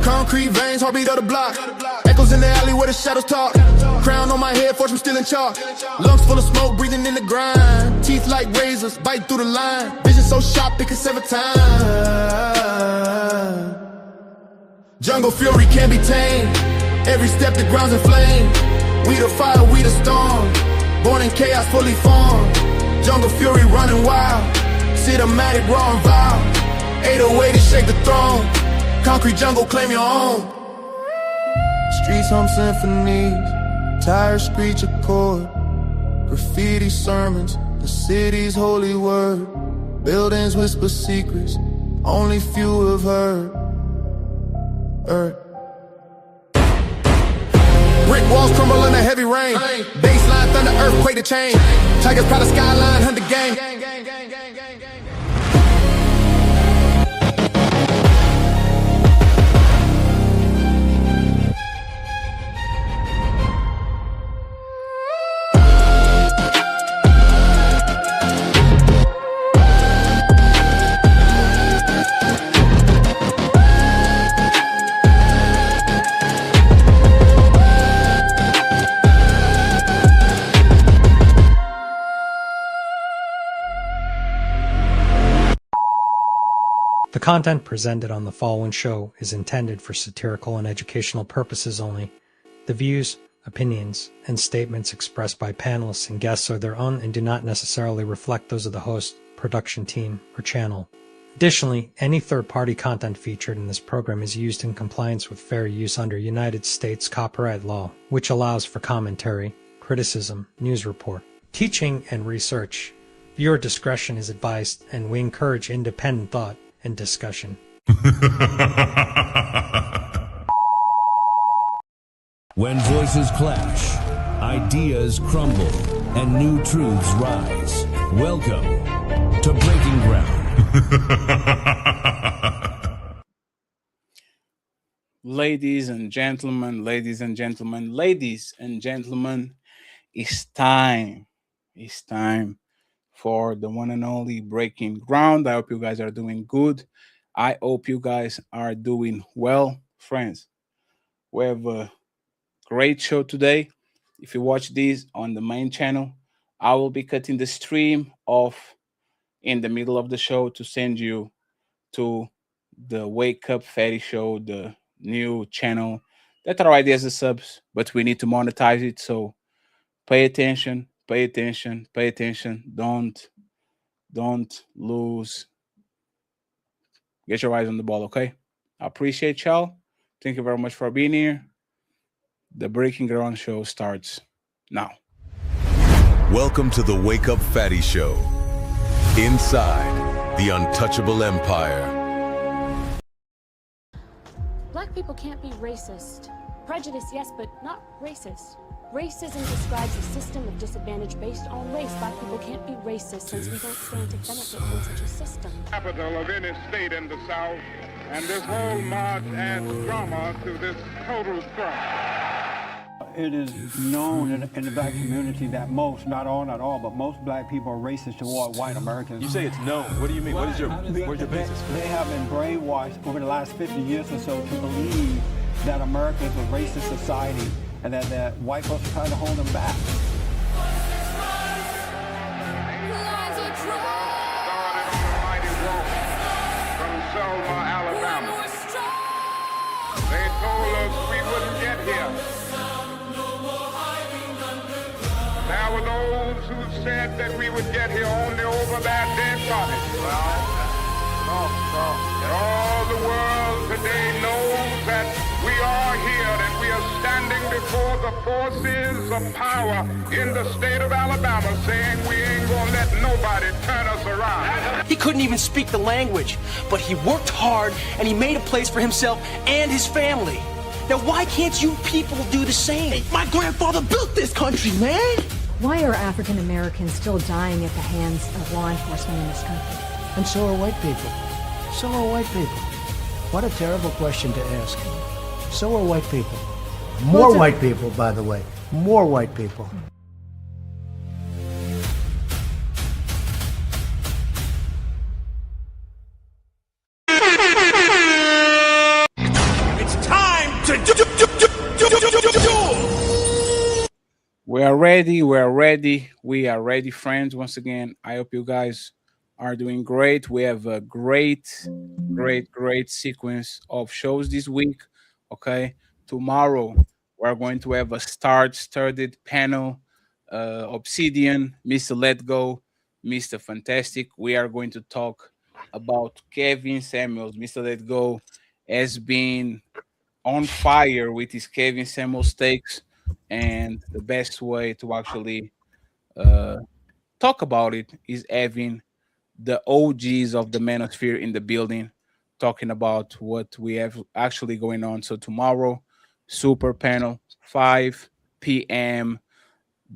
Concrete veins, heartbeat of the block. Echoes in the alley where the shadows talk. Crown on my head, fortune still in chalk. Lungs full of smoke, breathing in the grind. Teeth like razors, bite through the line. Vision so sharp, it can sever time. Jungle fury can't be tamed. Every step the ground's in flame. We the fire, we the storm. Born in chaos, fully formed. Jungle fury running wild. Cinematic, raw and vile. 808 to shake the throne. Concrete jungle, claim your own. Streets hum symphonies. Tires screech a chord. Graffiti sermons. The city's holy word. Buildings whisper secrets. Only few have heard. Brick walls crumble under heavy rain. Baseline, thunder, earthquake the chain. Tigers proud of skyline, hunt the game. The content presented on the following show is intended for satirical and educational purposes only. The views, opinions, and statements expressed by panelists and guests are their own and do not necessarily reflect those of the host, production team, or channel. Additionally, any third-party content featured in this program is used in compliance with fair use under United States copyright law, which allows for commentary, criticism, news report, teaching, and research. Viewer discretion is advised, and we encourage independent thought and discussion. When voices clash, ideas crumble, and new truths rise. Welcome to Breaking Ground. Ladies and gentlemen, it's time. It's time for the one and only Breaking Ground. I hope you guys are doing good. I hope you guys are doing well. Friends, we have a great show today. If you watch this on the main channel, I will be cutting the stream off in the middle of the show to send you to the Wake Up Fatty Show, the new channel that already has the subs, but we need to monetize it. So pay attention. Don't lose. Get your eyes on the ball, okay? I appreciate y'all. Thank you very much for being here. The Breaking Ground show starts now. Welcome to the Wake Up Fatty Show. Inside the untouchable empire. Black people can't be racist. Prejudice, yes, but not racist. Racism describes a system of disadvantage based on race. Black people can't be racist since we don't stand to benefit from such a system. Capital of any state in the South, and this whole march adds drama to this total strife. It is known in the black community that most, not all, but most black people are racist toward white Americans. You say it's known. What do you mean? Where's your basis? They have been brainwashed over the last 50 years or so to believe that America is a racist society and that white folks are trying to hold them back. From Selma, Alabama. They told us we wouldn't get here. There were those who said that we would get here only over their dead bodies. Well, That all the world today knows that we are here, that we are standing before the forces of power in the state of Alabama, saying we ain't gonna let nobody turn us around. He couldn't even speak the language, but he worked hard and he made a place for himself and his family. Now, why can't you people do the same? My grandfather built this country, man! Why are African Americans still dying at the hands of law enforcement in this country? And so are white people. So are white people. What a terrible question to ask. So are white people. More white people, by the way. More white people. We are ready. We are ready, friends. Once again, I hope you guys are doing great. We have a great sequence of shows this week. Okay. Tomorrow, we're going to have a star-studded panel. Obsidian, Mr. Let Go, Mr. Fantastic. We are going to talk about Kevin Samuels. Mr. Let Go has been on fire with his Kevin Samuels takes. And the best way to actually talk about it is having the OGs of the manosphere in the building, talking about what we have actually going on. So tomorrow, super panel, 5 p.m.,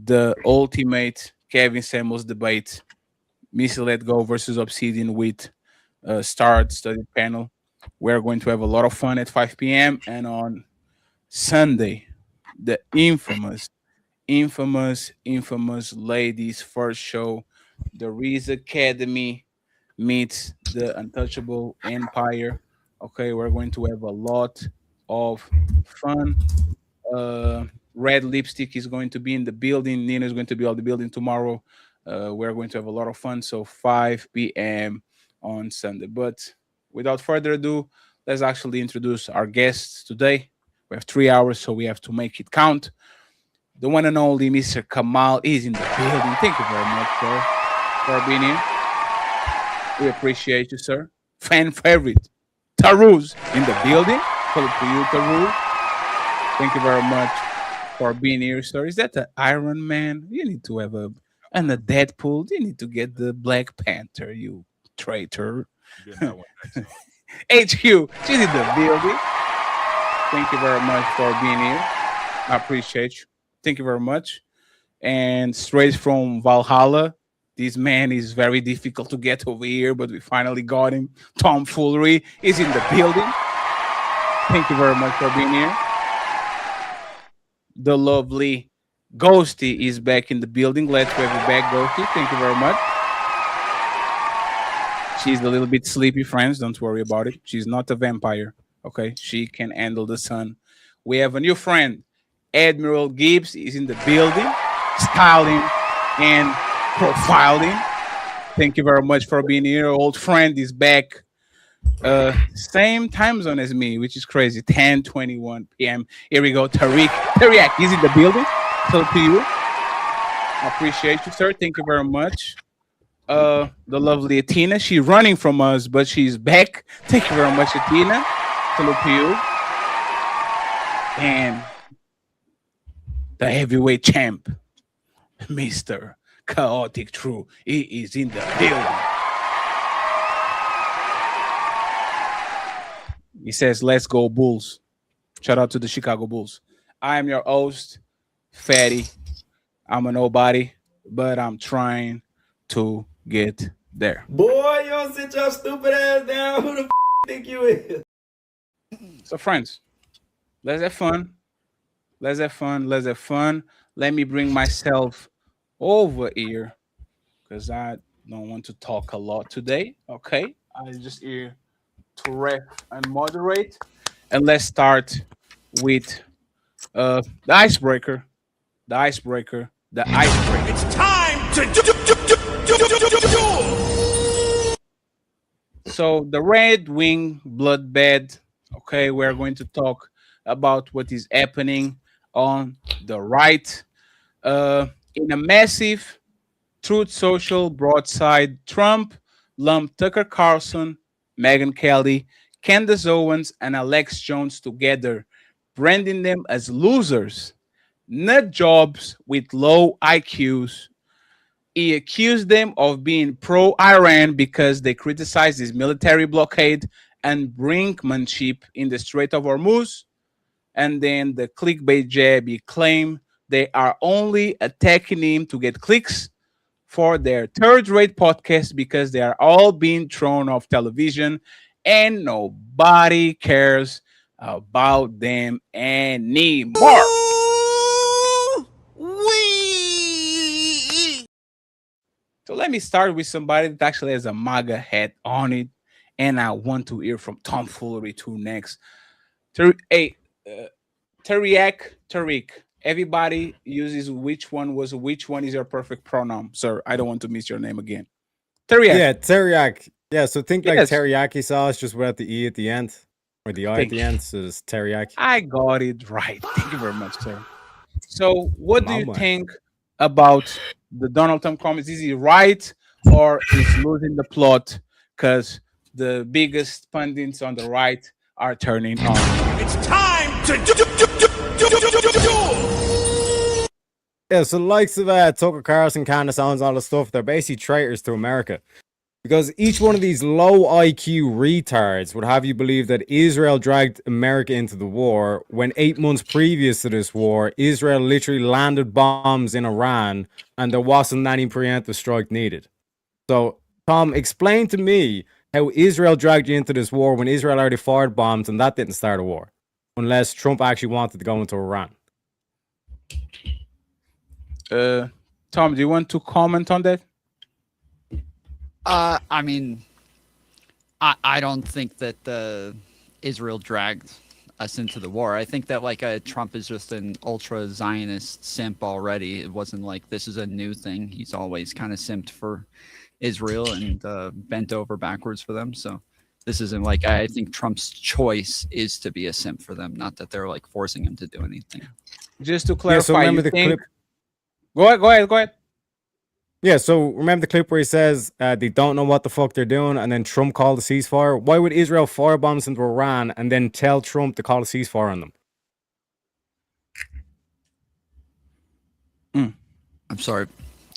the ultimate Kevin Samuels debate, Mr. Let Go versus Obsidian with star-studded panel. We're going to have a lot of fun at 5 p.m. And on Sunday, the infamous ladies' first show, the Reese Academy meets the Untouchable Empire. Okay, we're going to have a lot of fun. Red Lipstick is going to be in the building. Nina is going to be on the building tomorrow. We're going to have a lot of fun. So 5 p.m. on Sunday. But without further ado, let's actually introduce our guests today. We have 3 hours, so we have to make it count. The one and only Mr. Kamal is in the building. Thank you very much, sir, for being here. We appreciate you, sir. Fan favorite, Taruz, in the building. Hello to you, Taruz. Thank you very much for being here, sir. Is that the Iron Man? You need to have a Deadpool. You need to get the Black Panther, you traitor. HQ, she's in the building. Thank you very much for being here. I appreciate you. Thank you very much. And straight from Valhalla, this man is very difficult to get over here, but we finally got him. Tom Foolery is in the building. Thank you very much for being here. The lovely Ghosty is back in the building. Glad to have you back, Ghosty. Thank you very much. She's a little bit sleepy, friends. Don't worry about it. She's not a vampire. Okay, she can handle the sun. We have a new friend, Admiral Gibbs, is in the building, styling and profiling. Thank you very much for being here. Old friend is back. Same time zone as me, which is crazy. 10:21 p.m. Here we go. Tariq is in the building. So to you, I appreciate you, sir. Thank you very much. The lovely Athena, she's running from us, but she's back. Thank you very much, Athena. Salute to you. And the heavyweight champ, Mr. Chaotic True, he is in the building. He says, let's go Bulls. Shout out to the Chicago Bulls. I am your host, Fatty. I'm a nobody, but I'm trying to get there. Boy, you don't sit your stupid ass down. Who the think you is? So, friends, let's have fun. Let's have fun. Let me bring myself over here because I don't want to talk a lot today. Okay, I just here to rep and moderate. And let's start with the icebreaker. It's time to do. So the Red Wing bloodbath. Okay, we're going to talk about what is happening on the right. In a massive Truth Social broadside, Trump lumped Tucker Carlson Megyn Kelly, Candace Owens, and Alex Jones together, branding them as losers, nut jobs with low IQs. He accused them of being pro-Iran because they criticized his military blockade and brinkmanship in the Strait of Hormuz. And then the clickbait jab, he claimed they are only attacking him to get clicks for their third-rate podcast because they are all being thrown off television and nobody cares about them anymore. So let me start with somebody that actually has a MAGA hat on it, and I want to hear from Tomfoolery too next. Tariq. Everybody uses which one is your perfect pronoun, sir? I don't want to miss your name again. Tariq. Yeah, teriyaki. Yeah, so think like Yes. teriyaki sauce, just without the E at the end. Or the I at the end, so it's teriyaki. I got it right. Thank you very much, sir. So what do you think about the Donald Trump comments? Is he right or is losing the plot because the biggest pundits on the right are turning on? It's time to do. Yeah, so the likes of Tucker Carlson, Candace Owens, all the stuff, they're basically traitors to America. Because each one of these low IQ retards would have you believe that Israel dragged America into the war when 8 months previous to this war, Israel literally landed bombs in Iran and there wasn't any preemptive strike needed. So, Tom, explain to me how Israel dragged you into this war when Israel already fired bombs and that didn't start a war. Unless Trump actually wanted to go into Iran. Tom, do you want to comment on that? I mean, I don't think that Israel dragged us into the war. I think that Trump is just an ultra Zionist simp already. It wasn't like this is a new thing. He's always kind of simped for Israel and bent over backwards for them. So this isn't like, I think Trump's choice is to be a simp for them, not that they're like forcing him to do anything. Just to clarify, so remember the clip. Go ahead. Yeah, so remember the clip where he says they don't know what the fuck they're doing, and then Trump called a ceasefire? Why would Israel fire bombs into Iran and then tell Trump to call a ceasefire on them? I'm sorry.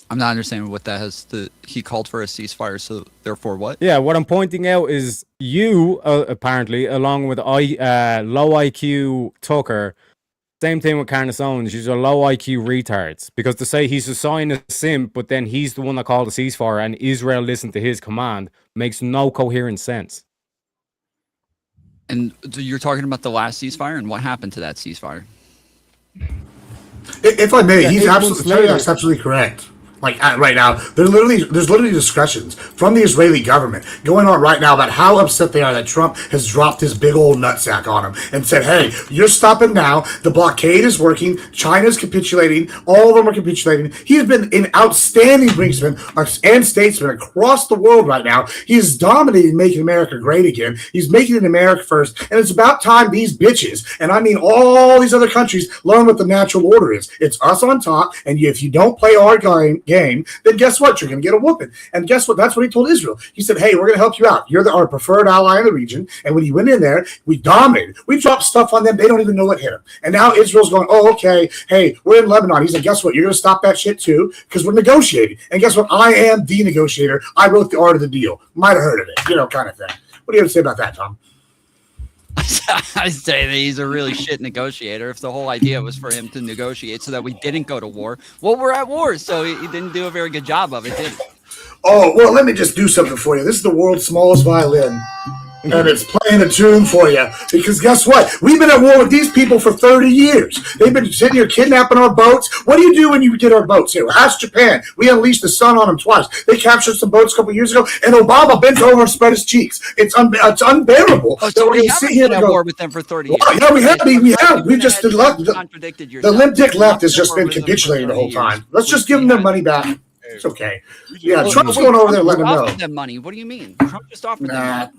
I'm not understanding what that has to... He called for a ceasefire, so therefore what? Yeah, what I'm pointing out is you, apparently, along with low IQ Tucker... Same thing with Candace Owens. These are low IQ retards. Because to say he's a Zionist simp, but then he's the one that called a ceasefire and Israel listened to his command makes no coherent sense. And you're talking about the last ceasefire and what happened to that ceasefire? If I may, he's absolutely correct. Like right now, there's literally discussions from the Israeli government going on right now about how upset they are that Trump has dropped his big old nutsack on them and said, "Hey, you're stopping now. The blockade is working. China's capitulating. All of them are capitulating." He's been an outstanding brinksman and statesman across the world right now. He's dominating making America great again. He's making it America first, and it's about time these bitches, and I mean all these other countries, learn what the natural order is. It's us on top, and if you don't play our game, then guess what? You're going to get a whooping. And guess what? That's what he told Israel. He said, "Hey, we're going to help you out. You're our preferred ally in the region." And when he went in there, we dominated. We dropped stuff on them. They don't even know what hit them. And now Israel's going, "Oh, okay. Hey, we're in Lebanon." He said, "Guess what? You're going to stop that shit too because we're negotiating." And guess what? I am the negotiator. I wrote the art of the deal. Might have heard of it, kind of thing. What do you have to say about that, Tom? I say that he's a really shit negotiator. If the whole idea was for him to negotiate so that we didn't go to war, well, we're at war, so he didn't do a very good job of it, did he? Oh, well, let me just do something for you. This is the world's smallest violin. And it's playing a tune for you. Because guess what? We've been at war with these people for 30 years. They've been sitting here kidnapping our boats. What do you do when you get our boats here? Ask Japan. We unleashed the sun on them twice. They captured some boats a couple years ago, and Obama bent over and spread his cheeks. It's unbearable. Oh, so we haven't been at war with them for 30 years. Well, yeah, we have. We just the limp dick left has just been capitulating the whole time. Let's just give them their money back. It's okay. Yeah, Trump's going over there letting them know. Them money. What do you mean? Trump just offered them money.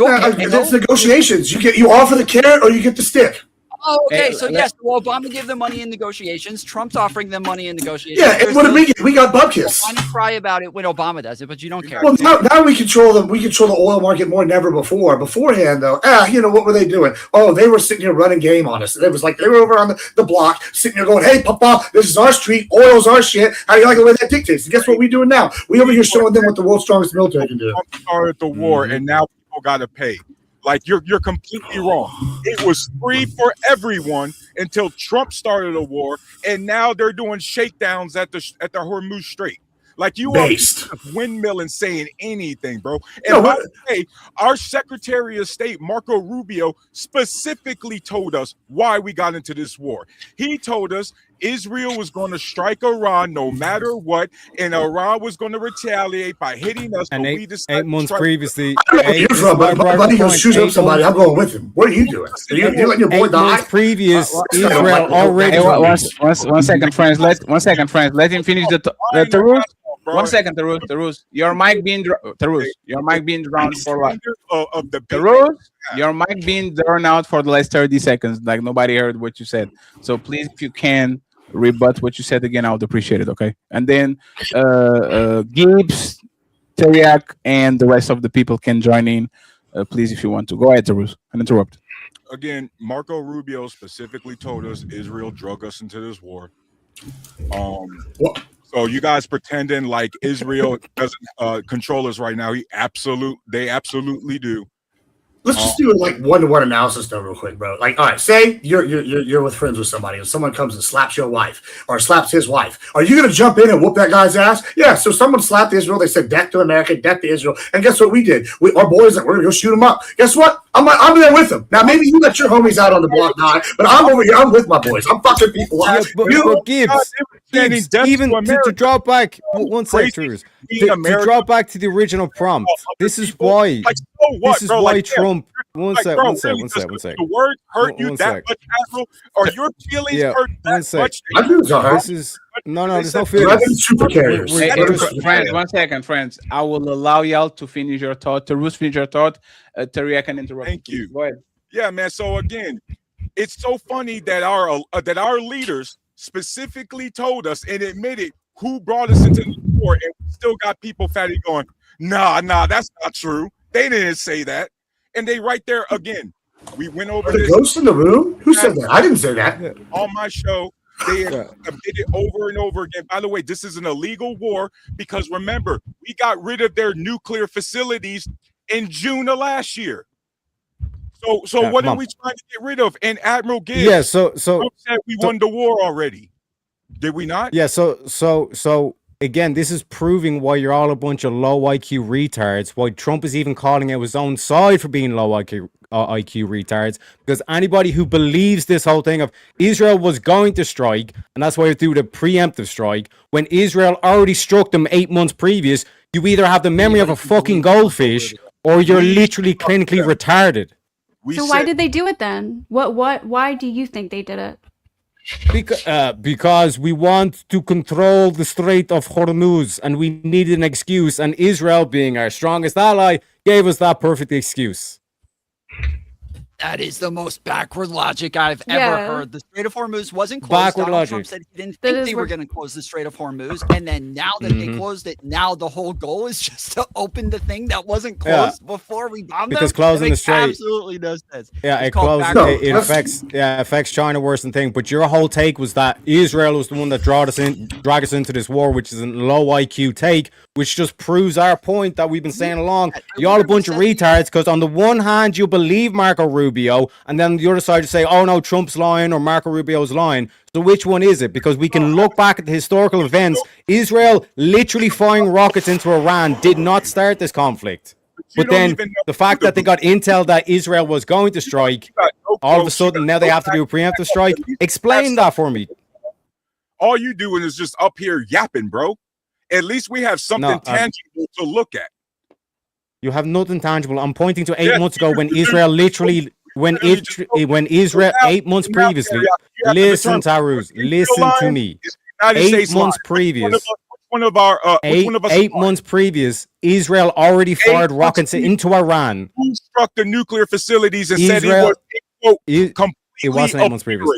It's negotiations. You offer the carrot or you get the stick. Oh, okay. So yes, well, Obama gave them money in negotiations. Trump's offering them money in negotiations. Yeah, and what did we get? We got bupkis. Why cry about it when Obama does it, but you don't care? Well, now we control them. We control the oil market more than ever before. Beforehand, though, what were they doing? Oh, they were sitting here running game on us. It was like they were over on the block, sitting here going, "Hey, Papa, this is our street. Oil's our shit. How do you like the way that dictates?" And guess what we doing now? We over here showing them what the world's strongest military can do. Trump started the war, and now people got to pay. Like you're completely wrong. It was free for everyone until Trump started a war, and now they're doing shakedowns at the Hormuz Strait. Like you are windmilling saying anything, bro. And by the way, our Secretary of State, Marco Rubio, specifically told us why we got into this war. He told us Israel was going to strike Iran no matter what, and Iran was going to retaliate by hitting us. And we decided 8 months previously, I don't know where you're from, but buddy goes shoot up somebody. I'm going with him. What are you doing? Are you letting your boy 8 die? months previous, Israel already. One second, friends. Let him finish the rules. 1 second, Tarus. Your mic being drowned for what? Tarus, your mic being drowned out for the last 30 seconds. Like nobody heard what you said. So please, if you can rebut what you said again, I would appreciate it. Okay. And then Gibbs, Teriak, and the rest of the people can join in. Please, if you want to. Go ahead, Tarus, and interrupt. Again, Marco Rubio specifically told us Israel drug us into this war. So you guys pretending like Israel doesn't control us right now. They absolutely do. Let's just do a like one-to-one analysis though, real quick, bro. Like, all right, say you're with friends with somebody, and someone comes and slaps your wife or slaps his wife. Are you gonna jump in and whoop that guy's ass? Yeah. So someone slapped Israel. They said death to America, death to Israel. And guess what we did? Our boys we're gonna go shoot them up. Guess what? I'm there with them. Now maybe you let your homies out on the block die, but I'm over here. I'm with my boys. I'm fucking people up. But Gibbs, even to drop back one second, to drop back to the original prompt. This is why. This is why Trump. One sec. The word hurt you that much, Admiral, or your feelings hurt that much? This is no. There's no feelings. Friends, 1 second, friends. I will allow y'all to finish your thought. To finish your thought. Terry, I can interrupt. Thank you. Go ahead. Yeah, man. So again, it's so funny that our leaders specifically told us and admitted who brought us into the war, and we still got people fatty going, nah, that's not true. They didn't say that. And they right there again. We went over the ghost in the room? Who said that? I didn't say that. On my show, they have admitted over and over again. By the way, this is an illegal war because remember, we got rid of their nuclear facilities in June of last year. So what are we trying to get rid of? And Admiral Gibbs, so said we won the war already. Did we not? Yeah, so again, this is proving why you're all a bunch of low IQ retards, why Trump is even calling out his own side for being low IQ retards, because anybody who believes this whole thing of Israel was going to strike, and that's why they do the preemptive strike, when Israel already struck them 8 months previous, you either have the memory of a fucking goldfish or you're literally clinically retarded. So why did they do it then? Why do you think they did it? Because we want to control the Strait of Hormuz and we needed an excuse, and Israel, being our strongest ally, gave us that perfect excuse. That is the most backward logic I've ever heard. The Strait of Hormuz wasn't closed. Backward logic. Trump said he didn't think they were going to close the Strait of Hormuz. And then now that they closed it, now the whole goal is just to open the thing that wasn't closed before we bombed them. Because closing the strait absolutely no sense. Yeah, it affects China worse than thing. But your whole take was that Israel was the one that dragged us into this war, which is a low IQ take, which just proves our point that we've been saying along. You're all a bunch of retards, because on the one hand, you believe Marco Rubio, and then the other side you say, oh no, Trump's lying or Marco Rubio's lying. So which one is it? Because we can look back at the historical events. Israel literally firing rockets into Iran did not start this conflict. But then the fact that they got intel that Israel was going to strike, all of a sudden now they have to do a preemptive strike. Explain that for me. All you doing is just up here yapping, bro. At least we have something tangible to look at. You have nothing tangible. I'm pointing to 8 months ago when Israel literally, when Israel 8 months previously, listen, Tarus, listen to me. 8 months previous, 8 months previous, Israel already fired rockets into Iran. Who struck the nuclear facilities and said it was complete It wasn't 8 months previous.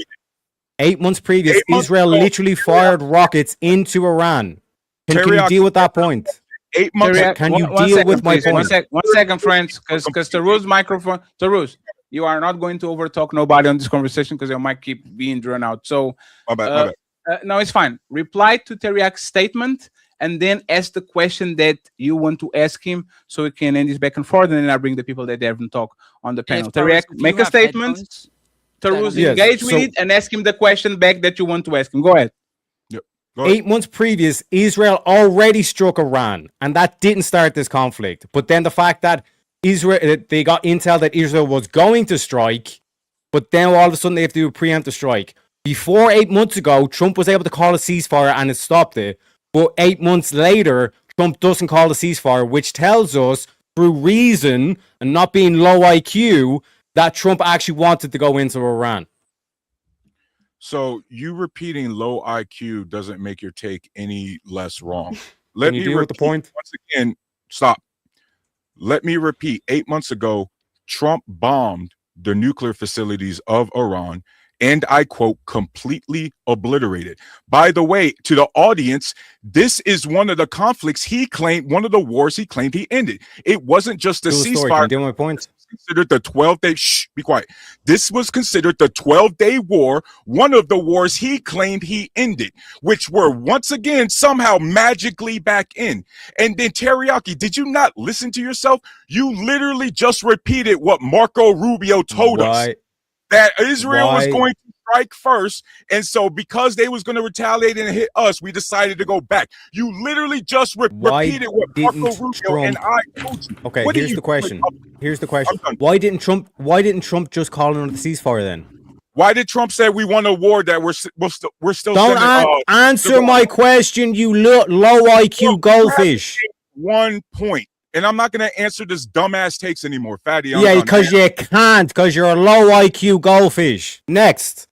8 months previous, Israel literally fired rockets into Iran. Can you deal with that point? 8 months. Can you deal with my point? One second, friends, because Tarus microphone. Tarus, you are not going to overtalk nobody on this conversation because your mic keep being drawn out. So, my bad. No, it's fine. Reply to Teriak's statement and then ask the question that you want to ask him, so we can end this back and forth, and then I bring the people that they haven't talked on the panel. Teriak, make a statement. Tarus, engage with it and ask him the question back that you want to ask him. Go ahead. 8 months previous, Israel already struck Iran, and that didn't start this conflict. But then the fact that they got intel that Israel was going to strike, but then all of a sudden they have to do a preemptive strike. Before 8 months ago, Trump was able to call a ceasefire and it stopped it. But 8 months later, Trump doesn't call a ceasefire, which tells us through reason and not being low IQ that Trump actually wanted to go into Iran. So you repeating low IQ doesn't make your take any less wrong. Let me deal with the point once again. Stop. Let me repeat. 8 months ago, Trump bombed the nuclear facilities of Iran, and I quote, completely obliterated. By the way, to the audience, this is one of the conflicts he claimed, one of the wars he claimed he ended. It wasn't just a ceasefire. Deal with my point. Considered the 12-day be quiet. This was considered the 12-day war, one of the wars he claimed he ended, which were once again somehow magically back in. And then Teriyaki, did you not listen to yourself? You literally just repeated what Marco Rubio told us, that Israel was going to strike first, and so because they was going to retaliate and hit us, we decided to go back. You literally just repeated what Marco Rubio and I told you. Okay, here's the question. Why didn't Trump just call another ceasefire then? Why did Trump say we won a war that we're still Don't answer my question, you low IQ goldfish. 1 point. And I'm not going to answer this dumbass takes anymore, Fatty. Yeah, because you can't, because you're a low IQ goldfish. Next.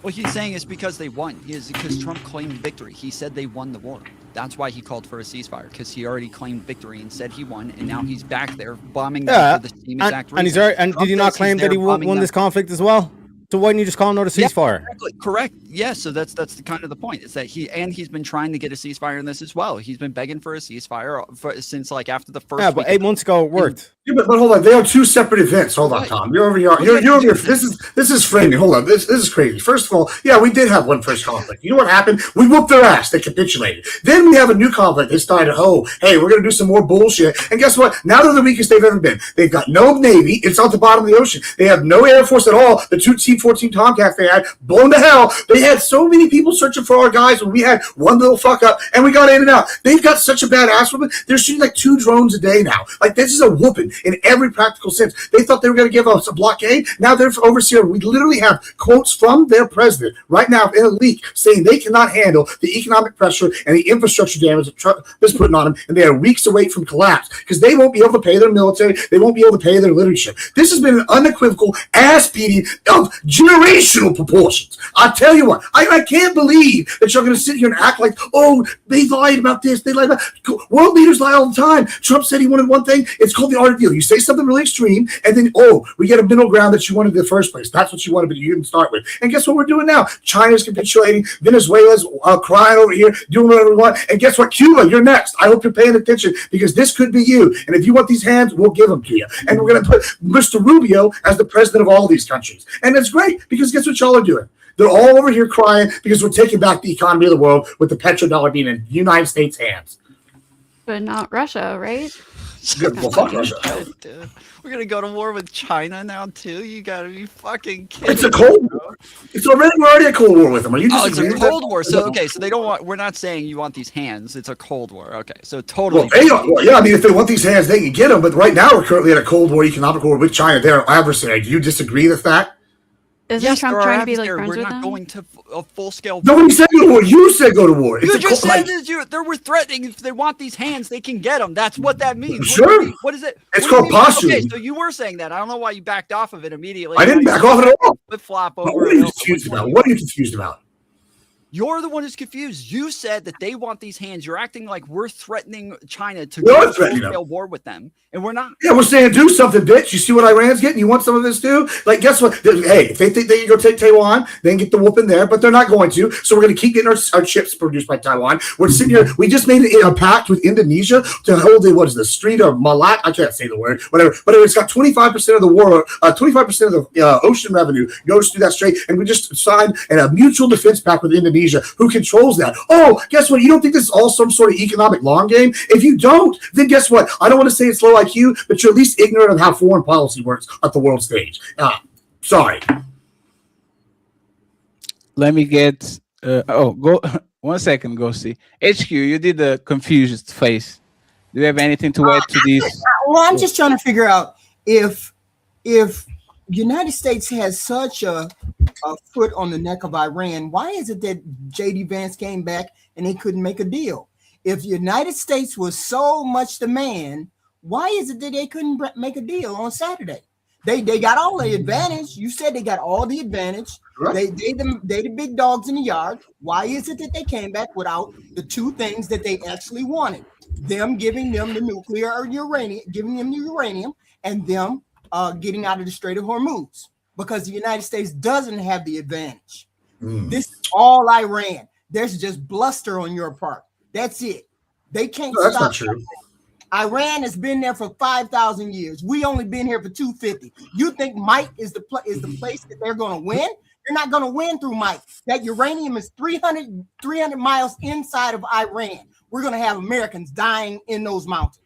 What he's saying is because they won. Because Trump claimed victory. He said they won the war. That's why he called for a ceasefire, because he already claimed victory and said he won, and now he's back there bombing them for the same exact reason. And did he not claim that he won this conflict as well? So why didn't you just call another ceasefire? Yeah, exactly. Correct. Yeah, so that's the kind of the point. Is that he's been trying to get a ceasefire in this as well. He's been begging for a ceasefire since like after the first. Yeah, but 8 months ago it worked. Yeah, but hold on, they are two separate events. Hold on, Tom. You're over here. You're over here. This is framing. Hold on. This is crazy. First of all, yeah, we did have one first conflict. You know what happened? We whooped their ass. They capitulated. Then we have a new conflict. They started, hey, we're gonna do some more bullshit. And guess what? Now they're the weakest they've ever been. They've got no Navy. It's out the bottom of the ocean. They have no Air Force at all. The two T-14 Tomcats they had blown to hell. They had so many people searching for our guys when we had one little fuck up and we got in and out. They've got such a bad ass whooping. They're shooting like 2 drones a day now. Like, this is a whooping in every practical sense. They thought they were going to give us a blockade. Now they're overseer. We literally have quotes from their president right now in a leak saying they cannot handle the economic pressure and the infrastructure damage that Trump is putting on them, and they are weeks away from collapse because they won't be able to pay their military. They won't be able to pay their leadership. This has been an unequivocal ass beating of generational proportions. I tell you what, I can't believe that you're going to sit here and act like, oh, they lied about this, they lied about that. World leaders lie all the time. Trump said he wanted one thing. It's called the art of deal. You say something really extreme, and then, we get a middle ground that you wanted in the first place. That's what you wanted, but you didn't start with. And guess what we're doing now? China's capitulating. Venezuela's crying over here, doing whatever we want. And guess what? Cuba, you're next. I hope you're paying attention because this could be you. And if you want these hands, we'll give them to you. And we're going to put Mr. Rubio as the president of all these countries. And it's great because guess what y'all are doing? They're all over here crying because we're taking back the economy of the world with the petrodollar being in the United States' hands. But not Russia, right? Good. Well, fuck Russia. Dude, we're gonna go to war with China now too. You gotta be fucking kidding. It's a Cold War. We're already at Cold War with them. Are you it's a Cold War. So so they don't want. We're not saying you want these hands. It's a Cold War. Okay, so totally. Well, I mean, if they want these hands, they can get them. But right now, we're currently at a Cold War, economic war with China. They're our adversary. Do you disagree with that? Isn't Trump trying to be like friends we're with not them? Going to a full-scale. Nobody said go to war. You said go to war. You just said they were threatening. If they want these hands, they can get them. That's what that means. Sure. What is it? It's called posturing. Okay, so you were saying that. I don't know why you backed off of it immediately. I didn't back off at all. Flip flop over. What are you confused about? What are you confused about? You're the one who's confused. You said that they want these hands. You're acting like we're threatening China to go to full-scale war with them, and we're not. Yeah, we're saying do something, bitch. You see what Iran's getting? You want some of this too? Like, guess what? Hey, if they think they can go take Taiwan, they can get the whooping there, but they're not going to. So we're going to keep getting our chips produced by Taiwan. We're sitting here. We just made a pact with Indonesia to hold the Strait of Malacca. I can't say the word, whatever. But it's got 25% of the war, 25% of the ocean revenue goes through that strait, and we just signed a mutual defense pact with Indonesia. Who controls that? Oh, guess what? You don't think this is all some sort of economic long game? If you don't, then guess what? I don't want to say it's low IQ, but you're at least ignorant of how foreign policy works at the world stage. Sorry. Let me get. Go 1 second. Go see HQ. You did the confused face. Do you have anything to add to this? Well, I'm just trying to figure out if United States has such a foot on the neck of Iran, why is it that J.D. Vance came back and they couldn't make a deal? If the United States was so much the man, why is it that they couldn't make a deal on Saturday? They got all the advantage. You said they got all the advantage. Right. They the big dogs in the yard. Why is it that they came back without the two things that they actually wanted? Them giving them the nuclear or uranium, giving them the uranium, and them getting out of the Strait of Hormuz, because the United States doesn't have the advantage. This is all Iran. There's just bluster on your part. That's it. They can't stop. That's not true. Iran has been there for 5,000 years. We only been here for 250. You think might is the place that they're going to win? You're not going to win through might. That uranium is 300 miles inside of Iran. We're going to have Americans dying in those mountains.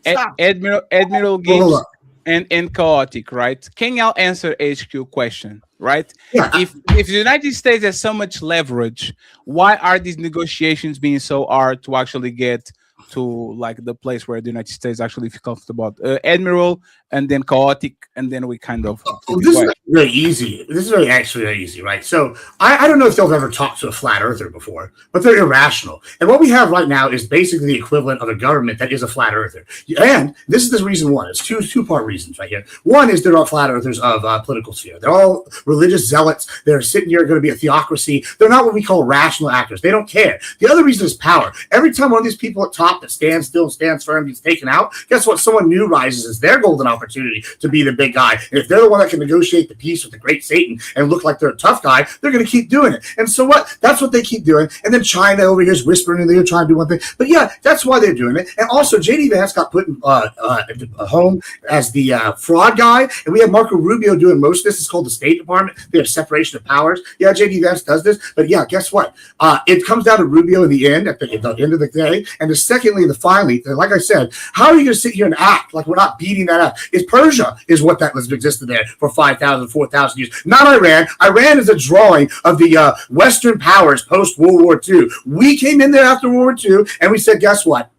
Admiral Gibbs and chaotic, right? Can y'all answer HQ question, right? Yeah. If the United States has so much leverage, why are these negotiations being so hard to actually get to like the place where the United States actually feel comfortable? Admiral, and then chaotic, and then we kind of. This is very easy. This is actually very easy, right? So I don't know if they've ever talked to a flat earther before, but they're irrational. And what we have right now is basically the equivalent of a government that is a flat earther. And this is the reason one. It's two-part reasons right here. One is they're all flat earthers of political sphere. They're all religious zealots. They're sitting here going to be a theocracy. They're not what we call rational actors. They don't care. The other reason is power. Every time one of these people at top that stands still, stands firm, gets taken out, guess what? Someone new rises as their golden opportunity to be the big guy. And if they're the one that can negotiate the peace with the great Satan and look like they're a tough guy, they're going to keep doing it. And so what? That's what they keep doing. And then China over here is whispering and they're trying to do one thing. But yeah, that's why they're doing it. And also, J.D. Vance got put in home as the fraud guy. And we have Marco Rubio doing most of this. It's called the State Department. They have separation of powers. Yeah, J.D. Vance does this. But yeah, guess what? It comes down to Rubio in the end, at the end of the day. And secondly, and finally, like I said, how are you going to sit here and act like we're not beating that up? It's Persia is what that was existed there for 5,000, 4,000 years. Not Iran. Iran is a drawing of the Western powers post-World War II. We came in there after World War II, and we said, guess what?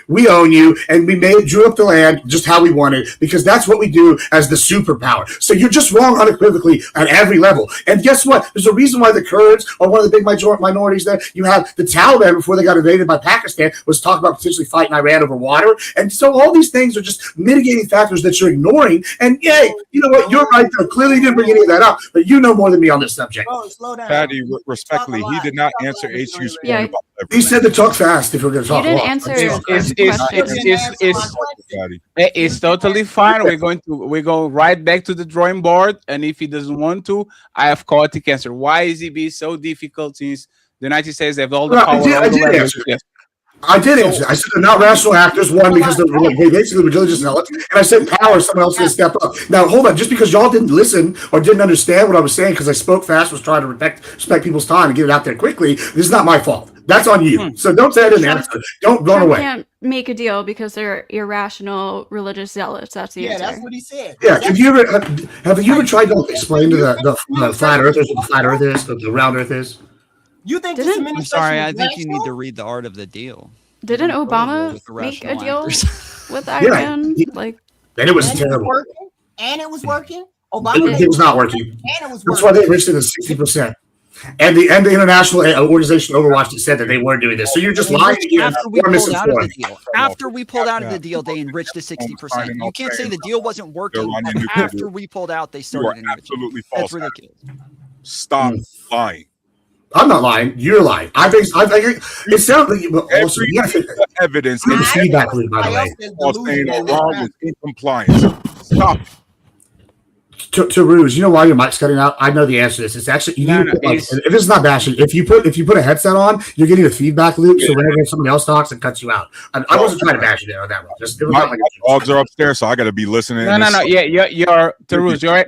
We own you, and we drew up the land just how we wanted, because that's what we do as the superpower. So you're just wrong unequivocally at every level. And guess what? There's a reason why the Kurds are one of the big minorities there. You have the Taliban, before they got invaded by Pakistan, was talking about potentially fighting Iran over water. And so all these things are just mitigating factors that you're ignoring. And yay, you know what? You're right there. Clearly, you didn't bring any of that up, but you know more than me on this subject. Slow down. Patty, respectfully, he did not answer HQ's point about leverage. He said to talk fast if we're going to talk. You didn't answer. It's totally fine. We go right back to the drawing board, and if he doesn't want to, I have chaotic answer. Why is it be so difficult since the United States have all the power? I did answer. I said they're not rational actors. One, because they're basically religious zealots, and I said power. Someone else going to step up. Now, hold on. Just because y'all didn't listen or didn't understand what I was saying because I spoke fast, was trying to respect people's time and get it out there quickly, this is not my fault. That's on you. So don't say I didn't answer. Don't run away. Can't make a deal because they're irrational religious zealots. That's the answer. Yeah, that's what he said. Yeah. Have you ever tried to explain to the flat earthers what the flat earth is, what the round earth is? You think I'm sorry. I think you need to read The Art of the Deal. Didn't Obama make a deal with Iran? Then it was terrible. And it was working. Obama it was not working. And it was working. That's why they enriched it at 60%. And the international organization Overwatch that said that they weren't doing this. So you're just lying again. After we pulled out of the deal, they enriched to 60%. You can't say the deal wasn't working. After we pulled out, they started enriching. Absolutely That's false. ridiculous. Stop lying. I'm not lying. You're lying. It sounds like also you gotta think evidence in the feedback loop, by the way. All saying are wrong is in compliance. Stop. To Ruse, you know why your mic's cutting out? I know the answer to this. It's actually you need to put, like, if this is not bashing. If you put a headset on, you're getting a feedback loop. So whenever somebody else talks, it cuts you out. I wasn't trying to bash you there on that one. Just it was not like dogs are upstairs, so I got to be listening. No. Yeah,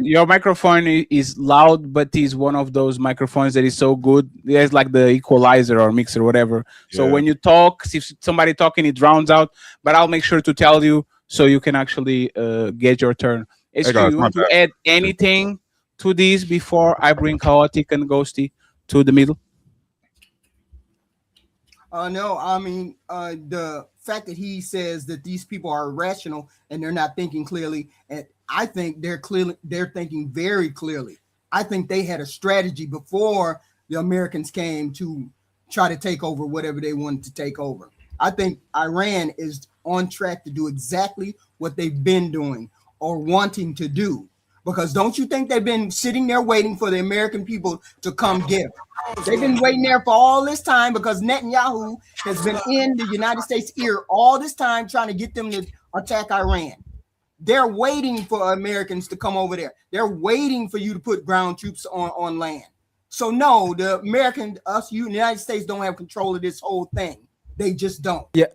your microphone is loud, but is one of those microphones that is so good. There's like the equalizer or mixer, whatever. So when you talk, if somebody talking, it drowns out. But I'll make sure to tell you so you can actually get your turn. Do you want to add anything to this before I bring Chaotic and Ghosty to the middle? No, I mean, the fact that he says that these people are irrational and they're not thinking clearly, and I think they're thinking very clearly. I think they had a strategy before the Americans came to try to take over whatever they wanted to take over. I think Iran is on track to do exactly what they've been doing or wanting to do, because don't you think they've been sitting there waiting for the American people to come get them? They've been waiting there for all this time because Netanyahu has been in the United States ear all this time trying to get them to attack Iran. They're waiting for Americans to come over there. They're waiting for you to put ground troops on land. So no, the United States don't have control of this whole thing. They just don't. Yeah.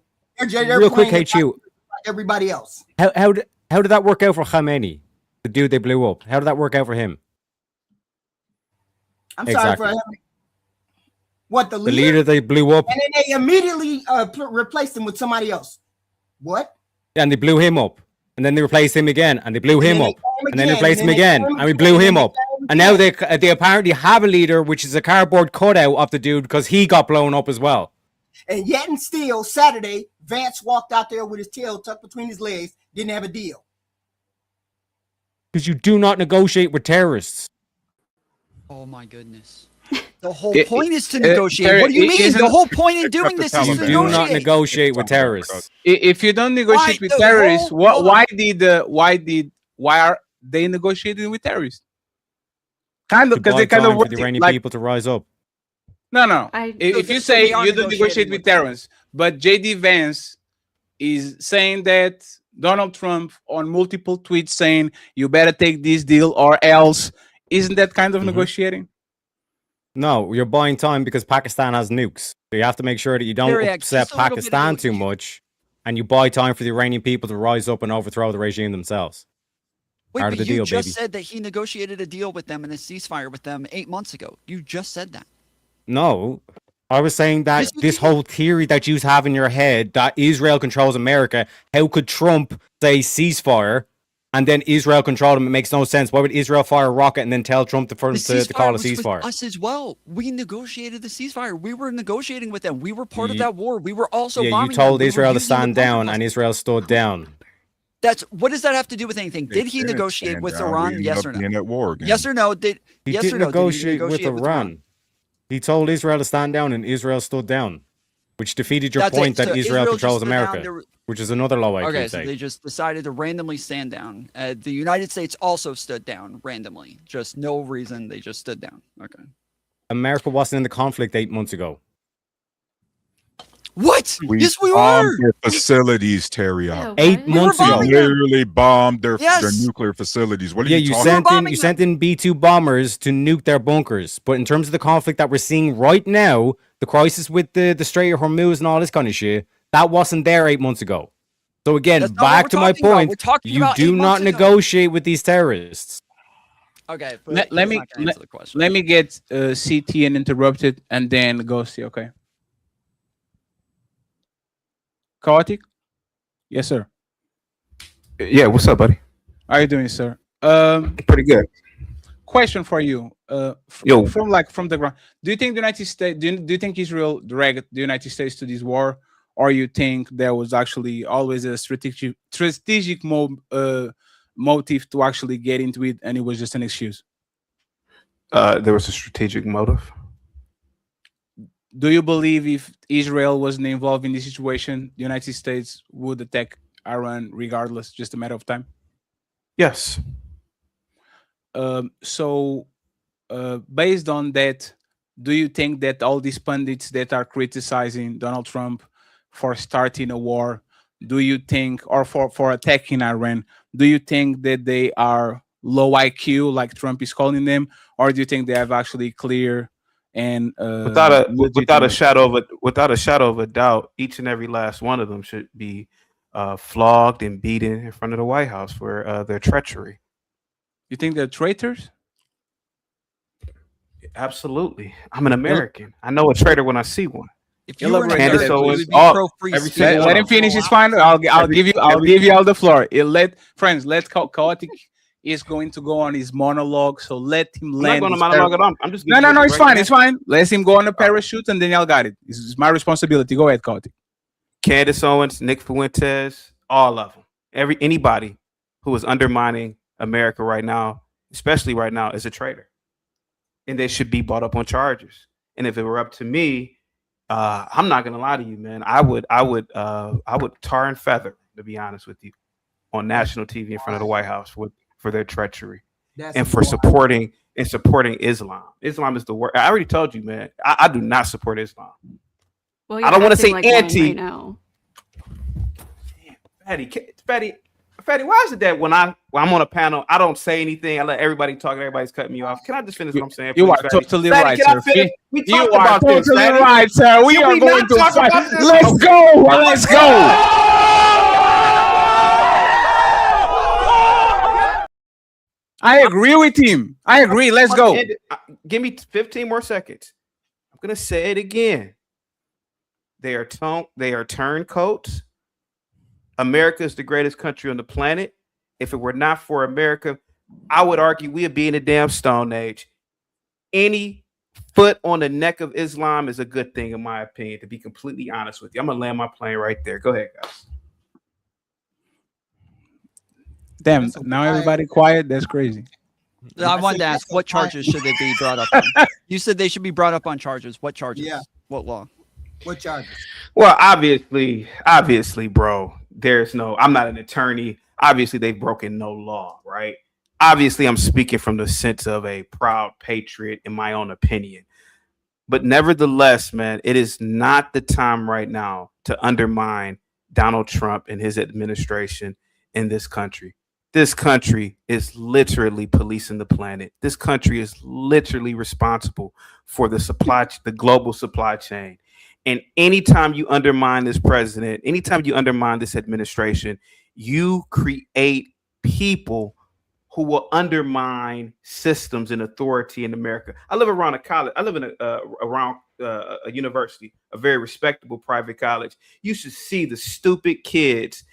They're real quick, HU. Like everybody else. How did that work out for Khamenei, the dude they blew up? How did that work out for him? I'm sorry for him. What, the leader? The leader they blew up. And then they immediately replaced him with somebody else. What? And they blew him up. And then they replaced him again. And they blew him up. And then they replaced him again. And we blew him up. And now they apparently have a leader, which is a cardboard cutout of the dude because he got blown up as well. And yet and still, Saturday, Vance walked out there with his tail tucked between his legs, didn't have a deal. Because you do not negotiate with terrorists. Oh my goodness. The whole point is to negotiate. What do you mean? The whole point in doing this is to negotiate. You do not negotiate with terrorists. If you don't negotiate with terrorists, why are they negotiating with terrorists? Kind of because they kind of want the Iranian people to rise up. No. If you say you don't negotiate with terrorists, but JD Vance is saying that Donald Trump on multiple tweets saying you better take this deal or else, isn't that kind of negotiating? No, you're buying time because Pakistan has nukes. So you have to make sure that you don't upset Pakistan too much, and you buy time for the Iranian people to rise up and overthrow the regime themselves. Wait, Part of the you deal, just baby. said that he negotiated a deal with them and a ceasefire with them 8 months ago. You just said that. No, I was saying that this whole theory that you have in your head that Israel controls America, how could Trump say ceasefire and then Israel control them? It makes no sense. Why would Israel fire a rocket and then tell Trump to call a ceasefire? Us as well. We negotiated the ceasefire. We were negotiating with them. We were part of that war. We were also bombing you told them. Israel to stand down and Israel stood down. What does that have to do with anything? Did he negotiate with Iran? Yes or no? At war again. Yes or no? He didn't negotiate with Iran. He told Israel to stand down and Israel stood down, which defeated your point that Israel controls America, which is another low IQ Okay, so take. they just decided to randomly stand down. The United States also stood down randomly. Just no reason. They just stood down. Okay. America wasn't in the conflict 8 months ago. What? Yes, we bombed were. their facilities, Terry. 8 months ago. We literally bombed their nuclear facilities. What are you talking about? You sent in B-2 bombers to nuke their bunkers. But in terms of the conflict that we're seeing right now, the crisis with the Strait of Hormuz and all this kind of shit, that wasn't there 8 months ago. So again, back to my point, you do not negotiate with these terrorists. Okay. Let me get CT and interrupted and then go see. Okay. Chaotic? Yes, sir. Yeah, what's up, buddy? How are you doing, sir? Pretty good. Question for you. From the ground. Do you think the United States? Do you think Israel dragged the United States to this war, or you think there was actually always a strategic motive to actually get into it, and it was just an excuse? There was a strategic motive. Do you believe if Israel wasn't involved in this situation, the United States would attack Iran regardless, just a matter of time? Yes. Based on that, do you think that all these pundits that are criticizing Donald Trump for starting a war, do you think, or for attacking Iran, do you think that they are low IQ, like Trump is calling them, or do you think they have actually clear and without a legitimate? shadow of a doubt, each and every last one of them should be flogged and beaten in front of the White House for their treachery. You think they're traitors? Absolutely. I'm an American. I know a traitor when I see one. If you were an Candace American, you Owens, would be all- pro-free every speech. single Let one him of them. finish his final. I'll give you all the floor. Let Chaotic is going to go on his monologue, so let him I'm not land. going to his monologue at all. I'm just No, giving you a it's direct fine. It's answer. fine. Let him go on a parachute, and then y'all got it. It's my responsibility. Go ahead, Chaotic. Candace Owens, Nick Fuentes, all of them. Anybody who is undermining America right now, especially right now, is a traitor, and they should be brought up on charges. And if it were up to me, I'm not gonna lie to you, man. I would tar and feather, to be honest with you, on national TV in front of the White House for their treachery and for supporting Islam. Islam is the worst. I already told you, man. I do not support Islam. Well, I don't want to say acting like one anti. right now. Fatty, why is it that when I'm on a panel, I don't say anything? I let everybody talk, and everybody's cutting me off. Can I just finish what I'm saying? You please, are Fatty? totally Fatty, right, can I sir. finish? We You talked are about this, totally Fatty. right, sir. We Can are going not to talk fight. about this? Let's Okay. go. Let's go. I agree with him. I agree. Let's go. Give me 15 more seconds. I'm gonna say it again. They are turncoats. America is the greatest country on the planet. If it were not for America, I would argue we'd be in a damn Stone Age. Any foot on the neck of Islam is a good thing, in my opinion, to be completely honest with you. I'm gonna land my plane right there. Go ahead, guys. Damn, now everybody quiet. That's crazy. I wanted to ask, what charges should they be brought up on? You said they should be brought up on charges. What charges? Yeah. What law? What charges? Well, obviously, bro, I'm not an attorney. Obviously, they've broken no law, right? Obviously, I'm speaking from the sense of a proud patriot in my own opinion. But nevertheless, man, it is not the time right now to undermine Donald Trump and his administration in this country. This country is literally policing the planet. This country is literally responsible for the global supply chain. And anytime you undermine this president, anytime you undermine this administration, you create people who will undermine systems and authority in America. I live around a college. I live in around a university, a very respectable private college. You should see the stupid kids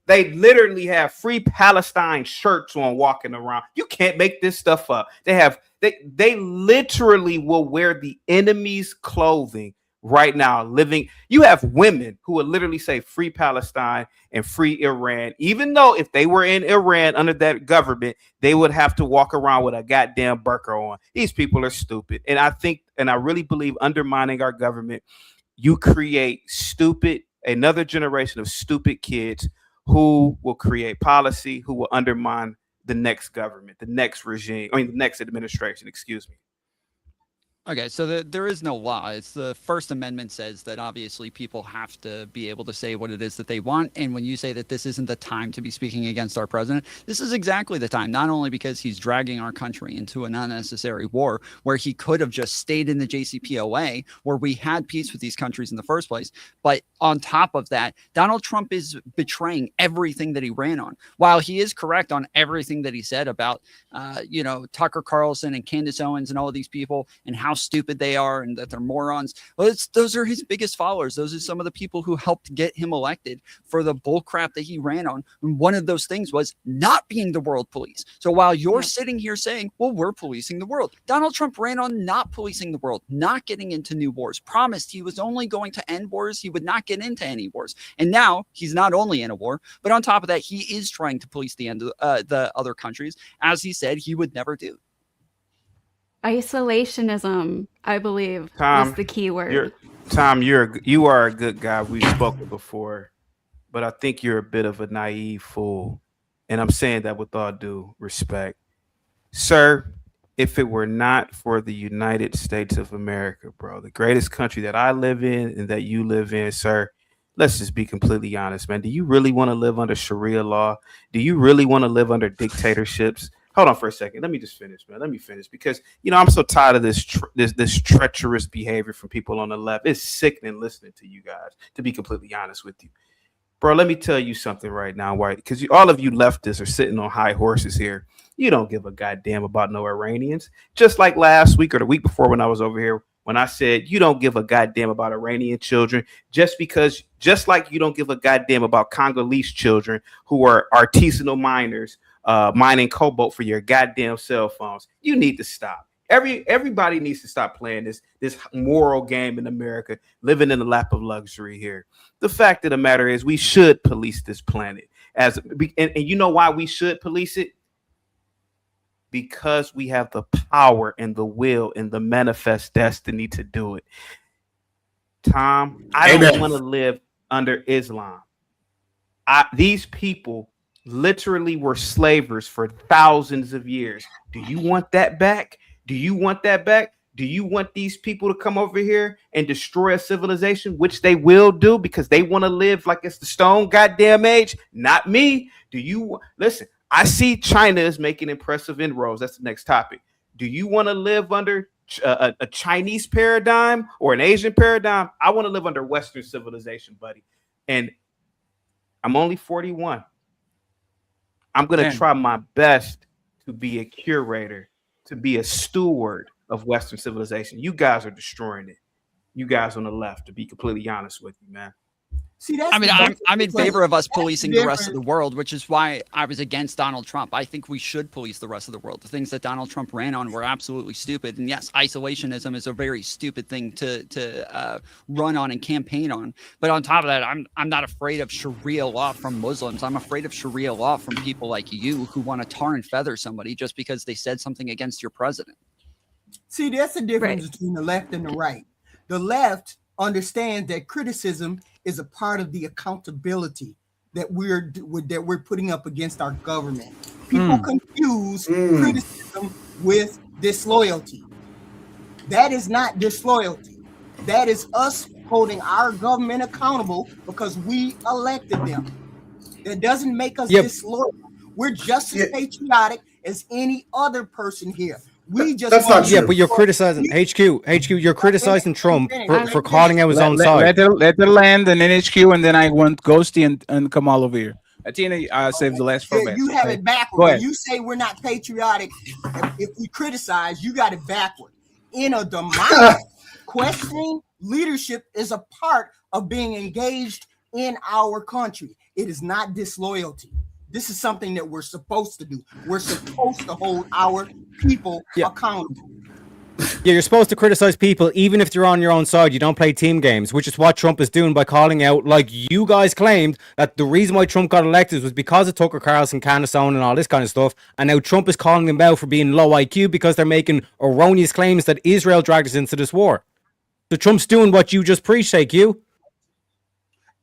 they literally have Free Palestine shirts on walking around. You can't make this stuff up. They literally will wear the enemy's clothing right now. You have women who will literally say Free Palestine and Free Iran, even though if they were in Iran under that government, they would have to walk around with a goddamn burqa on. These people are stupid. And I really believe undermining our government, you create another generation of stupid kids who will create policy, who will undermine the next government, the next regime, the next administration, excuse me. Okay, so there is no law. It's the First Amendment says that obviously people have to be able to say what it is that they want. And when you say that this isn't the time to be speaking against our president, this is exactly the time, not only because he's dragging our country into an unnecessary war where he could have just stayed in the JCPOA, where we had peace with these countries in the first place. But on top of that, Donald Trump is betraying everything that he ran on. While he is correct on everything that he said about, Tucker Carlson and Candace Owens and all of these people and how stupid they are and that they're morons. Well, those are his biggest followers. Those are some of the people who helped get him elected for the bull crap that he ran on. And one of those things was not being the world police. So while you're sitting here saying, well, we're policing the world, Donald Trump ran on not policing the world, not getting into new wars, promised he was only going to end wars. He would not get into any wars. And now he's not only in a war, but on top of that, he is trying to police the other countries, as he said he would never do. Isolationism, I believe, Tom, is the key word. You are a good guy. We've spoken before, but I think you're a bit of a naive fool. And I'm saying that with all due respect. Sir, if it were not for the United States of America, bro, the greatest country that I live in and that you live in, sir, let's just be completely honest, man. Do you really want to live under Sharia law? Do you really want to live under dictatorships? Hold on for a second. Let me just finish, man. Let me finish because, I'm so tired of this treacherous behavior from people on the left. It's sickening listening to you guys, to be completely honest with you. Bro, let me tell you something right now, White, because all of you leftists are sitting on high horses here. You don't give a goddamn about no Iranians. Just like last week or the week before when I was over here, when I said you don't give a goddamn about Iranian children, just like you don't give a goddamn about Congolese children who are artisanal miners mining cobalt for your goddamn cell phones. You need to stop. Everybody needs to stop playing this moral game in America, living in the lap of luxury here. The fact of the matter is we should police this planet. And you know why we should police it? Because we have the power and the will and the manifest destiny to do it. Tom, I don't want to live under Islam. These people literally were slavers for thousands of years. Do you want that back? Do you want that back? Do you want these people to come over here and destroy a civilization, which they will do because they want to live like it's the stone goddamn age? Not me. Do you listen? I see China is making impressive inroads. That's the next topic. Do you want to live under a Chinese paradigm or an Asian paradigm? I want to live under Western civilization, buddy. And I'm only 41. I'm going to try my best to be a curator, to be a steward of Western civilization. You guys are destroying it. You guys on the left, to be completely honest with you, man. See, I'm in favor of us policing the rest of the world, which is why I was against Donald Trump. I think we should police the rest of the world. The things that Donald Trump ran on were absolutely stupid. And yes, isolationism is a very stupid thing to run on and campaign on. But on top of that, I'm not afraid of Sharia law from Muslims. I'm afraid of Sharia law from people like you who want to tar and feather somebody just because they said something against your president. See, that's the difference between the left and the right. The left understands that criticism is a part of the accountability that we're putting up against our government. People confuse criticism with disloyalty. That is not disloyalty. That is us holding our government accountable because we elected them. That doesn't make us disloyal. We're just as patriotic as any other person here. We just but you're criticizing HQ. You're criticizing Trump for calling out his own side. Let her land and then HQ, and then I want Ghosty and come all over here. Atina, I saved the last for you have it backward. When you say we're not patriotic, if we criticize, you got it backward. In a democracy, questioning leadership is a part of being engaged in our country. It is not disloyalty. This is something that we're supposed to do. We're supposed to hold our people accountable. Yeah, you're supposed to criticize people even if you're on your own side. You don't play team games, which is what Trump is doing by calling out, like you guys claimed, that the reason why Trump got elected was because of Tucker Carlson, Candace Owen, and all this kind of stuff. And now Trump is calling them out for being low IQ because they're making erroneous claims that Israel dragged us into this war. So Trump's doing what you just preached, AQ.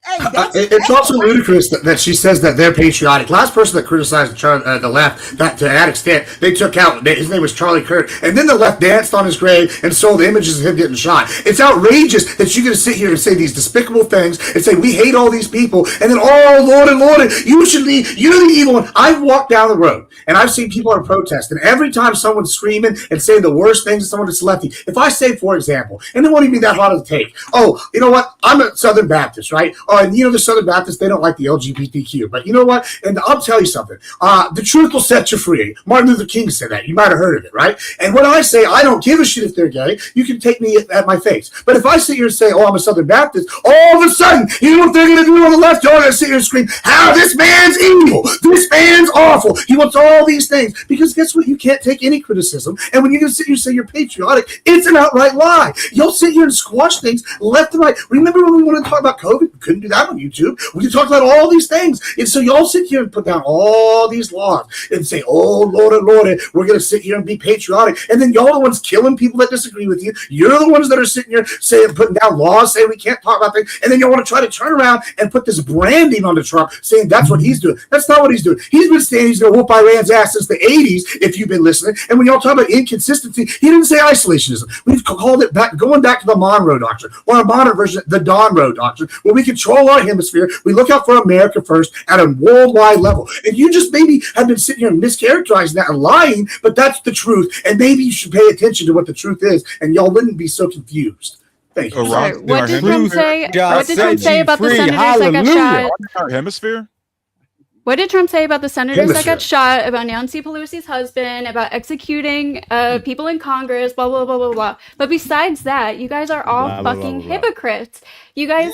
It's also ludicrous that she says that they're patriotic. Last person that criticized the left, that to that extent, they took out, his name was Charlie Kirk, and then the left danced on his grave and sold images of him getting shot. It's outrageous that you're going to sit here and say these despicable things and say we hate all these people, and then, oh, Lord, you should be, you're the evil one. I've walked down the road, and I've seen people on protest, and every time someone's screaming and saying the worst things to someone that's lefty, if I say, for example, and it won't even be that hard to take, oh, you know what, I'm a Southern Baptist, right? And the Southern Baptists, they don't like the LGBTQ. But you know what? And I'll tell you something. The truth will set you free. Martin Luther King said that. You might have heard of it, right? And when I say I don't give a shit if they're gay, you can take me at my face. But if I sit here and say, oh, I'm a Southern Baptist, all of a sudden, you know what they're going to do on the left? You're going to sit here and scream, how this man's evil. This man's awful. He wants all these things. Because guess what? You can't take any criticism. And when you sit here and say you're patriotic, it's an outright lie. You'll sit here and squash things left and right. Remember when we wanted to talk about COVID? We couldn't do that on YouTube. We can talk about all these things. And so y'all sit here and put down all these laws and say, oh, Lord, we're going to sit here and be patriotic. And then y'all are the ones killing people that disagree with you. You're the ones that are sitting here saying, putting down laws, saying we can't talk about things. And then you want to try to turn around and put this branding onto Trump, saying that's what he's doing. That's not what he's doing. He's been saying he's going to whoop Iran's ass since the 80s, if you've been listening. And when y'all talk about inconsistency, he didn't say isolationism. We've called it back, going back to the Monroe Doctrine, or a modern version, the Donroe Doctrine, where we control our hemisphere. We look out for America first at a worldwide level. And you just maybe have been sitting here and mischaracterizing that and lying, but that's the truth. And maybe you should pay attention to what the truth is, and y'all wouldn't be so confused. Thank you. Sorry, what did Trump say? What did Trump say about the senators that got shot? Our hemisphere. What did Trump say about the senators that got shot, about Nancy Pelosi's husband, about executing people in Congress, blah, blah, blah, blah, blah. But besides that, you guys are all fucking hypocrites. You guys,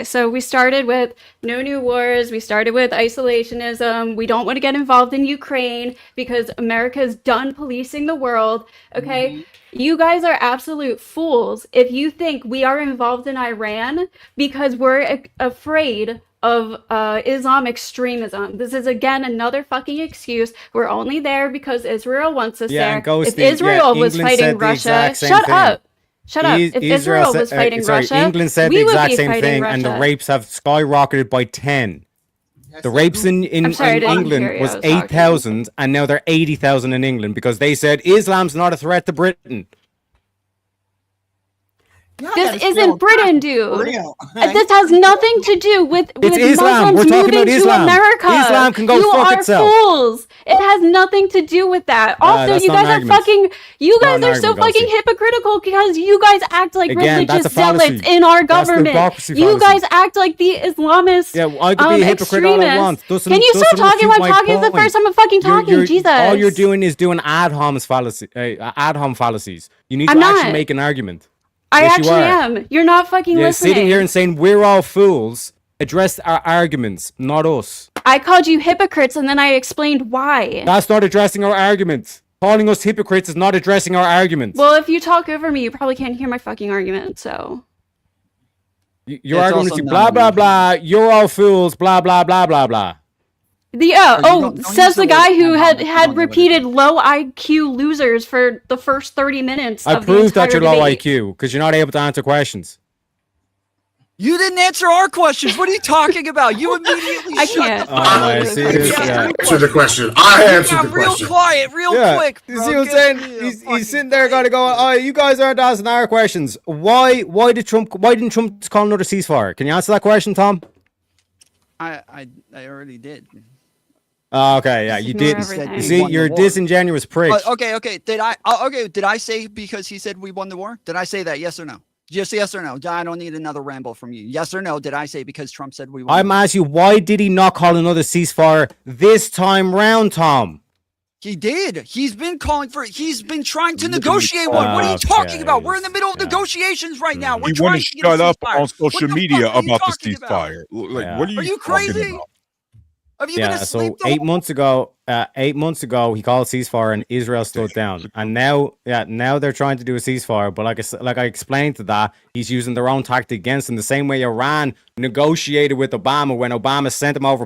so we started with no new wars. We started with isolationism. We don't want to get involved in Ukraine because America's done policing the world. Okay. Mm-hmm. You guys are absolute fools if you think we are involved in Iran because we're afraid of Islam extremism. This is again another fucking excuse. We're only there because Israel wants us there. If Israel was fighting Russia, shut up. If Israel was fighting Russia, England said the exact same thing, and the rapes have skyrocketed by 10. The rapes in England was 8,000, and now they're 80,000 in England because they said Islam's not a threat to Britain. This isn't Britain, dude. This has nothing to do with Islam. Muslims We're talking moving about Islam. to America. Islam can go fuck itself. You are fools. It has nothing to do with that. Also, you guys are fucking. You guys are so fucking hypocritical because you guys act like religious zealots in our government. You guys act like the Islamists. Yeah, I could be a hypocrite all I want. Can you stop talking when I'm talking? It's the first time I'm fucking talking. Jesus. All you're doing is doing ad hom fallacies. You need to actually make an argument. I actually am. You're not fucking listening. Sitting here and saying we're all fools. Address our arguments, not us. I called you hypocrites and then I explained why. That's not addressing our arguments. Calling us hypocrites is not addressing our arguments. Well, if you talk over me, you probably can't hear my fucking argument, so. Your argument is blah, blah, blah. You're all fools, blah, blah, blah, blah, blah. Says the guy who had repeated low IQ losers for the first 30 minutes. I proved that you're low IQ because you're not able to answer questions. You didn't answer our questions. What are you talking about? You immediately shut the fuck up. I answered the question. I answered the question. Real quiet, real quick. You see what I'm saying? He's sitting there going to go, oh, you guys aren't asking our questions. Why didn't Trump call another ceasefire? Can you answer that question, Tom? I already did. Okay, yeah, you did. You see, you're a disingenuous prick. Okay. Did I say because he said we won the war? Did I say that? Yes or no? Just yes or no. I don't need another ramble from you. Yes or no? Did I say because Trump said we won? I'm asking you, why did he not call another ceasefire this time round, Tom? He did. He's been calling for. He's been trying to negotiate one. What are you talking about? We're in the middle of negotiations right now. We're trying to shut up on social media about the ceasefire. Like, what are you crazy? Have you been asleep? So 8 months ago, he called ceasefire and Israel stood down. And now they're trying to do a ceasefire. But like I explained to that, he's using their own tactic against them. The same way Iran negotiated with Obama when Obama sent them over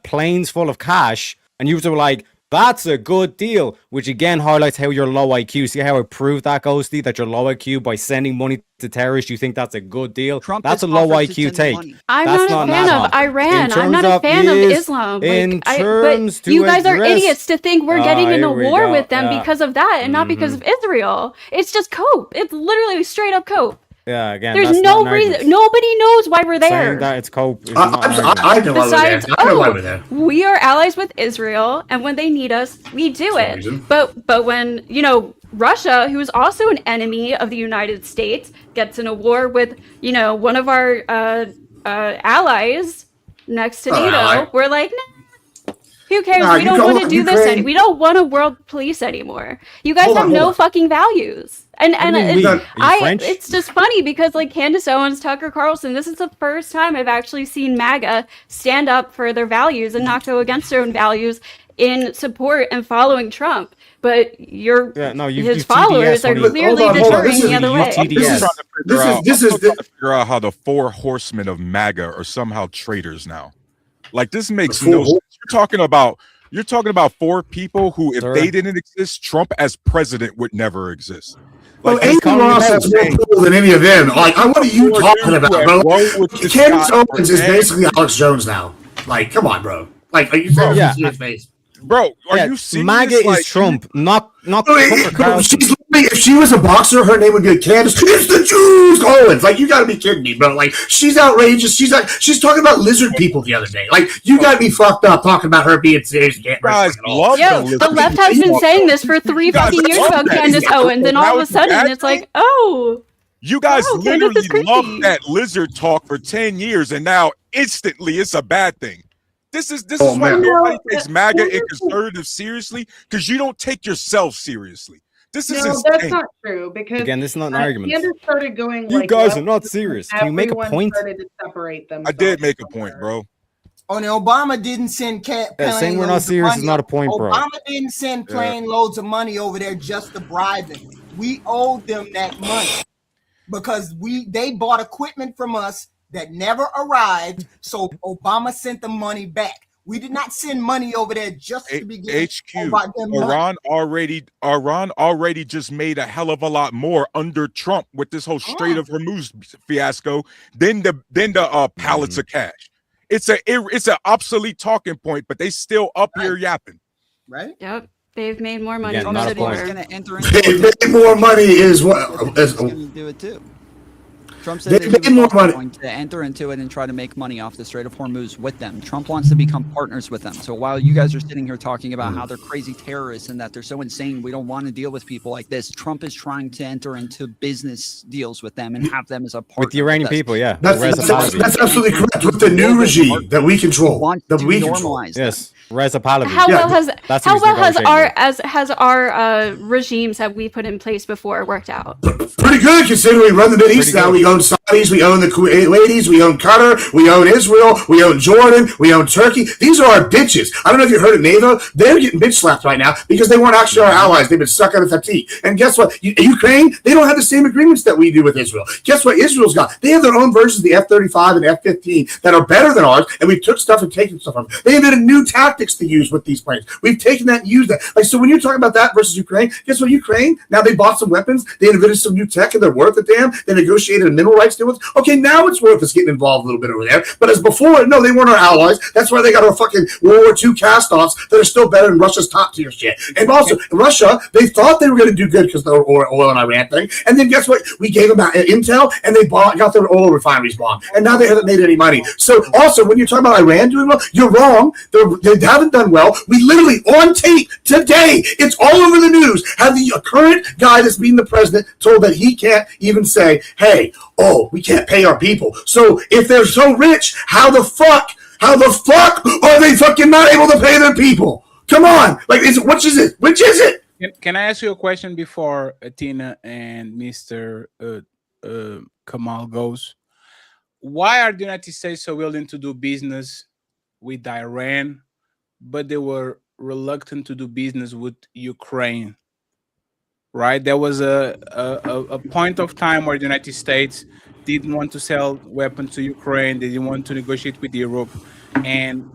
planes full of cash, and you were like, that's a good deal, which again highlights how you're low IQ. See how I proved that, Ghosty, that you're low IQ by sending money to terrorists? You think that's a good deal? That's a low IQ take. I'm not a fan of Iran. I'm not a fan of Islam. But you guys are idiots to think we're getting in a war with them because of that and not because of Israel. It's just cope. It's literally straight up cope. Yeah, again, there's no reason. Nobody knows why we're there. Saying that it's cope. I know why we're there. We are allies with Israel, and when they need us, we do it. But when Russia, who is also an enemy of the United States, gets in a war with one of our allies next to NATO, we're like, nah. Who cares? Nah, we don't want to do this Ukraine. we don't want a world police anymore. You guys have no fucking values. And it's just funny because like Candace Owens, Tucker Carlson, this is the first time I've actually seen MAGA stand up for their values and not go against their own values in support and following Trump. But his followers are clearly deterring the other way. This is trying to figure out how the four horsemen of MAGA are somehow traitors now. Like this makes no sense. You're talking about four people who, if they didn't exist, Trump as president would never exist. Like, Amy Ross has more pull than any of them. Like, what are you talking about, bro? Candace Owens is basically Alex Jones now. Like, come on, bro. Like, are you serious? Bro, are you serious? MAGA is Trump, not if she was a boxer, her name would be Candace. It's the Jews, Owens. Like, you gotta be kidding me, bro. Like, she's outrageous. She's talking about lizard people the other day. Like, you gotta be fucked up talking about her being serious. The left has been saying this for 3 fucking years about Candace Owens, and all of a sudden it's like, oh. You guys literally loved that lizard talk for 10 years, and now instantly it's a bad thing. This is why nobody takes MAGA and conservative seriously, because you don't take yourself seriously. This is insane. That's not true, because again, this is not an argument. Candace started going. You guys are not serious. Can you make a point? Started to separate them. I did make a point, bro. Oh, and Obama didn't send saying we're not serious is not a point, bro. Obama didn't send plane loads of money over there just to bribe them. We owed them that money because they bought equipment from us that never arrived, so Obama sent the money back. We did not send money over there just to begin. HQ, Iran already just made a hell of a lot more under Trump with this whole Strait of Hormuz fiasco than the pallets of cash. It's an obsolete talking point, but they still up here yapping. Right? Yep. They've made more money. Trump said he was going to enter into They made more money is what is going to do it too. Trump said that he was going to enter into it and try to make money off the Strait of Hormuz with them. Trump wants to become partners with them. So while you guys are sitting here talking about how they're crazy terrorists and that they're so insane, we don't want to deal with people like this, Trump is trying to enter into business deals with them and have them as a partner. With the Iranian people, yeah. That's absolutely correct. With the new regime that we control. Yes. Reza Pahlavi. How well has our regimes that we put in place before worked out? Pretty good, considering we run the Middle East now. We own Saudis, we own the Kuwaitis, we own Qatar, we own Israel, we own Jordan, we own Turkey. These are our bitches. I don't know if you heard of NATO. They're getting bitch slapped right now because they weren't actually our allies. They've been stuck on the fatigue. And guess what? Ukraine, they don't have the same agreements that we do with Israel. Guess what Israel's got? They have their own versions of the F-35 and F-15 that are better than ours, and we took stuff and taken stuff from them. They invented new tactics to use with these planes. We've taken that and used that. Like, so when you're talking about that versus Ukraine, guess what? Ukraine, now they bought some weapons, they invented some new tech, and they're worth it, damn. They negotiated a mineral rights deal with. Okay, now it's worth us getting involved a little bit over there. But as before, no, they weren't our allies. That's why they got our fucking World War II cast-offs that are still better than Russia's top tier shit. And also, Russia, they thought they were going to do good because of the oil and Iran thing. And then guess what? We gave them intel, and they got their oil refineries bombed. And now they haven't made any money. So also, when you're talking about Iran doing well, you're wrong. They haven't done well. We literally, on tape today, it's all over the news, have the current guy that's being the president told that he can't even say, hey, we can't pay our people. So if they're so rich, how the fuck are they fucking not able to pay their people? Come on. Like, which is it? Can I ask you a question before Tina and Mr. Kamal goes? Why are the United States so willing to do business with Iran, but they were reluctant to do business with Ukraine? Right? There was a point of time where the United States didn't want to sell weapons to Ukraine. They didn't want to negotiate with Europe. And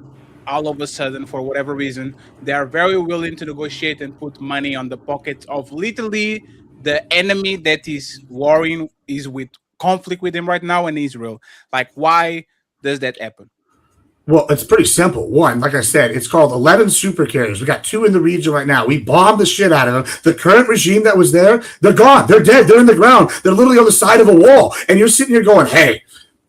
all of a sudden, for whatever reason, they are very willing to negotiate and put money on the pockets of literally the enemy that is warring, is with conflict with them right now in Israel. Like, why does that happen? Well, it's pretty simple. One, like I said, it's called 11 super carriers. We got 2 in the region right now. We bombed the shit out of them. The current regime that was there, they're gone. They're dead. They're in the ground. They're literally on the side of a wall. And you're sitting here going, hey,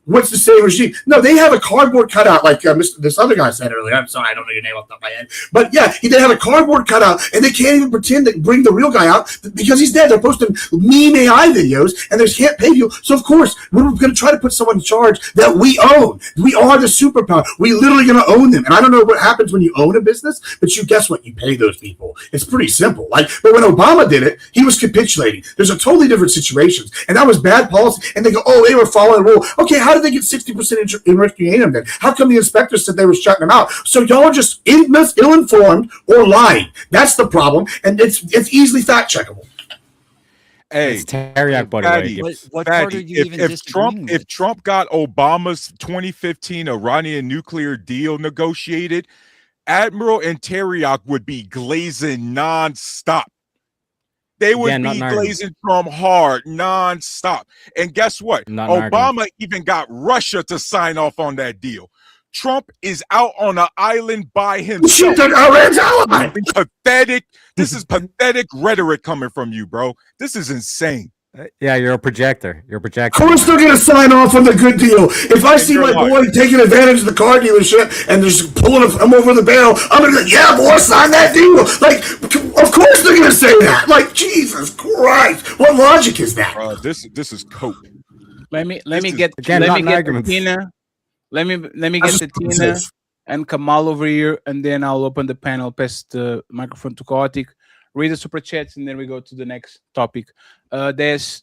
What's the same regime? No, they have a cardboard cutout, like this other guy said earlier. I'm sorry, I don't know your name off the top of my head. But yeah, they have a cardboard cutout, and they can't even pretend to bring the real guy out because he's dead. They're posting meme AI videos, and they can't pay you. So, of course, we're going to try to put someone in charge that we own. We are the superpower. We're literally going to own them. And I don't know what happens when you own a business, but you guess what? You pay those people. It's pretty simple. But when Obama did it, he was capitulating. There's a totally different situations, and that was bad policy. And they go, oh, they were following the rule. Okay, how did they get 60% enriching uranium then? How come the inspectors said they were shutting them out? So y'all are just ill-informed or lying. That's the problem, and it's easily fact-checkable. Hey, Fatty, if Trump got Obama's 2015 Iranian nuclear deal negotiated, Admiral and Terriak would be glazing nonstop. They would be glazing Trump hard nonstop. And guess what? Obama even got Russia to sign off on that deal. Trump is out on an island by himself. Pathetic. This is pathetic rhetoric coming from you, bro. This is insane. Yeah, you're a projector. You're a projector. Of course they're going to sign off on the good deal. If I see my boy taking advantage of the car dealership and just pulling him over the barrel, I'm going to be like, yeah, boy, sign that deal. Of course they're going to say that. Jesus Christ. What logic is that? This is cope. Let me get Tina. Let me get to Tina and Kamal over here, and then I'll open the panel, pass the microphone to Chaotic, read the super chats, and then we go to the next topic. There's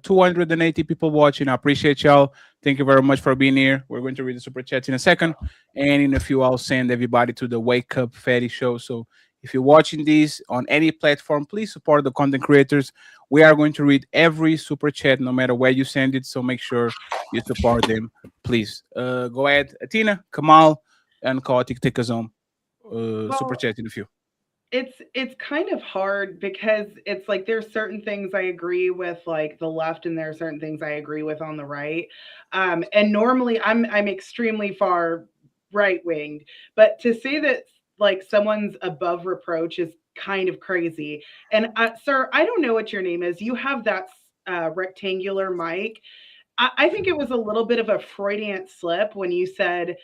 280 people watching. I appreciate y'all. Thank you very much for being here. We're going to read the super chats in a second, and in a few, I'll send everybody to the Wake Up Fatty show. So if you're watching these on any platform, please support the content creators. We are going to read every super chat, no matter where you send it. So make sure you support them, please. Go ahead, Tina, Kamal, and Chaotic, take us on super chat in a few. It's kind of hard because it's like there's certain things I agree with like the left, and there are certain things I agree with on the right. And normally I'm extremely far right-winged, but to say that like someone's above reproach is kind of crazy. And sir, I don't know what your name is. You have that rectangular mic. I think it was a little bit of a Freudian slip when you said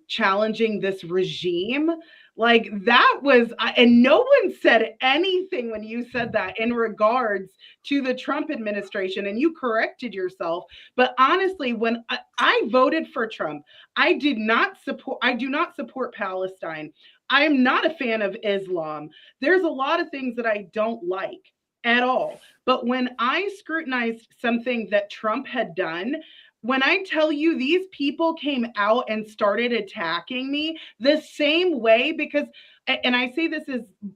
challenging this regime. Like that was, and no one said anything when you said that in regards to the Trump administration, and you corrected yourself. But honestly, when I voted for Trump, I do not support Palestine. I am not a fan of Islam. There's a lot of things that I don't like at all. But when I scrutinized something that Trump had done, when I tell you these people came out and started attacking me the same way, because, and I say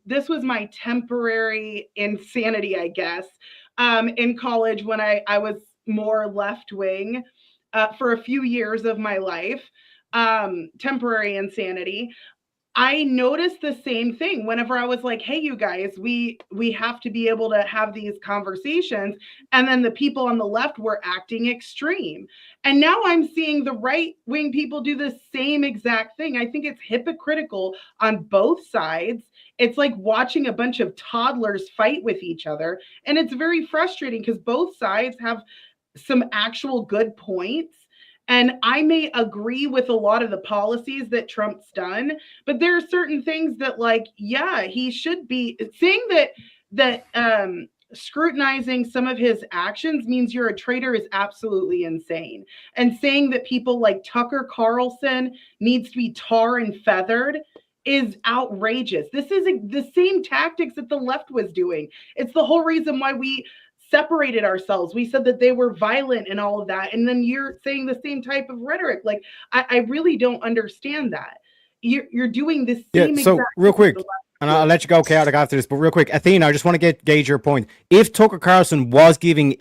this was my temporary insanity, I guess, in college when I was more left wing for a few years of my life, temporary insanity. I noticed the same thing whenever I was like, hey, you guys, we have to be able to have these conversations. And then the people on the left were acting extreme. And now I'm seeing the right wing people do the same exact thing. I think it's hypocritical on both sides. It's like watching a bunch of toddlers fight with each other. And it's very frustrating because both sides have some actual good points. And I may agree with a lot of the policies that Trump's done, but there are certain things that, like, yeah, he should be saying that scrutinizing some of his actions means you're a traitor is absolutely insane. And saying that people like Tucker Carlson needs to be tar and feathered is outrageous. This is the same tactics that the left was doing. It's the whole reason why we separated ourselves. We said that they were violent and all of that. And then you're saying the same type of rhetoric. Like, I really don't understand that. You're doing the same so exact real quick, thing and I'll let you go, Chaotic, after this, but real quick, Athena, I just want to gauge your point. If Tucker Carlson was giving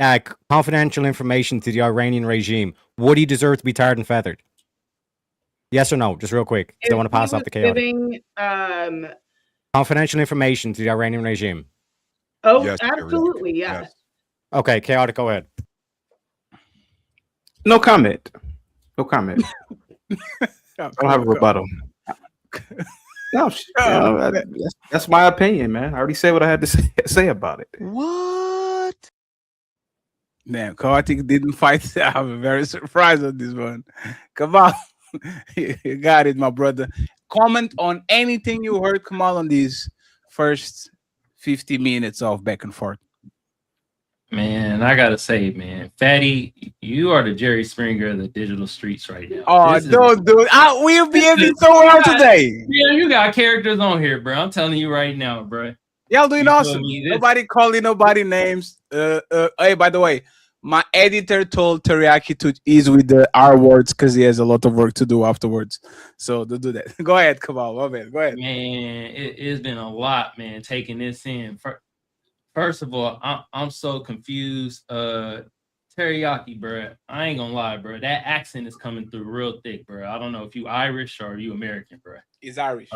confidential information to the Iranian regime, would he deserve to be tarred and feathered? Yes or no? Just real quick. I don't want to pass off the Chaotic. Giving, confidential information to the Iranian regime. Oh, yes, absolutely, yes. Okay, Chaotic, go ahead. No comment. No comment. I don't have a rebuttal. No, that's my opinion, man. I already said what I had to say about it. What? Damn, Kartik didn't fight. I'm very surprised on this one. Come on. You got it, my brother. Comment on anything you heard, Kamal, on these first 50 minutes of back and forth. Man, I gotta say, man, Fatty, you are the Jerry Springer of the digital streets right now. Oh, don't do it. We'll be able so well today. Yeah, you got characters on here, bro. I'm telling you right now, bro. Y'all doing awesome. Nobody calling nobody names. Hey, by the way, my editor told Teriyaki to ease with the R words because he has a lot of work to do afterwards. So don't do that. Go ahead, Kamal. My man. Go ahead. Man, it's been a lot, man, taking this in. First of all, I'm so confused. Teriyaki, bro. I ain't gonna lie, bro. That accent is coming through real thick, bro. I don't know if you Irish or you American, bro. He's Irish.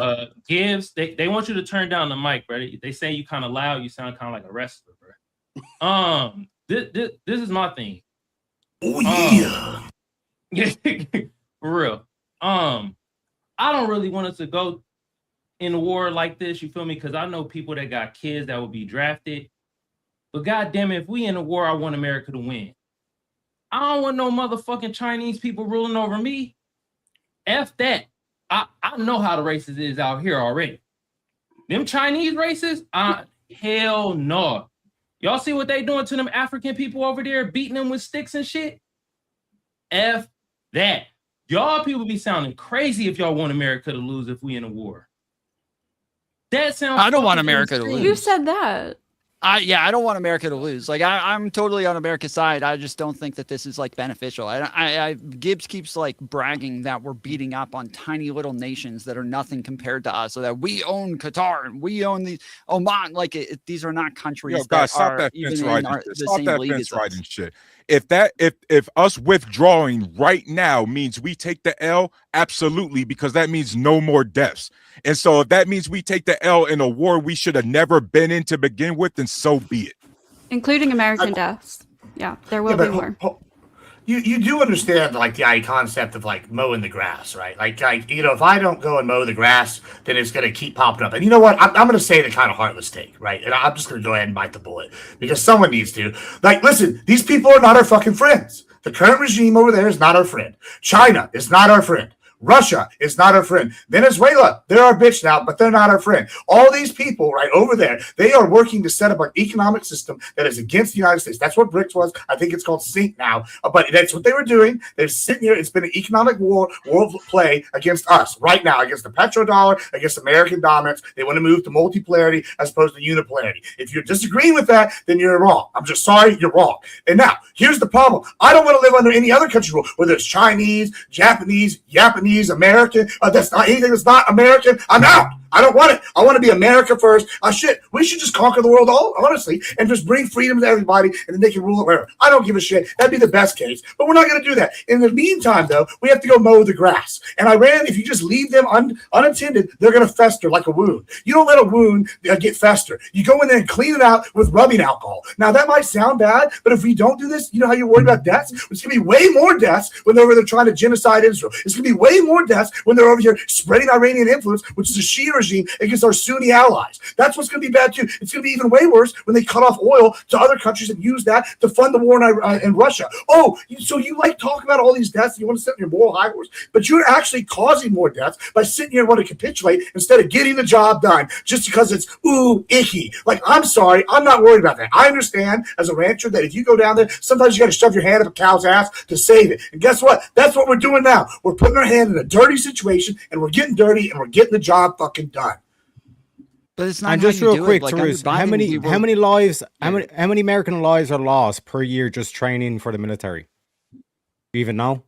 Gibbs, they want you to turn down the mic, bro. They say you kind of loud. You sound kind of like a wrestler, bro. This is my thing. Oh yeah. For real. I don't really want us to go in a war like this, you feel me? Because I know people that got kids that will be drafted. But goddamn it, if we in a war, I want America to win. I don't want no motherfucking Chinese people ruling over me. F that. I know how the races is out here already. Them Chinese races, hell no. Y'all see what they doing to them African people over there, beating them with sticks and shit? F that. Y'all people be sounding crazy if y'all want America to lose if we in a war. That sounds. I don't want America to lose. You said that. I don't want America to lose. Like I'm totally on America's side. I just don't think that this is like beneficial. Gibbs keeps like bragging that we're beating up on tiny little nations that are nothing compared to us, so that we own Qatar and we own the Oman. Like these are not countries that are even in the same league as us. And shit. If us withdrawing right now means we take the L, absolutely, because that means no more deaths. And so if that means we take the L in a war we should have never been in to begin with, then so be it. Including American deaths. Yeah, there will be more. You do understand like the concept of like mowing the grass, right? Like if I don't go and mow the grass, then it's gonna keep popping up. And you know what? I'm gonna say the kind of heartless take, right? And I'm just gonna go ahead and bite the bullet because someone needs to. Like, listen, these people are not our fucking friends. The current regime over there is not our friend. China is not our friend. Russia is not our friend. Venezuela, they're our bitch now, but they're not our friend. All these people right over there, they are working to set up an economic system that is against the United States. That's what BRICS was. I think it's called SYNC now. But that's what they were doing. They're sitting here. It's been an economic war, world play against us right now, against the petrodollar, against American dominance. They want to move to multipolarity as opposed to unipolarity. If you're disagreeing with that, then you're wrong. I'm just sorry, you're wrong. And now, here's the problem. I don't want to live under any other country rule, whether it's Chinese, Japanese, American, that's not anything that's not American. I'm out. I don't want it. I want to be America first. Shit, we should just conquer the world all, honestly, and just bring freedom to everybody, and then they can rule it wherever. I don't give a shit. That'd be the best case. But we're not going to do that. In the meantime, though, we have to go mow the grass. And Iran, if you just leave them unattended, they're going to fester like a wound. You don't let a wound get fester. You go in there and clean it out with rubbing alcohol. Now, that might sound bad, but if we don't do this, you know how you're worried about deaths? It's going to be way more deaths when they're over there trying to genocide Israel. It's going to be way more deaths when they're over here spreading Iranian influence, which is a Shia regime, against our Sunni allies. That's what's going to be bad, too. It's going to be even way worse when they cut off oil to other countries and use that to fund the war in Russia. Oh, so you like talking about all these deaths and you want to sit on your moral high horse, but you're actually causing more deaths by sitting here and want to capitulate instead of getting the job done just because it's, icky. Like, I'm sorry. I'm not worried about that. I understand as a rancher that if you go down there, sometimes you got to shove your hand up a cow's ass to save it. And guess what? That's what we're doing now. We're putting our hand in a dirty situation and we're getting dirty and we're getting the job fucking done. But it's not. And just real quick, Tarus, how many American lives are lost per year just training for the military? Do you even know?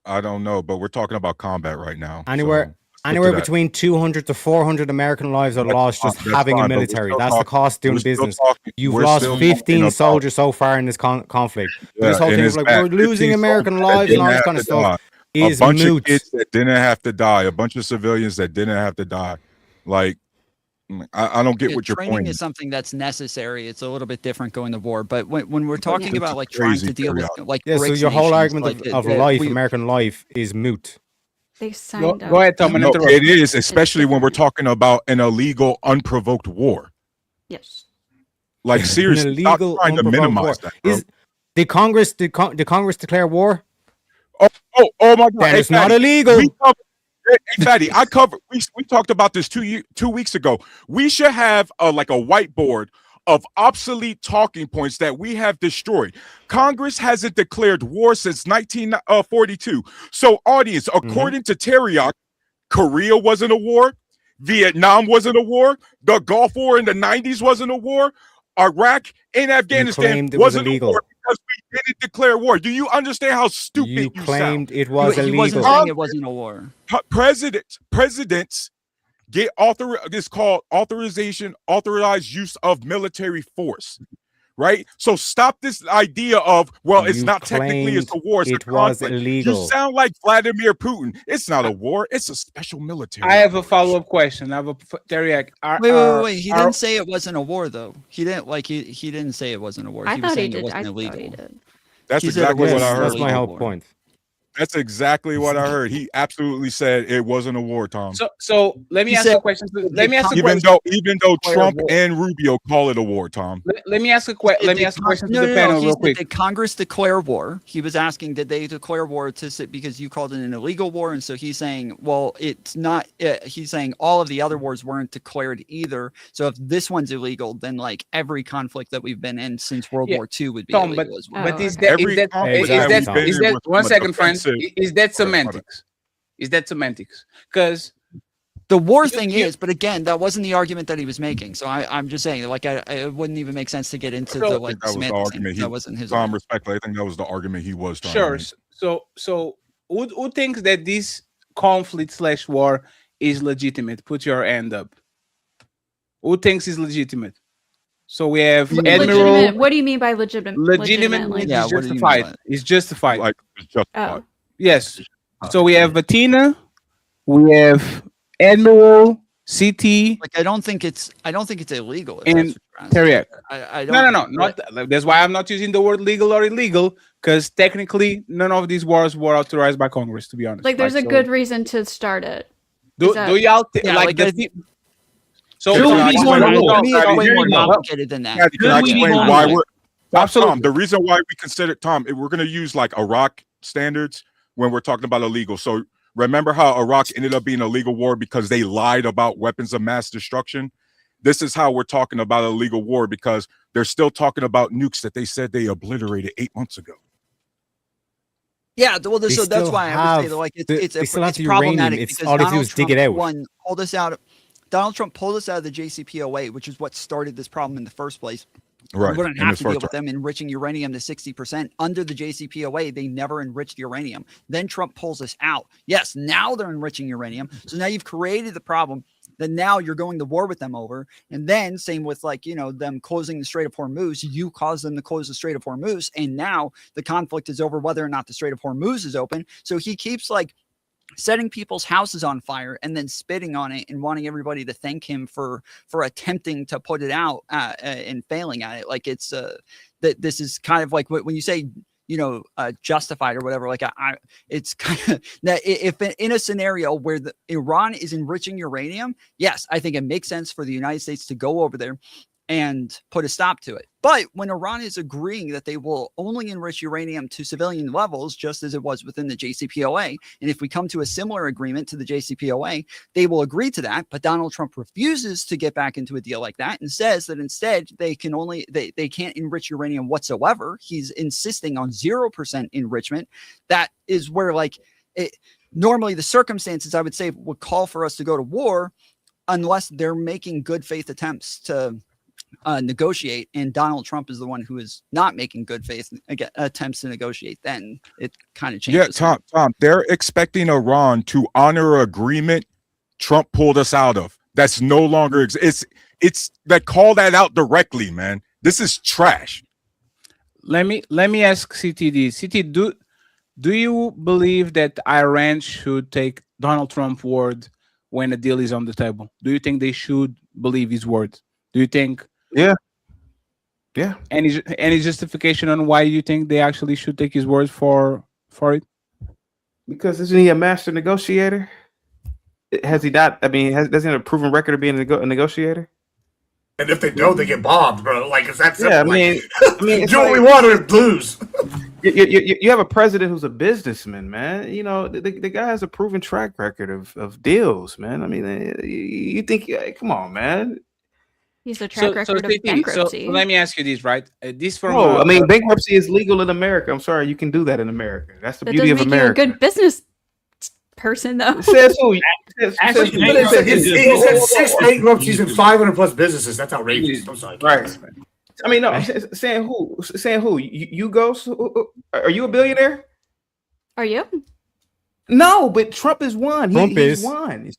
I don't know, but we're talking about combat right now. Anywhere between 200 to 400 American lives are lost just having a military. That's the cost doing business. You've lost 15 soldiers so far in this conflict. This whole thing is like we're losing American lives and all this kind of stuff. A bunch of kids that didn't have to die, a bunch of civilians that didn't have to die. Like, I don't get what you're pointing. Training is something that's necessary. It's a little bit different going to war. But when we're talking about like trying to deal with like so your whole argument of life, American life, is moot. They signed up. Go ahead, Tom. No, it is, especially when we're talking about an illegal, unprovoked war. Yes. Like seriously, stop trying to minimize that. Bro. Did Congress declare war? Oh my God! Then Hey, it's not Fatty, illegal. Hey, Fatty, we talked about this 2 weeks ago. We should have like a whiteboard of obsolete talking points that we have destroyed. Congress hasn't declared war since 1942. So, audience, according to Teriak, Korea wasn't a war. Vietnam wasn't a war. The Gulf War in the 90s wasn't a war. Iraq and Afghanistan wasn't a war because we didn't declare war. Do you understand how stupid you claimed sound? it was illegal. He wasn't saying it wasn't a war. Presidents get it's called authorized use of military force. Right? So stop this idea of, well, it's not technically it's a war, it's a conflict. Illegal. You sound like Vladimir Putin. It's not a war, it's a special military. I have a follow-up question. I have a Teriak. Wait. He didn't say it wasn't a war, though. He didn't he didn't say it wasn't a war. I He thought was he saying did. it wasn't I thought illegal. he did. That's He said exactly it what I wasn't heard. That's my whole point. That's exactly what I heard. He absolutely said it wasn't a war, Tom. So let me ask a question. Let me ask a question. Even though Trump and Rubio call it a war, Tom. Let me ask a question. Let me ask a question to the panel real quick. Did Congress declare war? He was asking, did they declare war because you called it an illegal war? And so he's saying, well, it's not. He's saying all of the other wars weren't declared either. So if this one's illegal, then like every conflict that we've been in since World War II would be illegal as well. But is that one second, friends? Is that semantics? Is that semantics? Because the war thing is, but again, that wasn't the argument that he was making. So I'm just saying, like, it wouldn't even make sense to get into the like that was the argument. That wasn't his. Tom, respectfully, I think that was the argument he was trying sure. to make. So who thinks that this conflict / war is legitimate? Put your hand up. Who thinks is legitimate? So we have Admiral. Legitimate. What do you mean by legitimate? Legitimate means it's justified. It's justified. Like it's justified. Oh. Yes. So we have Bettina, we have Admiral, CT. Like I don't think it's illegal. And Teriak. I don't. No. Not that's why I'm not using the word legal or illegal, because technically none of these wars were authorized by Congress. To be honest, Like there's a good reason to start it. Do y'all like the? So way more complicated than that. Can I explain why we're absolutely Tom, the reason why we consider Tom, we're going to use like Iraq standards when we're talking about illegal. So remember how Iraq ended up being a legal war because they lied about weapons of mass destruction? This is how we're talking about a legal war because they're still talking about nukes that they said they obliterated 8 months ago. Yeah, well, so that's why I would say that, like it's problematic because Donald Trump pulled us out. Donald Trump pulled us out of the JCPOA, which is what started this problem in the first place. Right. We wouldn't have to deal with them enriching uranium to 60%. Under the JCPOA, they never enriched uranium. Then Trump pulls us out. Yes, now they're enriching uranium. So now you've created the problem that now you're going to war with them over. And then same with like, them closing the Strait of Hormuz. You caused them to close the Strait of Hormuz. And now the conflict is over whether or not the Strait of Hormuz is open. So he keeps like setting people's houses on fire and then spitting on it and wanting everybody to thank him for attempting to put it out and failing at it. Like it's that this is kind of like when you say justified or whatever, like it's kind of that if in a scenario where Iran is enriching uranium, yes, I think it makes sense for the United States to go over there and put a stop to it. But when Iran is agreeing that they will only enrich uranium to civilian levels, just as it was within the JCPOA, and if we come to a similar agreement to the JCPOA, they will agree to that. But Donald Trump refuses to get back into a deal like that and says that instead they can't enrich uranium whatsoever. He's insisting on 0% enrichment. That is where normally the circumstances I would say would call for us to go to war unless they're making good faith attempts to negotiate, and Donald Trump is the one who is not making good faith attempts to negotiate. Then it kind of changes. Yeah, Tom, they're expecting Iran to honor an agreement Trump pulled us out of. That's no longer it's that call that out directly, man. This is trash. Let me ask CTD. CT, do you believe that Iran should take Donald Trump's word when a deal is on the table? Do you think they should believe his word? Do you think? Yeah. Any justification on why you think they actually should take his word for it? Because isn't he a master negotiator? Has he not? I mean, doesn't he have a proven record of being a negotiator? And if they don't, they get bombed, bro. Like, it's that simple. Yeah, I mean, do what we want or lose. You have a president who's a businessman, man. You know, the guy has a proven track record of deals, man. I mean, you think, come on, man. He's a track record of bankruptcy. So let me ask you this, right? This from I mean, bankruptcy is legal in America. I'm sorry, you can do that in America. That's the beauty of America. You a good business person, though. Says who? He said 6 bankruptcies and 500 plus businesses. That's outrageous. I'm sorry. Right. I mean, no. Saying who? Saying who? You go? Are you a billionaire? Are you? No, but Trump is one. Trump he's won.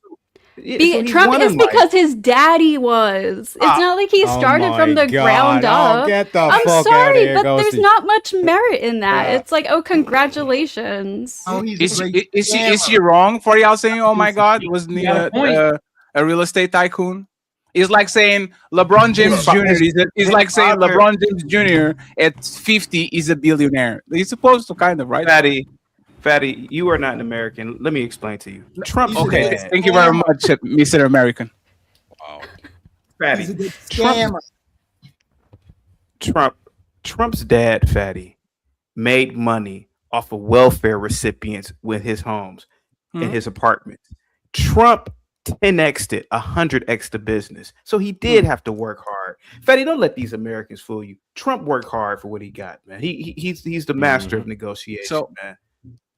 Trump is because his daddy was. It's not like he started from the ground up. I'm sorry, but there's not much merit in that. It's like, oh, congratulations. Is she wrong for y'all saying, oh my God, wasn't he a real estate tycoon? It's like saying LeBron James Jr. is like saying LeBron James Jr. at 50 is a billionaire. He's supposed to kind of, right? Fatty, you are not an American. Let me explain to you. Trump's okay. Thank you very much, Mr. American. Wow. Fatty. Trump's dad, Fatty, made money off of welfare recipients with his homes and his apartments. Trump 10x'd it, 100x'd the business. So he did have to work hard. Fatty, don't let these Americans fool you. Trump worked hard for what he got, man. He's the master of negotiation, man.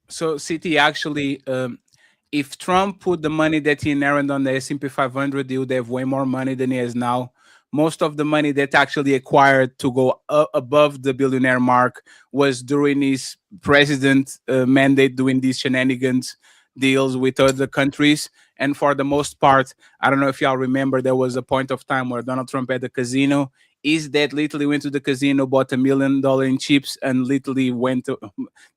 So, CT, actually, if Trump put the money that he earned on the S&P 500, he would have way more money than he has now. Most of the money that actually acquired to go above the billionaire mark was during his president mandate, doing these shenanigans deals with other countries. And for the most part, I don't know if y'all remember, there was a point of time where Donald Trump had a casino. His dad literally went to the casino, bought $1 million in chips, and literally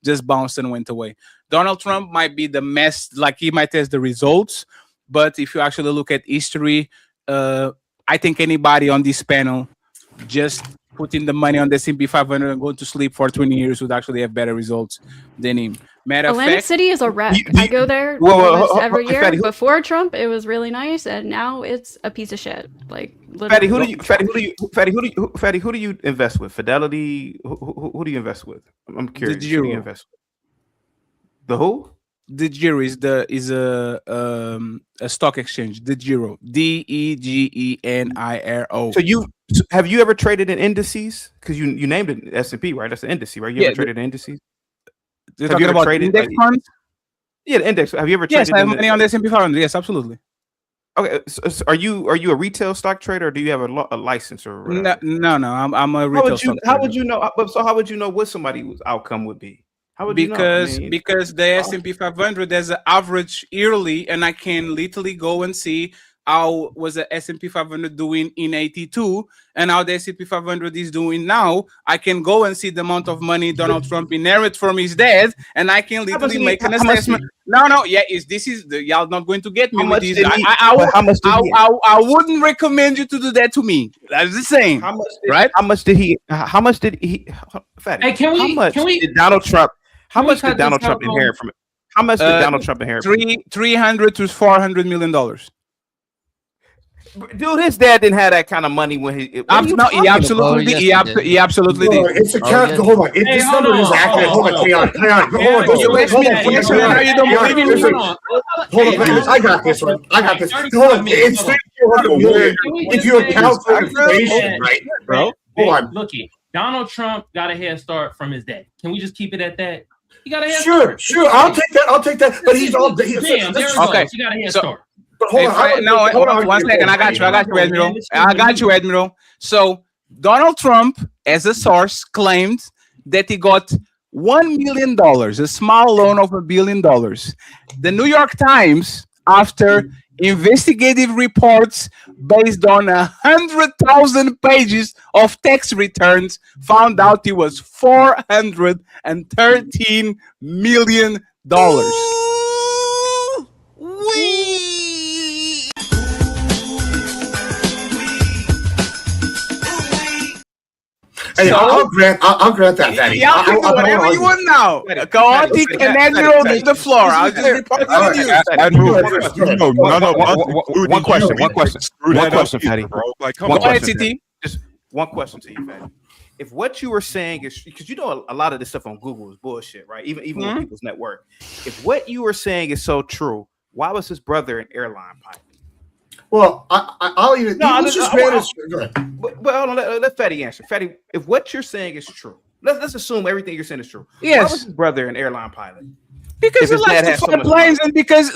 just bounced and went away. Donald Trump might be the mess, like he might have the results, but if you actually look at history, I think anybody on this panel just putting the money on the S&P 500 and going to sleep for 20 years would actually have better results than him. Matter of Atlantic fact, City is a wreck. I go there almost every year. Before Trump, it was really nice, and now it's a piece of shit. Like, Fatty, who do you invest with? Fidelity? Who do you invest with? I'm curious. Who do you invest with? The who? The Giro is a stock exchange. The Giro, DEGENIRO. So have you ever traded in indices? Because you named it S&P, right? That's an index, right? You ever traded in indices? Have you ever traded index funds? Yeah, the index. Have you ever traded? Yes, I have money on the S&P 500. Yes, absolutely. Okay, so are you a retail stock trader, or do you have a license or? No. I'm a retail stock trader. How would you know? So how would you know what somebody's outcome would be? How would you know? Because the S&P 500 has an average yearly, and I can literally go and see how was the S&P 500 doing in 82 and how the S&P 500 is doing now. I can go and see the amount of money Donald Trump inherited from his dad, and I can literally make an assessment. Y'all not going to get me with this. I wouldn't recommend you to do that to me. That's the same. How much did he? Fatty, how much did Donald Trump inherit from it? How much did Donald Trump inherit? $300 to $400 million. Dude, his dad didn't have that kind of money when he absolutely did. It's a count. Hold on. This number is accurate. Hold on. I got this one. Hold on. It's $300 million if you account for inflation, right, bro? Hold on. Looky, Donald Trump got a head start from his dad. Can we just keep it at that? He got a head start. Sure. I'll take that. But he's all. Damn, there we go. He got a head start. But hold on, 1 second. I got you, Admiral. So Donald Trump, as a source, claimed that he got $1 million, a small loan of $1 billion. The New York Times, after investigative reports based on 100,000 pages of tax returns, found out he was $413 million. Hey, I'll grant that, Fatty. Y'all can do whatever you want now. Chaotic and Admiral to the floor. I'll just report to you. One question, Fatty. Like, come One on, question, CT. Just one question to you, Fatty. If what you were saying is, because you know a lot of this stuff on Google is bullshit, right? Even on people's network. If what you were saying is so true, why was his brother an airline pilot? Well, I'll even. No, let's just grant it. Go ahead. But hold on, let Fatty answer. Fatty, if what you're saying is true, let's assume everything you're saying is true. Yes. Why was his brother an airline pilot? Because he likes to fly planes, and because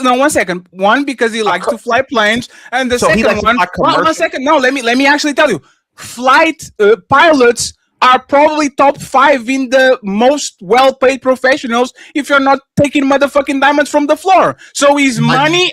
because he likes to fly planes, and the second one second. No, let me actually tell you, flight pilots are probably top 5 in the most well-paid professionals if you're not taking motherfucking diamonds from the floor. So his money,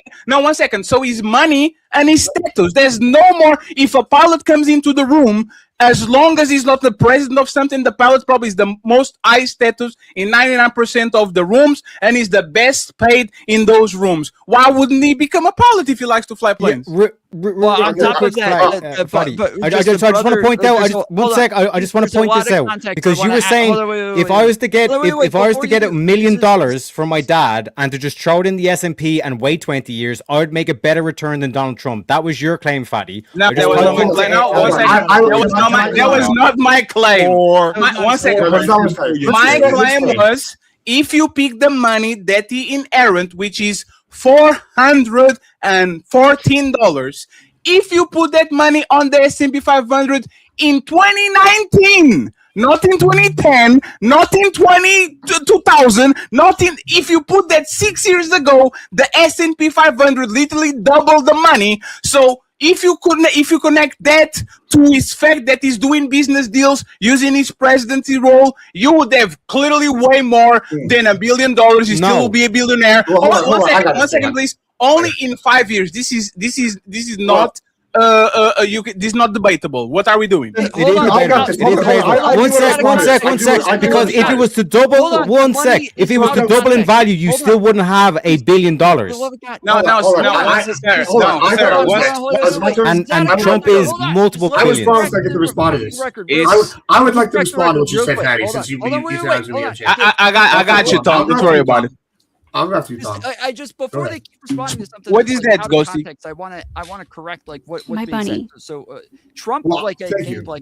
so his money and his status. There's no more, if a pilot comes into the room, as long as he's not the president of something, the pilot probably is the most high status in 99% of the rooms and is the best paid in those rooms. Why wouldn't he become a pilot if he likes to fly planes? Well, on top of that, I just want to point out. I just want to point this out because you were saying if I was to get $1 million from my dad and to just throw it in the S&P and wait 20 years, I would make a better return than Donald Trump. That was your claim, Fatty. No, that was not my claim. One second. My claim was if you pick the money that he inherent, which is $414, if you put that money on the S&P 500 in 2019, not in 2010, not in 2000, if you put that 6 years ago, the S&P 500 literally doubled the money. So if you connect that to his fact that he's doing business deals using his presidency role, you would have clearly way more than $1 billion. You still will be a billionaire. One second, please. Only in 5 years. This is not. This is not debatable. What are we doing? It is debatable. One sec. Because if it was to double, if it was to double in value, you still wouldn't have $1 billion. No, And Trump is multiple billions. I was to respond to this. I would like to respond to what you said, Patty, since you've I got you, Tom. Don't worry about it. I'm gonna have to talk. I just before they keep responding to something. What is that, Ghosty? I want to correct like what's My being bunny. said. So Trump gave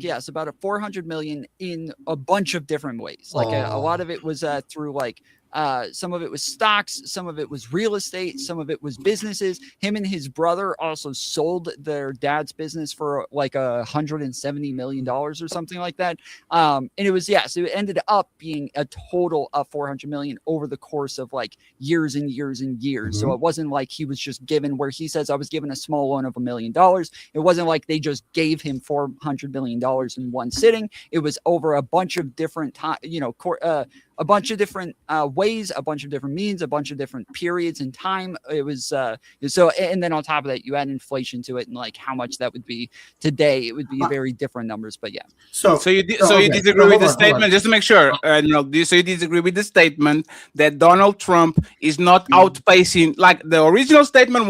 yes about $400 million in a bunch of different ways. Like a lot of it was through like. Some of it was stocks, some of it was real estate, some of it was businesses. Him and his brother also sold their dad's business for like $170 million or something like that. And it was so it ended up being a total of $400 million over the course of like years and years and years. Mm-hmm. So it wasn't like he was just given where he says I was given a small loan of $1 million. It wasn't like they just gave him $400 million in one sitting. It was over a bunch of different a bunch of different ways, a bunch of different means, a bunch of different periods in time. It was so, and then on top of that, you add inflation to it, and like how much that would be today, it would be very different numbers. But yeah. So you disagree with the statement, just to make sure, so you disagree with the statement that Donald Trump is not outpacing, like the original statement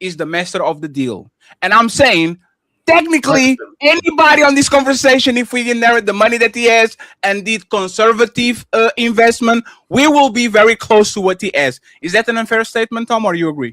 is the master of the deal, and I'm saying. Technically, anybody on this conversation, if we inherit the money that he has and did conservative investment, we will be very close to what he has. Is that an unfair statement, Tom, or you agree?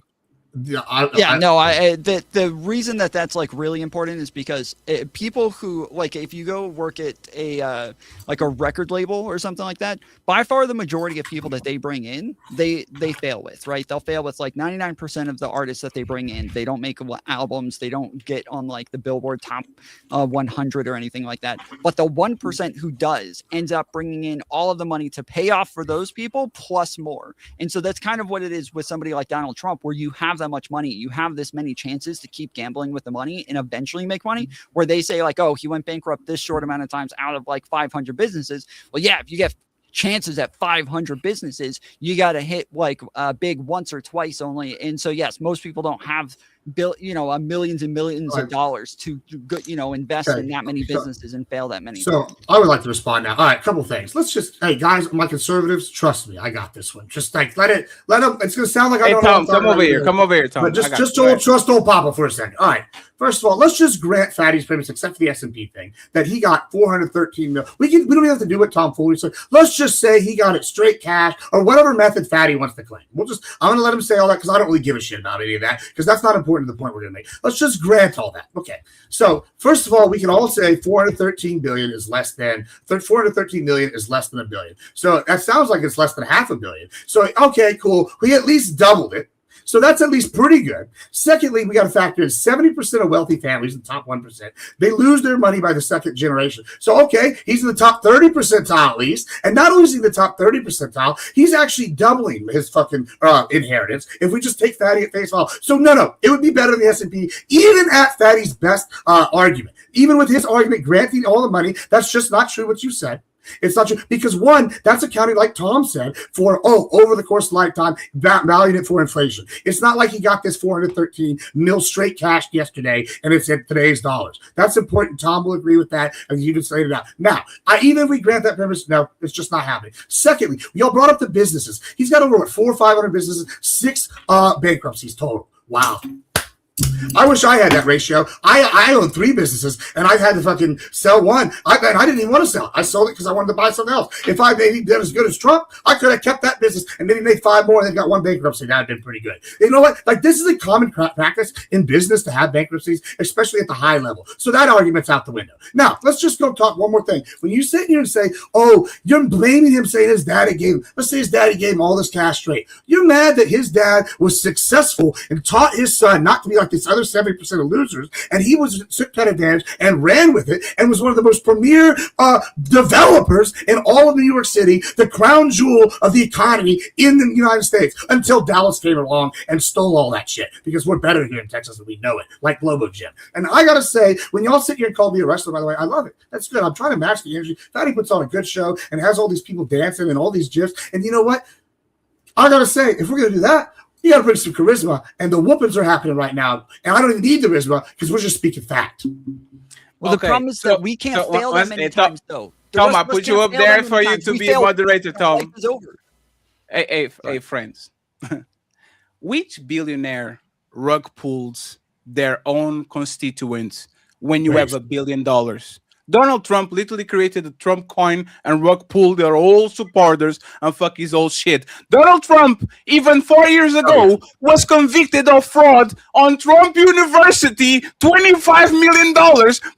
The reason that's like really important is because people who like if you go work at a like a record label or something like that, by far the majority of people that they bring in they fail with, right? They'll fail with like 99% of the artists that they bring in. They don't make albums, they don't get on like the Billboard top 100 or anything like that. But the 1% who does ends up bringing in all of the money to pay off for those people plus more. And so that's kind of what it is with somebody like Donald Trump, where you have that much money, you have this many chances to keep gambling with the money and eventually make money, where they say like, oh, he went bankrupt this short amount of times out of like 500 businesses. Well, yeah, if you get chances at 500 businesses, you got to hit like big once or twice only. And so yes, most people don't have millions and millions of dollars to invest in that many businesses and fail that many. So I would like to respond now. All right, couple things. Let's just, hey guys, my conservatives, trust me, I got this one. Just like let them. It's gonna sound like I don't know. Tom, come over here, Tom. But just trust old Papa for a second. All right. First of all, let's just grant Fatty's premise, except for the S&P thing, that he got 413 million. We don't even have to do what Tom Foley said. Let's just say he got it straight cash or whatever method Fatty wants to claim. I'm going to let him say all that because I don't really give a shit about any of that because that's not important to the point we're going to make. Let's just grant all that. Okay. So first of all, we can all say 413 billion is less than 413 million is less than $1 billion. So that sounds like it's less than $500 million. So okay, cool. We at least doubled it. So that's at least pretty good. Secondly, we got to factor in 70% of wealthy families, the top 1%, they lose their money by the second generation. So, okay, he's in the top 30 percentile at least. And not only is he in the top 30 percentile, he's actually doubling his fucking inheritance if we just take Fatty at face value. So, no, it would be better than the S&P, even at Fatty's best argument. Even with his argument granting all the money, that's just not true what you said. It's not true because one, that's accounting, like Tom said, for over the course of lifetime, valued it for inflation. It's not like he got this 413 mil straight cash yesterday and it's in today's dollars. That's important. Tom will agree with that, and you just laid it out. Now, even if we grant that premise, no, it's just not happening. Secondly, we all brought up the businesses. He's got over 400 or 500 businesses, 6 bankruptcies total. Wow. I wish I had that ratio. I own 3 businesses, and I had to fucking sell one. I didn't even want to sell it. I sold it because I wanted to buy something else. If I maybe did as good as Trump, I could have kept that business and maybe made 5 more and then got 1 bankruptcy. That would have been pretty good. You know what? Like, this is a common practice in business to have bankruptcies, especially at the high level. So that argument's out the window. Now, let's just go talk one more thing. When you sit here and say, oh, you're blaming him saying his daddy gave him, let's say his daddy gave him all this cash straight. You're mad that his dad was successful and taught his son not to be like this other 70% of losers, and he was took that advantage and ran with it and was one of the most premier developers in all of New York City, the crown jewel of the economy in the United States, until Dallas came along and stole all that shit, because we're better here in Texas and we know it, like Globo Gym. And I gotta say, when y'all sit here and call me a wrestler, by the way, I love it. That's good. I'm trying to match the energy. Fatty puts on a good show and has all these people dancing and all these gifs. And you know what? I gotta say, if we're gonna do that, you got to bring some charisma, and the whoopings are happening right now. And I don't even need the charisma because we're just speaking fact. Well, the problem is that we can't fail that many times, though. Tom, I put you up there for you to be a moderator, Tom. Hey, friends. Which billionaire rug pulls their own constituents when you have $1 billion? Donald Trump literally created the Trump coin and rug pulled their old supporters and fuck his old shit. Donald Trump, even 4 years ago, was convicted of fraud on Trump University, $25 million,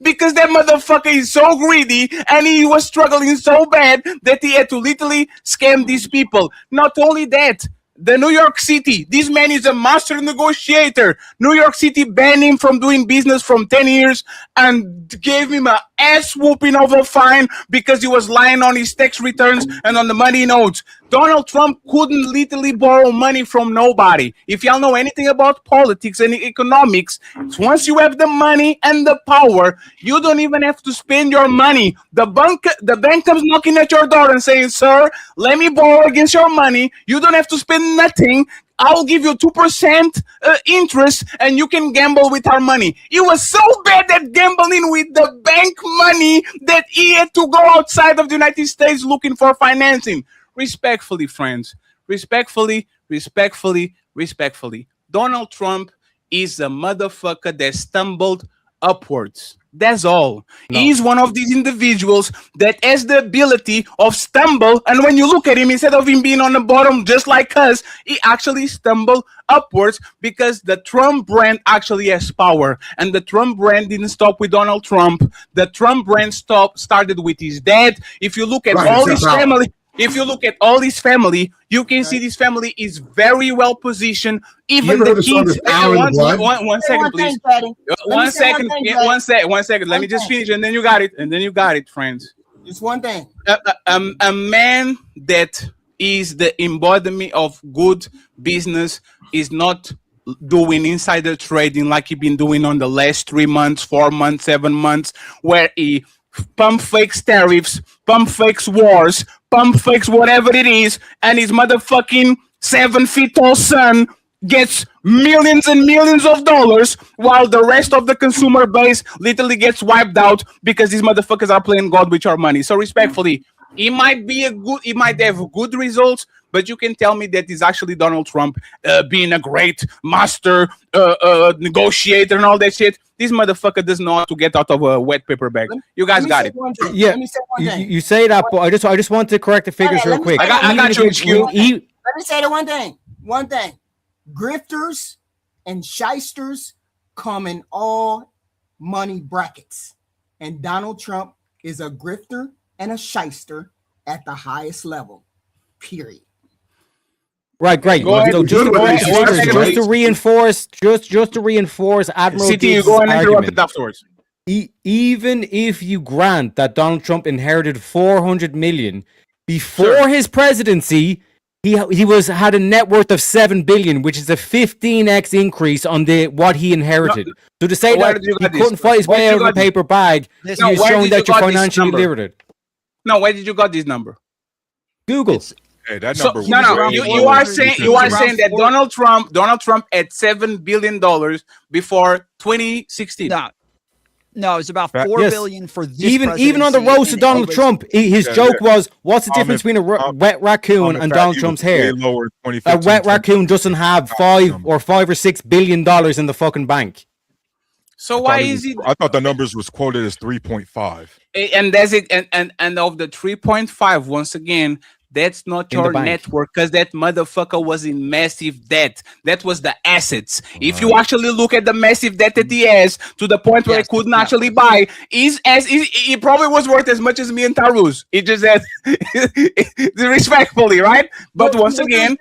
because that motherfucker is so greedy and he was struggling so bad that he had to literally scam these people. Not only that, the New York City, this man is a master negotiator. New York City banned him from doing business from 10 years and gave him an ass whooping of a fine because he was lying on his tax returns and on the money notes. Donald Trump couldn't literally borrow money from nobody. If y'all know anything about politics and economics, once you have the money and the power, you don't even have to spend your money. The bank comes knocking at your door and saying, sir, let me borrow against your money. You don't have to spend nothing. I'll give you 2% interest and you can gamble with our money. He was so bad at gambling with the bank money that he had to go outside of the United States looking for financing. Respectfully, friends, respectfully, Donald Trump is a motherfucker that stumbled upwards. That's all. No. He's one of these individuals that has the ability of stumble, and when you look at him, instead of him being on the bottom just like us, he actually stumbled upwards because the Trump brand actually has power. And the Trump brand didn't stop with Donald Trump. The Trump brand started with his dad. If you look at all his family, you can see this family is very well positioned. Even the kids. One second, please. One second. Let me just finish, and then you got it. Friends. Just one thing. A man that is the embodiment of good business is not doing insider trading like he's been doing on the last 3 months, 4 months, 7 months, where he pump fakes tariffs, pump fakes wars, pump fakes whatever it is, and his motherfucking 7 feet tall son gets millions and millions of dollars, while the rest of the consumer base literally gets wiped out because these motherfuckers are playing God with your money. So respectfully, it might have good results, but you can tell me that it's actually Donald Trump being a great master negotiator and all that shit. This motherfucker does not to get out of a wet paper bag. You guys got it. Yeah, Let me say one thing. you say that, but I just want to correct the figures real quick. I got you, Q. Let me say the one thing. One thing. Grifters and shysters come in all money brackets. And Donald Trump is a grifter and a shyster at the highest level. Period. Right, great. So just to reinforce Admiral City, you Gibbs' go and interrupt argument, it afterwards. Even if you grant that Donald Trump inherited 400 million before his presidency, he had a net worth of 7 billion, which is a 15x increase on what he inherited. So to say that he couldn't fight his way out of a paper bag is showing that you're financially literate. No, where did you got this number? Google. Hey, that number. You are saying that Donald Trump had $7 billion before 2016. No, it's about $4 billion for this. Even on the roast of Donald Trump, his joke was, "What's the difference between a wet raccoon and Donald Trump's hair?" A wet raccoon doesn't have $5 or $6 billion in the fucking bank. So why is it? I thought the numbers was quoted as 3.5. And that's it. And of the 3.5, once again, that's not your network, because that motherfucker was in massive debt. That was the assets. If you actually look at the massive debt that he has, to the point where he couldn't actually buy, he probably was worth as much as me and Tarus. It just that respectfully, right? But once again.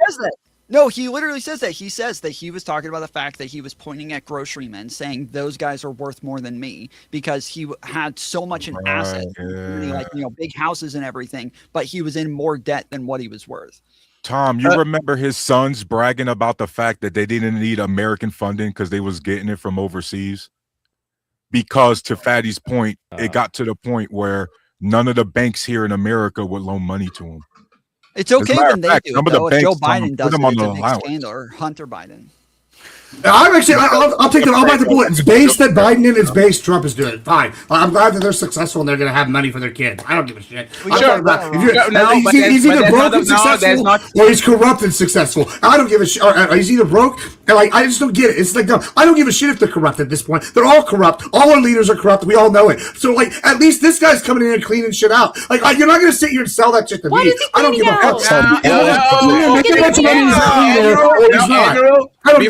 No, he literally says that. He says that he was talking about the fact that he was pointing at grocerymen, saying those guys are worth more than me because he had so much in assets, like big houses and everything, but he was in more debt than what he was worth. Tom, you remember his sons bragging about the fact that they didn't need American funding because they was getting it from overseas? Because to Fatty's point, it got to the point where none of the banks here in America would loan money to him. It's okay when they do it, though. If Joe Biden does it, it's a big scandal, or Hunter Biden. I'm actually, I'll take them. I'll bite the bullet. It's based that Biden and it's based Trump is doing it. Fine. I'm glad that they're successful and they're going to have money for their kids. I don't give a shit. He's either broke and successful or he's corrupt and successful. I don't give a shit. Or he's either broke and I just don't get it. It's like, no, I don't give a shit if they're corrupt at this point. They're all corrupt. All our leaders are corrupt. We all know it. So at least this guy's coming in and cleaning shit out. You're not going to sit here and sell that shit to me. I don't give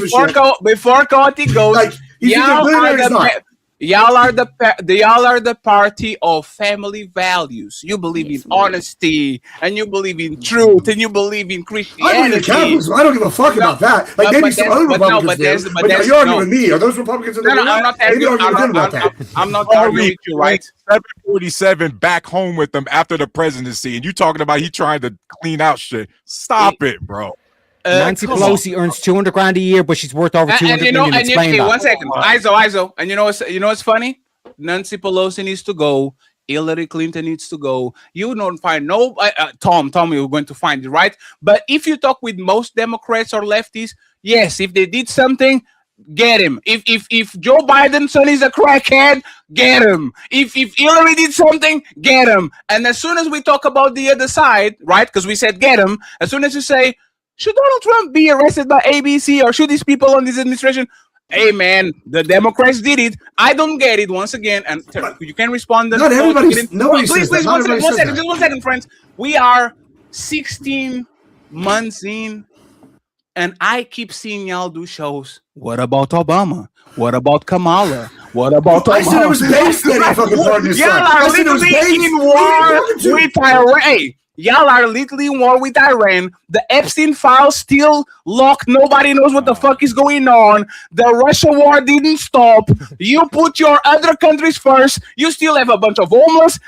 a fuck. Before Coty goes, y'all are the party of family values. You believe in honesty, and you believe in truth, and you believe in Christianity. I don't give a fuck about that. Maybe some other Republicans do. But you're arguing with me. Are those Republicans in the room? I'm not arguing with you, right? 747 back home with them after the presidency, and you talking about he trying to clean out shit. Stop it, bro. Nancy Pelosi earns $200,000 a year, but she's worth over $200 million. Explain that. 1 second, ISO. And you know what's funny? Nancy Pelosi needs to go. Hillary Clinton needs to go. You don't find no Tom. You're going to find it, right? But if you talk with most Democrats or lefties, yes, if they did something, get him. If Joe Biden's son is a crackhead, get him. If Hillary did something, get him. And as soon as we talk about the other side, right? Because we said get him. As soon as you say, should Donald Trump be arrested by ABC or should these people on this administration? Hey, man, the Democrats did it. I don't get it once again. And you can respond. Not everybody. Nobody says that. Just one second, friends. We are 16 months in, and I keep seeing y'all do shows. What about Obama? What about Kamala? What about Obama? I said it was based on that fucking partner. Y'all are literally in war with Iran. Y'all are literally in war with Iran. The Epstein files still locked. Nobody knows what the fuck is going on. The Russia war didn't stop. You put your other countries first. You still have a bunch of homeless.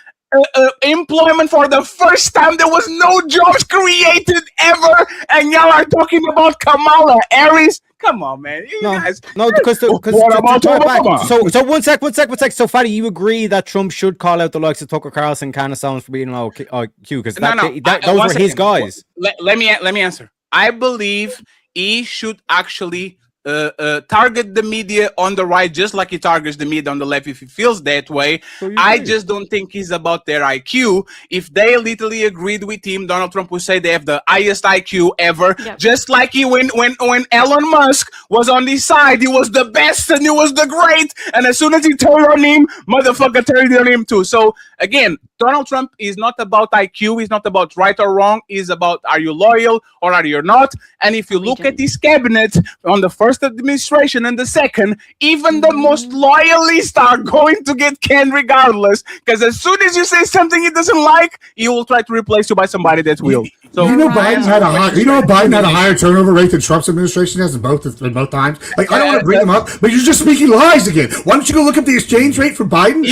Employment for the first time. There was no jobs created ever. And y'all are talking about Kamala Harris. Come on, man. Guys. No, because so 1 sec. So, Fatty, you agree that Trump should call out the likes of Tucker Carlson, Candace Owens for being low Q? Because those were his guys. Let me answer. I believe he should actually target the media on the right, just like he targets the media on the left if he feels that way. I just don't think it's about their IQ. If they literally agreed with him, Donald Trump would say they have the highest IQ ever. Yep. Just like he when Elon Musk was on his side, he was the best and he was the great. And as soon as he turned on him, motherfucker turned on him too. So again, Donald Trump is not about IQ. He's not about right or wrong. He's about, are you loyal or are you not? And if you look at his cabinet on the first administration and the second, even the most loyalists are going to get canned regardless, because as soon as you say something he doesn't like, he will try to replace you by somebody that will. So Biden had a higher turnover rate than Trump's administration has in both times. Like, I don't want to bring them up, but you're just speaking lies again. Why don't you go look up the exchange rate for Biden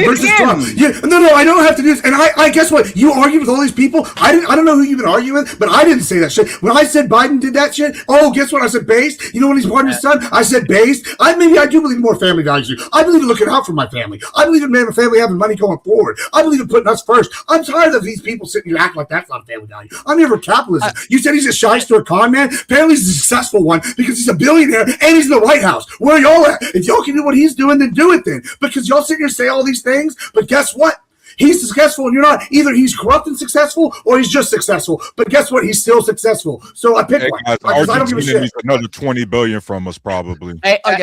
versus Trump? Yeah, no, I don't have to do this. And I guess what? You argue with all these people. I don't know who you've been arguing with, but I didn't say that shit. When I said Biden did that shit, guess what? I said based. You know when he's born his son, I said based. Maybe I do believe in more family values. I believe in looking out for my family. I believe in my family having money going forward. I believe in putting us first. I'm tired of these people sitting here acting like that's not a family value. I'm here for capitalism. You said he's a shyster, a con man. Apparently he's a successful one because he's a billionaire and he's in the White House. Where are y'all at? If y'all can do what he's doing, then do it then. Because y'all sit here and say all these things, but guess what? He's successful and you're not. Either he's corrupt and successful or he's just successful. But guess what? He's still successful. So I pick one. Because I don't give a shit. Needs another $20 billion from us, probably. One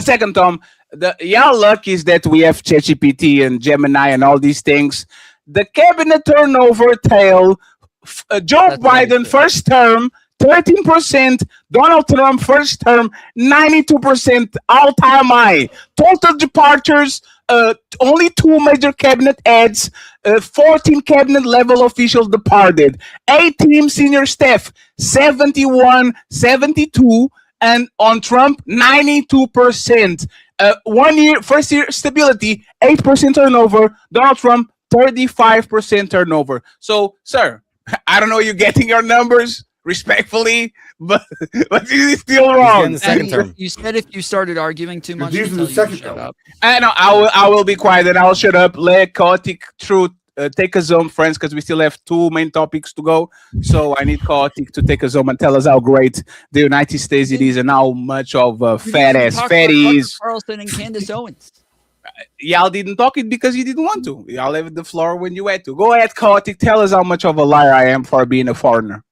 second, Tom. Y'all luck is that we have ChatGPT and Gemini and all these things. The cabinet turnover tale, Joe Biden first term, 13%, Donald Trump first term, 92%, all-time high. Total departures, only 2 major cabinet heads, 14 cabinet level officials departed, 8 team senior staff, 71, 72, and on Trump, 92%. 1 year, first year stability, 8% turnover, Donald Trump, 35% turnover. So, sir, I don't know you're getting your numbers respectfully, but it's still wrong. You said if you started arguing too much, you shut up. I know. I will be quiet and I'll shut up. Let Chaotic Truth take us home, friends, because we still have 2 main topics to go. So I need Chaotic to take us home and tell us how great the United States it is and how much of fat ass fatties. Carlson and Candace Owens. Y'all didn't talk it because you didn't want to. Y'all left the floor when you had to. Go ahead, Chaotic. Tell us how much of a liar I am for being a foreigner.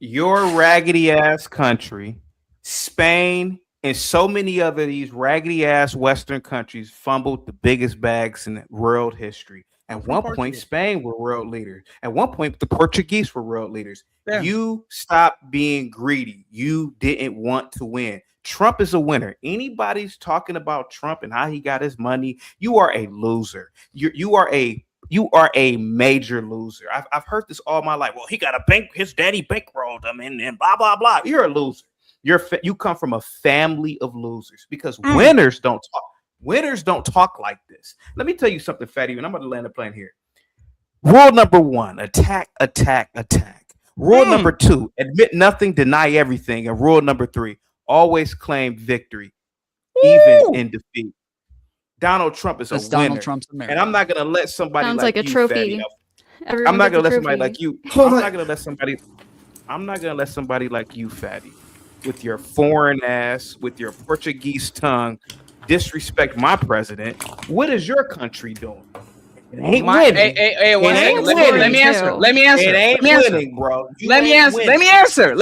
Your raggedy ass country, Spain, and so many other these raggedy ass Western countries fumbled the biggest bags in world history. At one point, Spain were world leaders. At one point, the Portuguese were world leaders. Yeah. You stopped being greedy. You didn't want to win. Trump is a winner. Anybody's talking about Trump and how he got his money, you are a loser. You are a major loser. I've heard this all my life. Well, he got a bank. His daddy bankrolled him, and blah blah blah. You're a loser. You come from a family of losers because winners don't talk. Winners don't talk like this. Let me tell you something, Fatty, and I'm going to land the plane here. Rule number 1: attack, attack, attack. Rule number 2: admit nothing, deny everything. And rule number 3: always claim victory, even in defeat. Donald Trump is a winner. Donald Trump's America. And I'm not going to let somebody sounds like a trophy. I'm not going to let somebody like you. I'm not going to let somebody like you, Fatty, with your foreign ass, with your Portuguese tongue, disrespect my president. What is your country doing? It ain't winning. Hey, let me answer. It ain't winning, bro. Let me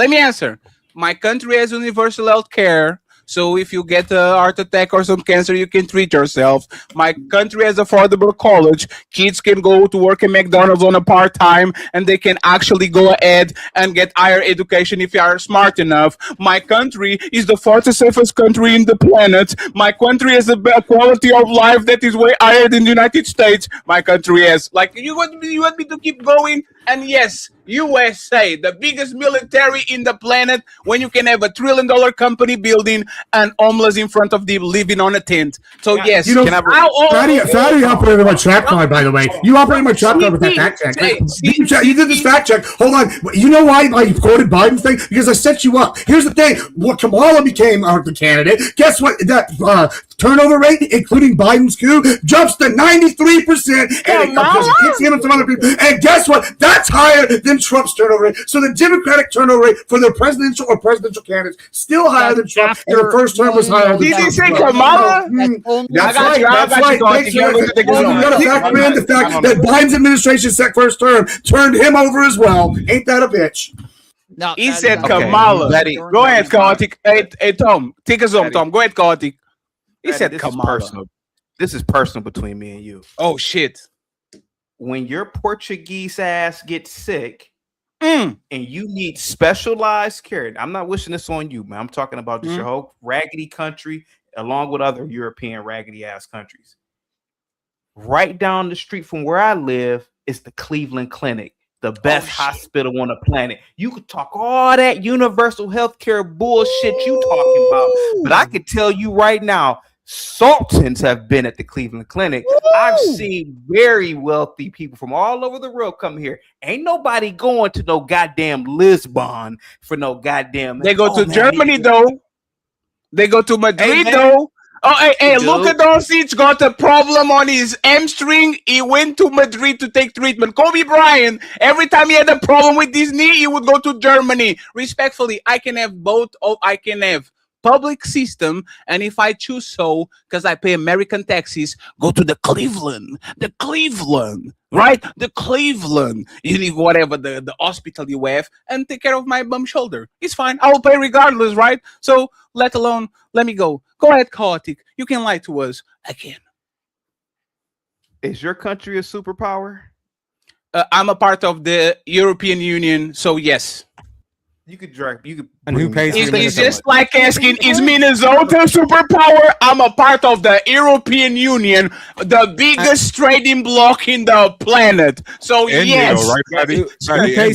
answer. My country has universal health care. So if you get a heart attack or some cancer, you can treat yourself. My country has affordable college. Kids can go to work at McDonald's on a part-time, and they can actually go ahead and get higher education if you are smart enough. My country is the 4th safest country in the planet. My country has a quality of life that is way higher than the United States. My country has. Like, you want me to keep going? And yes, USA, the biggest military in the planet, when you can have a $1 trillion company building and homeless in front of them living on a tent. So yes, you know, Fatty operated my trap card, by the way. You operated my trap card with that fact check. You did this fact check. Hold on. You know why I quoted Biden's thing? Because I set you up. Here's the thing. What Kamala became the candidate. Guess what? That turnover rate, including Biden's coup, jumps to 93%. And kicks in on some other people. And guess what? That's higher than Trump's turnover rate. So the Democratic turnover rate for their presidential or presidential candidates still higher than Trump, and the first term was higher than Did Trump. he say Kamala? That's right. That's right. Thanks, you got to factor in the fact that Biden's administration's first term turned him over as well. Ain't that a bitch? No, he said Kamala. Go ahead, Kartik. Hey, Tom, take us home, Tom. Go ahead, Kartik. He said Kamala. This is personal between me and you. Oh, shit. When your Portuguese ass gets sick and you need specialized care, I'm not wishing this on you, man. I'm talking about just your whole raggedy country along with other European raggedy ass countries. Right down the street from where I live is the Cleveland Clinic, the best hospital on the planet. You could talk all that universal health care bullshit you talking about, but I can tell you right now, Sultans have been at the Cleveland Clinic. I've seen very wealthy people from all over the world come here. Ain't nobody going to no goddamn Lisbon for no goddamn. They go to Germany though. They go to Madrid though. Oh, hey, Luka Doncic got a problem on his hamstring. He went to Madrid to take treatment. Kobe Bryant, every time he had a problem with his knee, he would go to Germany. Respectfully, I can have both. Oh, I can have public system, and if I choose so, because I pay American taxes, go to the Cleveland, right? The Cleveland. You need whatever the hospital you have, and take care of my bum shoulder. It's fine. I will pay regardless, right? So, let me go. Go ahead, Kartik. You can lie to us again. Is your country a superpower? I'm a part of the European Union, so yes. You could drive. You could. And who pays? It's just like asking, is Minnesota a superpower? I'm a part of the European Union, the biggest trading bloc in the planet. So yes,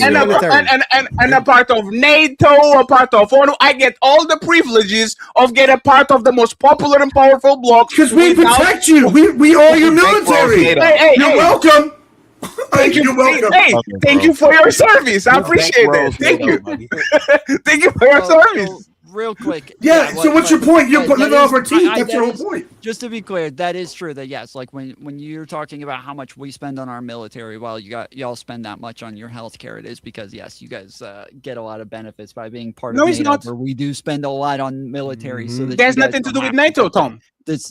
and a part of NATO, a part of ONU. I get all the privileges of getting a part of the most popular and powerful bloc. Because we protect you. We are your military. You're welcome. Thank you. Thank you for your service. I appreciate it. Thank you. Thank you for your service. Real quick. Yeah. So what's your point? You're putting it off our teeth. That's your whole point. Just to be clear, that is true. That yes, like when you're talking about how much we spend on our military, well, y'all spend that much on your healthcare. It is because yes, you guys get a lot of benefits by being part of NATO. It's not. Where we do spend a lot on military. So that there's nothing to do with NATO, Tom.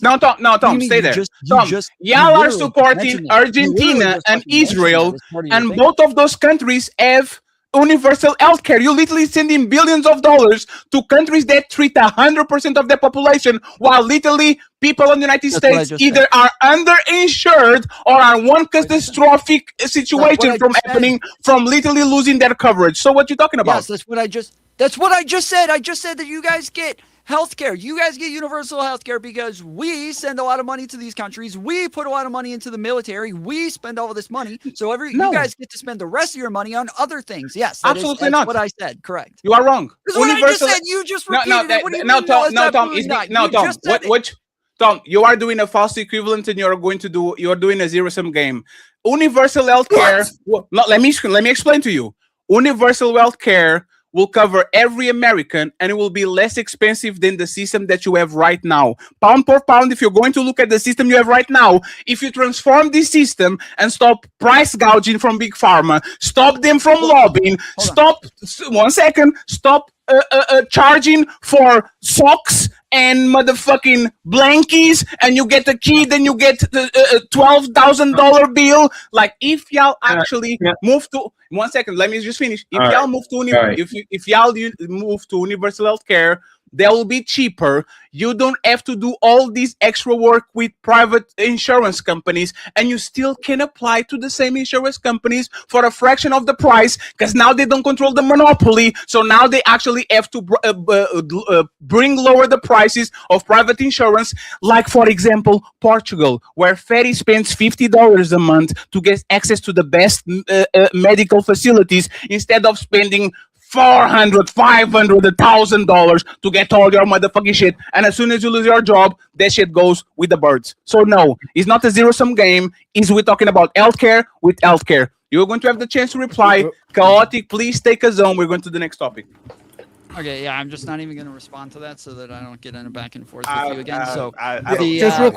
No, Tom, stay there. Tom, y'all are supporting Argentina and Israel, and both of those countries have universal health care. You literally sending billions of dollars to countries that treat 100% of their population, while literally people in the United States either are underinsured or are one catastrophic situation from happening, from literally losing their coverage. So what you talking about? Yes, that's what I just said. I just said that you guys get healthcare. You guys get universal healthcare because we send a lot of money to these countries. We put a lot of money into the military. We spend all of this money. So you guys get to spend the rest of your money on other things. Yes, absolutely not. What I said. Correct. You are wrong. What I just said. You just repeated it. Tom, you are doing a false equivalent, and you're doing a zero-sum game. Universal healthcare. Let me explain to you. Universal healthcare will cover every American, and it will be less expensive than the system that you have right now. Pound per pound, if you're going to look at the system you have right now, if you transform this system and stop price gouging from Big Pharma, stop them from lobbying, stop charging for socks and motherfucking blankies, and you get a key, then you get the $12,000 bill. Like, if y'all actually move to 1 second, let me just finish. If y'all move to if y'all move to universal health care, they will be cheaper. You don't have to do all this extra work with private insurance companies, and you still can apply to the same insurance companies for a fraction of the price, because now they don't control the monopoly. So now they actually have to lower the prices of private insurance. Like, for example, Portugal, where Fatty spends $50 a month to get access to the best medical facilities, instead of spending $400, $500, $1,000 to get all your motherfucking shit. And as soon as you lose your job, that shit goes with the birds. So no, it's not a zero-sum game. We're talking about healthcare with healthcare. You're going to have the chance to reply. Chaotic, please take us on. We're going to the next topic. Okay, yeah, I'm just not even going to respond to that so that I don't get in a back and forth with you again. Just real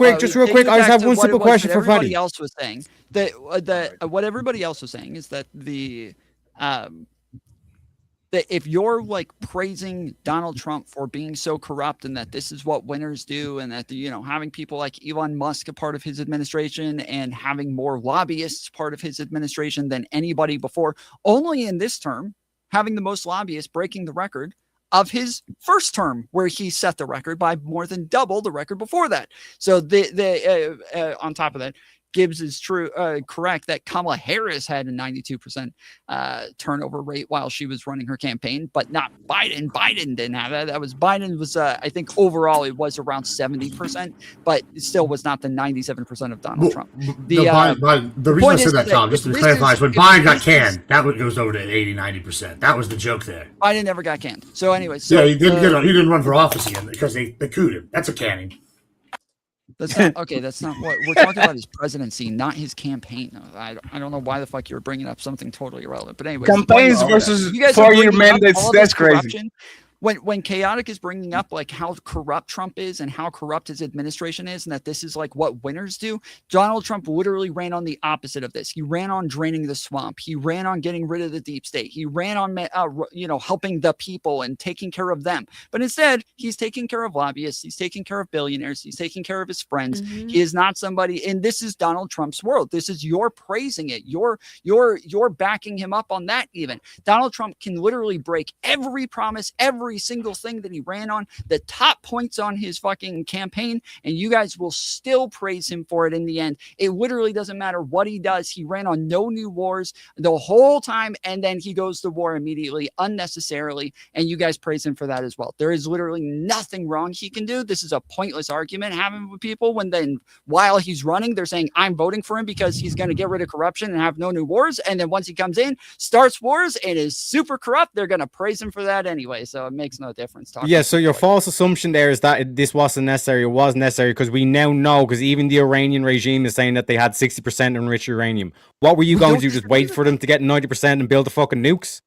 quick, I just have one simple question for everybody Freddy. else was saying what everybody else was saying is that that if you're like praising Donald Trump for being so corrupt and that this is what winners do, and that having people like Elon Musk a part of his administration and having more lobbyists part of his administration than anybody before, only in this term having the most lobbyists breaking the record of his first term, where he set the record by more than double the record before that. So on top of that, Gibbs is correct that Kamala Harris had a 92% turnover rate while she was running her campaign, but not Biden. Biden didn't have that. Biden was, I think overall it was around 70%, but it still was not the 97% of Donald Trump. The reason I said that, Tom, just to clarify, is when Biden got canned, that goes over to 80-90%. That was the joke there. Biden never got canned. So anyway, yeah, he didn't run for office again because they cooed him. That's a canning. That's not okay. That's not what we're talking about. His presidency, not his campaign. I don't know why the fuck you're bringing up something totally irrelevant. But anyway, campaigns versus 4-year mandates. That's crazy. When Chaotic is bringing up like how corrupt Trump is and how corrupt his administration is, and that this is like what winners do, Donald Trump literally ran on the opposite of this. He ran on draining the swamp. He ran on getting rid of the deep state. He ran on helping the people and taking care of them. But instead, he's taking care of lobbyists. He's taking care of billionaires. He's taking care of his friends. Mm-hmm. He is not somebody. And this is Donald Trump's world. This is you're praising it. You're backing him up on that. Even Donald Trump can literally break every promise, every single thing that he ran on, the top points on his fucking campaign, and you guys will still praise him for it in the end. It literally doesn't matter what he does. He ran on no new wars the whole time, and then he goes to war immediately, unnecessarily, and you guys praise him for that as well. There is literally nothing wrong he can do. This is a pointless argument having with people when then while he's running, they're saying, I'm voting for him because he's going to get rid of corruption and have no new wars, and then once he comes in, starts wars, and is super corrupt, they're going to praise him for that anyway, so it makes no difference. Yeah, so your false assumption there is that this wasn't necessary. It was necessary because we now know, because even the Iranian regime is saying that they had 60% enriched uranium. What were you going to do? Just wait for them to get 90% and build the fucking nukes?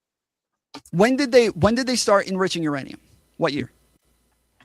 When did they start enriching uranium? What year?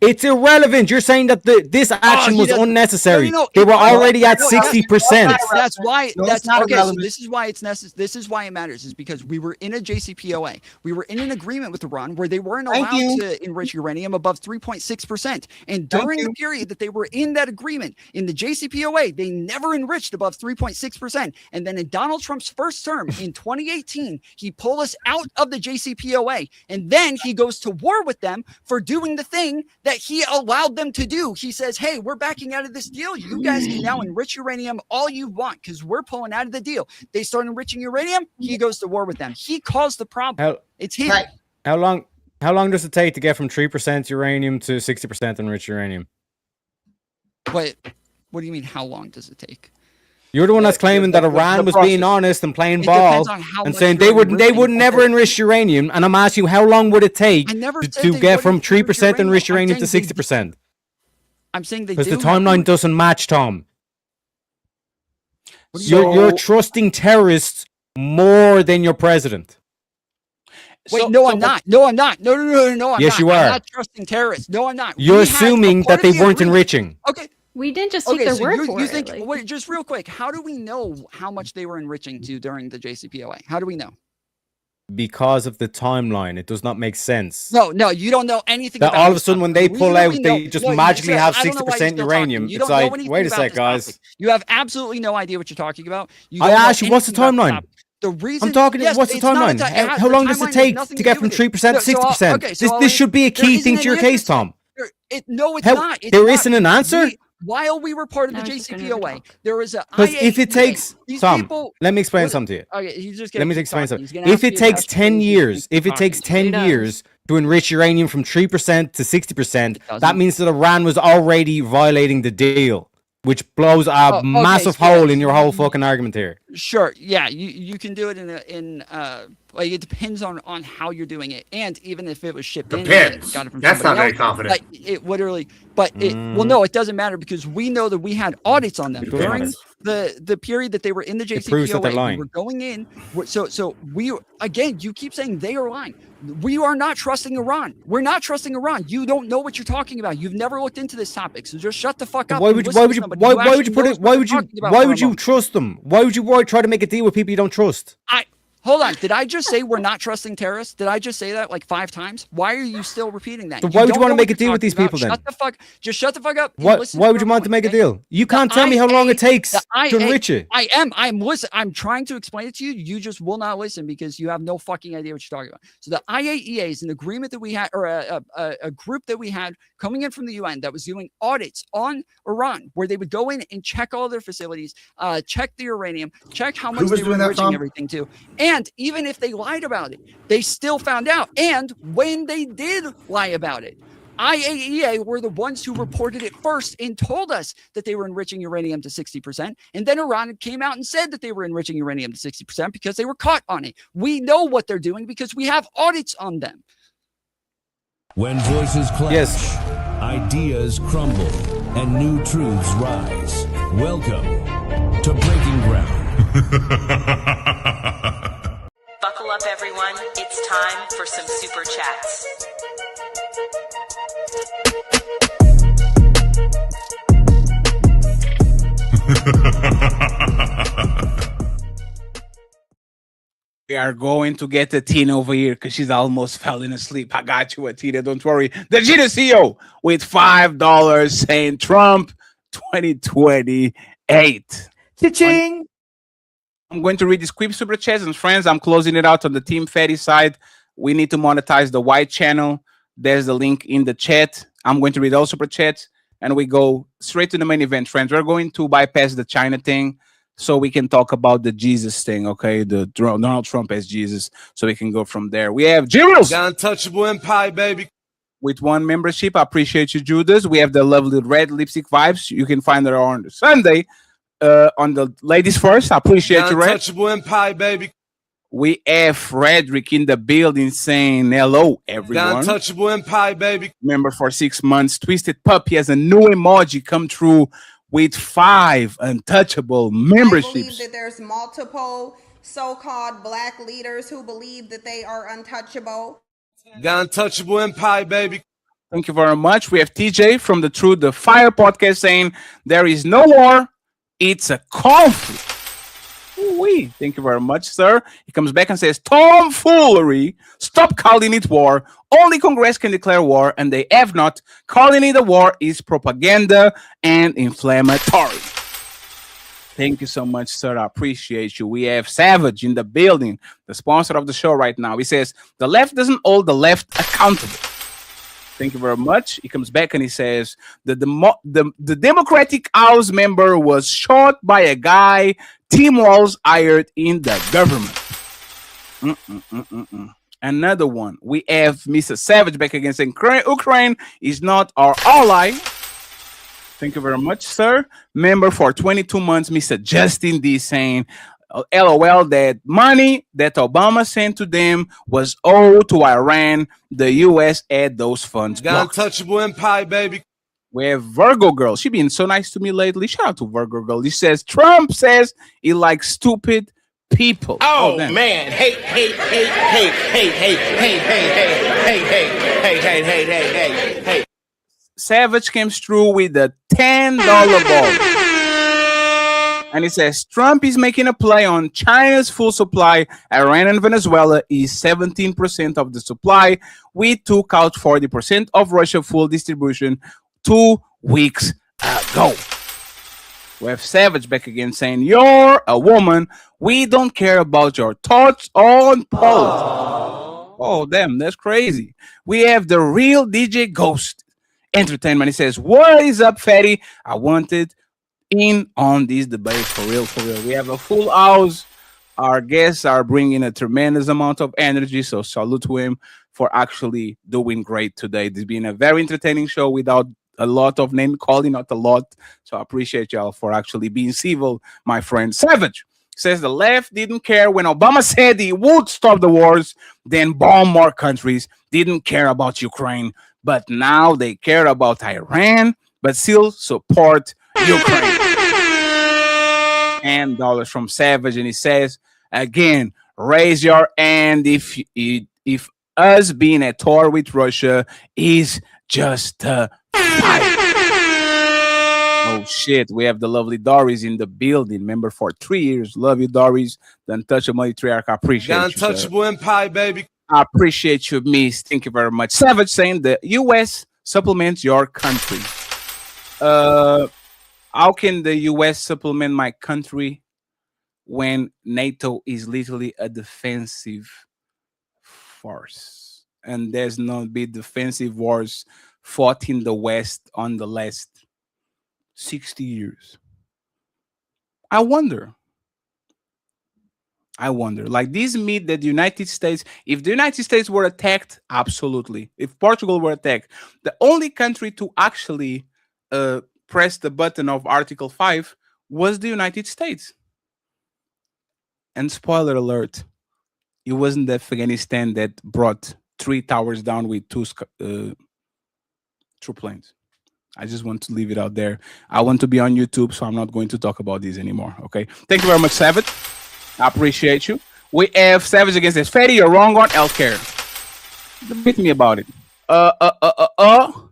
It's irrelevant. You're saying that this action was unnecessary. No, they were already at 60%. That's why. No, That's not okay. irrelevant. So this is why it's necessary. This is why it matters. Is because we were in a JCPOA. We were in an agreement with Iran where they weren't allowed to enrich uranium above 3.6%. And during the period that they were in that agreement in the JCPOA, they never enriched above 3.6%. And then in Donald Trump's first term in 2018, he pulled us out of the JCPOA, and then he goes to war with them for doing the thing that he allowed them to do. He says, hey, we're backing out of this deal. You guys can now enrich uranium all you want because we're pulling out of the deal. They start enriching uranium. He goes to war with them. He caused the problem. It's him. How long does it take to get from 3% uranium to 60% enriched uranium? What do you mean, how long does it take? You're the one that's claiming that Iran was being honest and playing ball and saying they would never enrich uranium. And I'm asking you, how long would it take to get from 3% enriched uranium to 60%? I'm saying they do. Because the timeline doesn't match, Tom. You're trusting terrorists more than your president. Wait, no, I'm not. No, I'm not. No, I'm yes, you are. I'm not trusting terrorists. No, I'm not. You're assuming that they weren't enriching. Okay. We didn't just take their word for it. Think, wait, just real quick, how do we know how much they were enriching to during the JCPOA? How do we know? Because of the timeline. It does not make sense. No, you don't know anything that about all of a sudden when they pull out, they just no, magically said, have 60% uranium. It's like, wait a sec, guys. Topic. You have absolutely no idea what you're talking about. I asked you, what's the timeline? The reason I'm talking. What's the timeline? How long does it take to get from 3% to 60%? This should be a key thing to your case, Tom. No, it's not. There isn't an answer. While we were part of the JCPOA, there was a. Because if it takes Tom, let me explain something to you. Okay, let me explain something. If it takes 10 years, to enrich uranium from 3% to 60%, that means that Iran was already violating the deal, which blows a massive hole in your whole fucking argument here. Sure, yeah, you can do it in like it depends on how you're doing it, and even if it was shipped in, got it from that's not very else, confident. Like, it literally, well, no, it doesn't matter because we know that we had audits on them the period that they were in the proves that they're JCPOA. lying. We were going in. So we again. You keep saying they are lying. We are not trusting Iran. We're not trusting Iran. You don't know what you're talking about. You've never looked into this topic. So just shut the fuck up. Why would you trust them? Why would you try to make a deal with people you don't trust? Hold on. Did I just say we're not trusting terrorists? Did I just say that like 5 times? Why are you still repeating that? So why would you want to make a deal with these people then? Just shut the fuck up. Why would you want to make a deal? You can't tell me how long it takes to enrich it. I'm listening. I'm trying to explain it to you. You just will not listen because you have no fucking idea what you're talking about. So the IAEA is an agreement that we had, or a group that we had coming in from the UN that was doing audits on Iran, where they would go in and check all their facilities, check the uranium, check how much they were enriching everything to. And even if they lied about it, they still found out. And when they did lie about it, IAEA were the ones who reported it first and told us that they were enriching uranium to 60%. And then Iran came out and said that they were enriching uranium to 60% because they were caught on it. We know what they're doing because we have audits on them. When voices clash, ideas crumble, and new truths rise. Welcome to Breaking Ground. Buckle up, everyone. It's time for some super chats. We are going to get a Tina over here because she's almost falling asleep. I got you, Tina. Don't worry. The Gina CEO with $5 saying Trump 2028. Cha-ching. I'm going to read this quick super chats, and friends, I'm closing it out on the Team Fatty side. We need to monetize the white channel. There's the link in the chat. I'm going to read all super chats, and we go straight to the main event, friends. We're going to bypass the China thing so we can talk about the Jesus thing, okay? The Donald Trump as Jesus, so we can go from there. We have Jiros. The untouchable empire, baby. With 1 membership. I appreciate you, Judas. We have the lovely red lipstick vibes. You can find her on Sunday. On the ladies first, I appreciate you, Red. Untouchable empire, baby. We have Frederick in the building saying hello, everyone. The untouchable empire, baby. Member for 6 months. Twisted Puppy has a new emoji come through with 5 untouchable memberships. I believe that there's multiple so-called black leaders who believe that they are untouchable. The untouchable empire, baby. Thank you very much. We have TJ from the Through the Fire podcast saying there is no war. It's a conflict. Ooh-wee. Thank you very much, sir. He comes back and says, tomfoolery. Stop calling it war. Only Congress can declare war, and they have not. Calling it a war is propaganda and inflammatory. Thank you so much, sir. I appreciate you. We have Savage in the building, the sponsor of the show right now. He says, the left doesn't hold the left accountable. Thank you very much. He comes back and he says, the Democratic House member was shot by a guy Tim Walz hired in the government. Another one. We have Mr. Savage back again saying, Ukraine is not our ally. Thank you very much, sir. Member for 22 months, Mr. Justin D saying, LOL, that money that Obama sent to them was owed to Iran. The U.S. had those funds. The untouchable empire, baby. We have Virgo Girl. She been so nice to me lately. Shout out to Virgo Girl. He says, Trump says he likes stupid people. Oh man. Hey. Savage came through with a $10 ball. And he says, Trump is making a play on China's full supply. Iran and Venezuela is 17% of the supply. We took out 40% of Russia's full distribution 2 weeks ago. We have Savage back again saying, you're a woman. We don't care about your thoughts on politics. Oh, damn, that's crazy. We have the real DJ Ghost Entertainment. He says, what is up, Fatty? I wanted in on these debates for real. We have a full house. Our guests are bringing a tremendous amount of energy, so salute to him for actually doing great today. This has been a very entertaining show without a lot of name calling, not a lot. So I appreciate y'all for actually being civil, my friend. Savage says the left didn't care when Obama said he would stop the wars, then bomb more countries, didn't care about Ukraine, but now they care about Iran, but still support Ukraine. $10 from Savage, and he says again, raise your hand if us being at war with Russia is just a fight. Oh shit, we have the lovely Doris in the building. Member for 3 years. Love you, Doris. The Untouchable Matriarch. I appreciate The you. Untouchable Empire, baby. I appreciate you, Miss. Thank you very much. Savage saying the US supplements your country. How can the US supplement my country when NATO is literally a defensive force? And there's not been defensive wars fought in the West on the last 60 years. I wonder, like this myth that the United States, if the United States were attacked, absolutely. If Portugal were attacked, the only country to actually press the button of Article 5 was the United States. And spoiler alert, it wasn't Afghanistan that brought 3 towers down with 2 troop planes. I just want to leave it out there. I want to be on YouTube, so I'm not going to talk about this anymore. Okay. Thank you very much, Savage. I appreciate you. We have Savage against this. Fatty, you're wrong on healthcare. Beat me about it.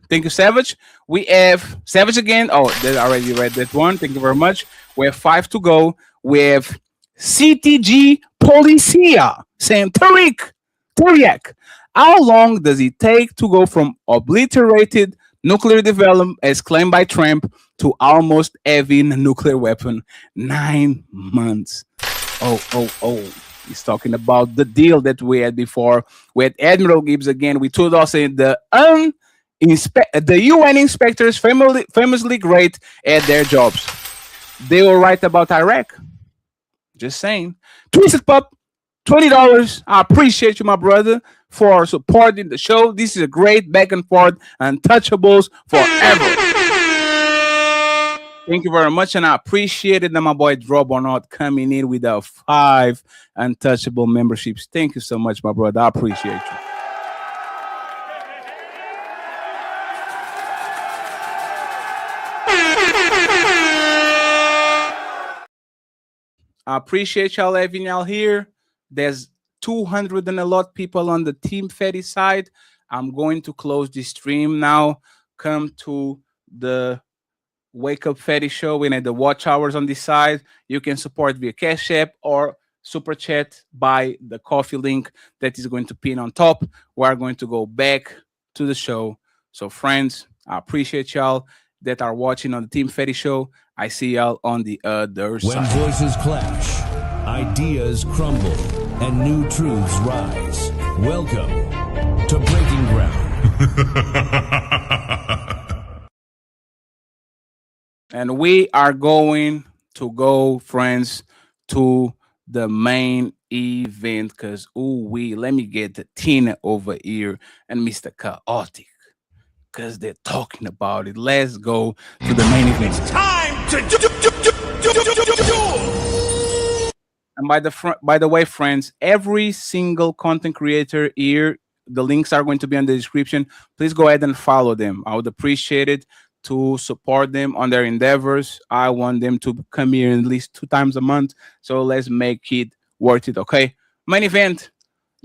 Thank you, Savage. We have Savage again. Oh, I already read that one. Thank you very much. We have 5 to go. We have CTG Policia saying Tariq. How long does it take to go from obliterated nuclear development, as claimed by Trump, to almost having a nuclear weapon? 9 months. Oh. He's talking about the deal that we had before with Admiral Gibbs again. We told us the UN inspectors famously great at their jobs. They will write about Iraq. Just saying. Twisted Pup, $20. I appreciate you, my brother, for supporting the show. This is a great back and forth. Untouchables forever. Thank you very much, and I appreciate it that my boy Drobonaut coming in with 5 Untouchable memberships. Thank you so much, my brother. I appreciate you. I appreciate y'all having y'all here. There's 200 and a lot people on the Team Fatty side. I'm going to close the stream now. Come to the Wake Up Fatty show and at the watch hours on this side. You can support via Cash App or Super Chat by the coffee link that is going to pin on top. We're going to go back to the show. So friends, I appreciate y'all that are watching on the Team Fatty show. I see y'all on the other side. When voices clash, ideas crumble, and new truths rise. Welcome to Breaking Ground. And we are going to go, friends, to the main event because, let me get the Tina over here and Mr. Chaotic because they're talking about it. Let's go to the main event. It's time to do. And by the way, friends, every single content creator here, the links are going to be in the description. Please go ahead and follow them. I would appreciate it to support them on their endeavors. I want them to come here at least 2 times a month. So let's make it worth it, okay? Main event,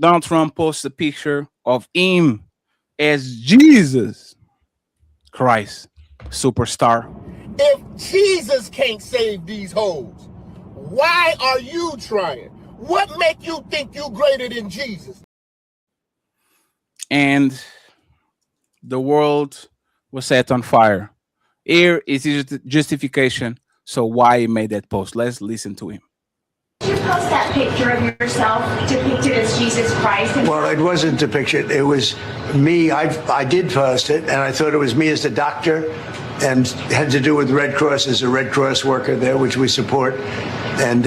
Donald Trump posts a picture of him as Jesus Christ, superstar. If Jesus can't save these hoes, why are you trying? What make you think you greater than Jesus? And the world was set on fire. Here is his justification. So why he made that post? Let's listen to him. Did you post that picture of yourself depicted as Jesus Christ? Well, it wasn't depicted. It was me. I did post it, and I thought it was me as the doctor, and had to do with Red Cross as a Red Cross worker there, which we support. And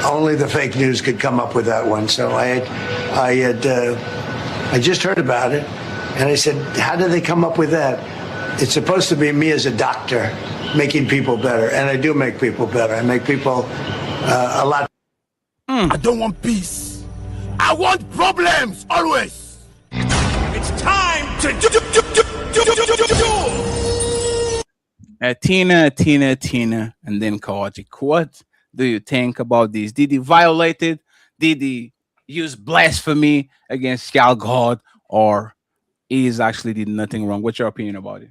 only the fake news could come up with that one. So I just heard about it, and I said, how did they come up with that? It's supposed to be me as a doctor making people better, and I do make people better. I make people a lot. I don't want peace. I want problems always. It's time to do. Tina, and then Chaotic. What do you think about this? Did he violate it? Did he use blasphemy against Cal God, or is actually did nothing wrong? What's your opinion about it?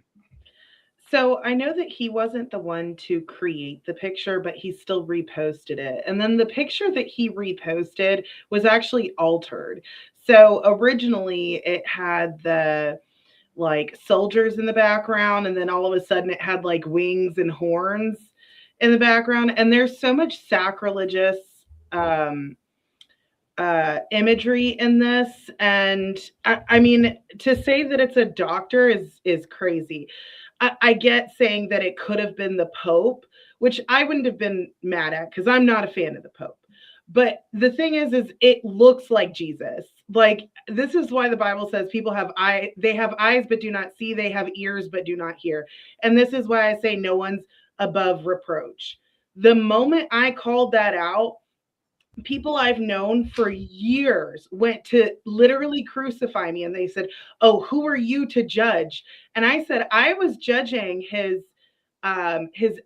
So I know that he wasn't the one to create the picture, but he still reposted it. And then the picture that he reposted was actually altered. So originally it had the like soldiers in the background, and then all of a sudden it had like wings and horns in the background. And there's so much sacrilegious imagery in this. And I mean, to say that it's a doctor is crazy. I get saying that it could have been the Pope, which I wouldn't have been mad at because I'm not a fan of the Pope. But the thing is it looks like Jesus. Like, this is why the Bible says people have they have eyes but do not see, they have ears but do not hear. And this is why I say no one's above reproach. The moment I called that out, people I've known for years went to literally crucify me, and they said, "Oh, who are you to judge?" And I said I was judging his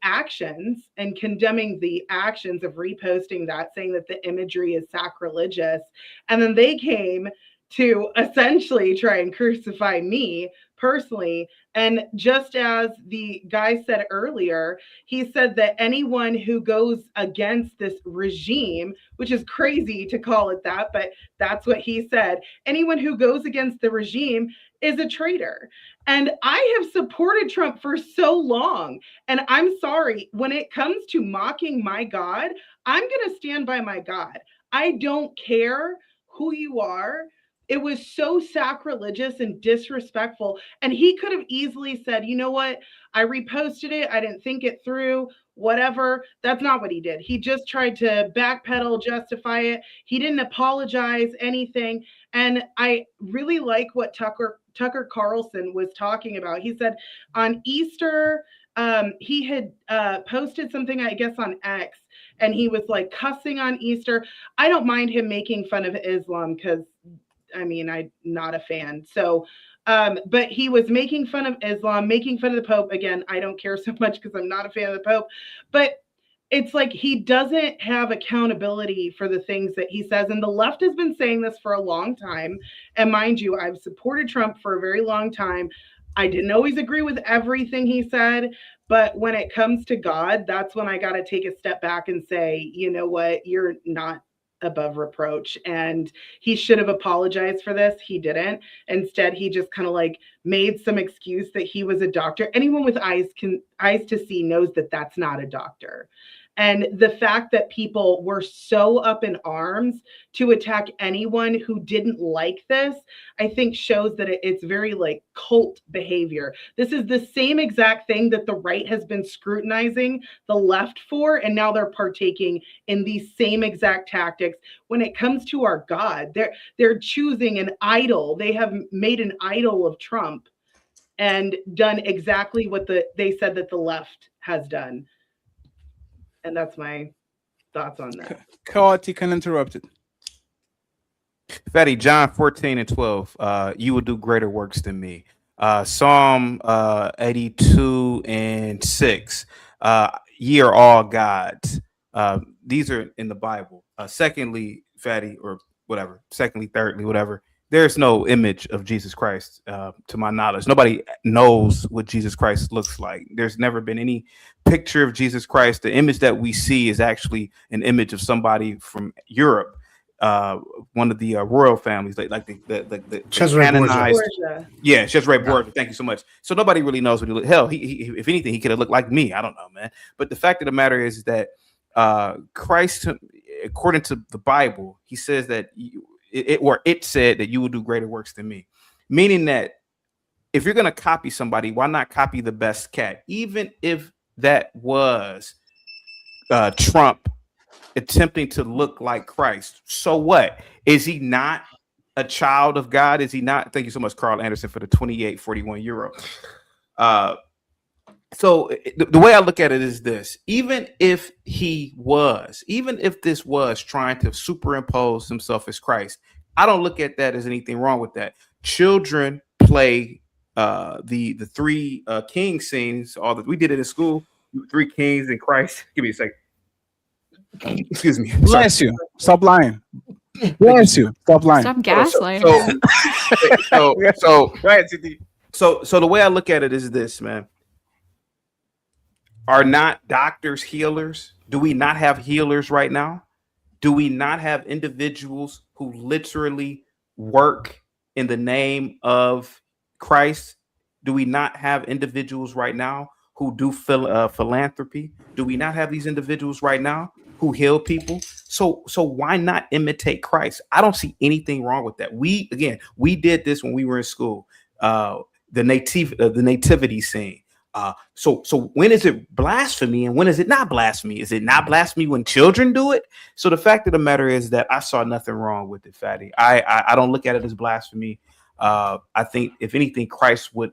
actions and condemning the actions of reposting that, saying that the imagery is sacrilegious. And then they came to essentially try and crucify me personally. And just as the guy said earlier, he said that anyone who goes against this regime, which is crazy to call it that, but that's what he said, anyone who goes against the regime is a traitor. And I have supported Trump for so long. And I'm sorry, when it comes to mocking my God, I'm going to stand by my God. I don't care who you are. It was so sacrilegious and disrespectful. And he could have easily said, you know what? I reposted it. I didn't think it through, whatever. That's not what he did. He just tried to backpedal, justify it. He didn't apologize, anything. And I really like what Tucker Carlson was talking about. He said on Easter, he had posted something, I guess, on X, and he was like cussing on Easter. I don't mind him making fun of Islam because, I mean, I'm not a fan. So, but he was making fun of Islam, making fun of the Pope. Again, I don't care so much because I'm not a fan of the Pope. But it's like he doesn't have accountability for the things that he says. And the left has been saying this for a long time. And mind you, I've supported Trump for a very long time. I didn't always agree with everything he said. But when it comes to God, that's when I got to take a step back and say, you know what, you're not above reproach. And he should have apologized for this. He didn't. Instead, he just kind of like made some excuse that he was a doctor. Anyone with eyes to see knows that that's not a doctor. And the fact that people were so up in arms to attack anyone who didn't like this, I think shows that it's very like cult behavior. This is the same exact thing that the right has been scrutinizing the left for, and now they're partaking in these same exact tactics. When it comes to our God, they're choosing an idol. They have made an idol of Trump and done exactly what they said that the left has done. And that's my thoughts on that. Chaotic and interrupted. Fatty, John 14:12. You will do greater works than me. Psalm 82:6. Ye are all gods. These are in the Bible. Secondly, Fatty, or whatever. Secondly, thirdly, whatever. There's no image of Jesus Christ, to my knowledge. Nobody knows what Jesus Christ looks like. There's never been any picture of Jesus Christ. The image that we see is actually an image of somebody from Europe, one of the royal families, like the canonized. Yeah, Cesare Borgia. Thank you so much. So nobody really knows what he looked. Hell, he if anything, he could have looked like me. I don't know, man. But the fact of the matter is that Christ, according to the Bible, he says that it said that you will do greater works than me, meaning that if you're going to copy somebody, why not copy the best cat? Even if that was Trump attempting to look like Christ. So what? Is he not a child of God? Is he not? Thank you so much, Carl Anderson, for the 28.41 euro. So the way I look at it is this: even if this was trying to superimpose himself as Christ, I don't look at that as anything wrong with that. Children play the three king scenes. We did it in school. Three kings in Christ. Give me a second. Excuse me. Bless you. Stop lying. Bless you. Stop lying. Stop gaslighting. So the way I look at it is this, man. Are not doctors healers? Do we not have healers right now? Do we not have individuals who literally work in the name of Christ? Do we not have individuals right now who do philanthropy? Do we not have these individuals right now who heal people? So why not imitate Christ? I don't see anything wrong with that. We did this when we were in school. The nativity scene. So when is it blasphemy and when is it not blasphemy? Is it not blasphemy when children do it? So the fact of the matter is that I saw nothing wrong with it, Fatty. I don't look at it as blasphemy. I think if anything, Christ would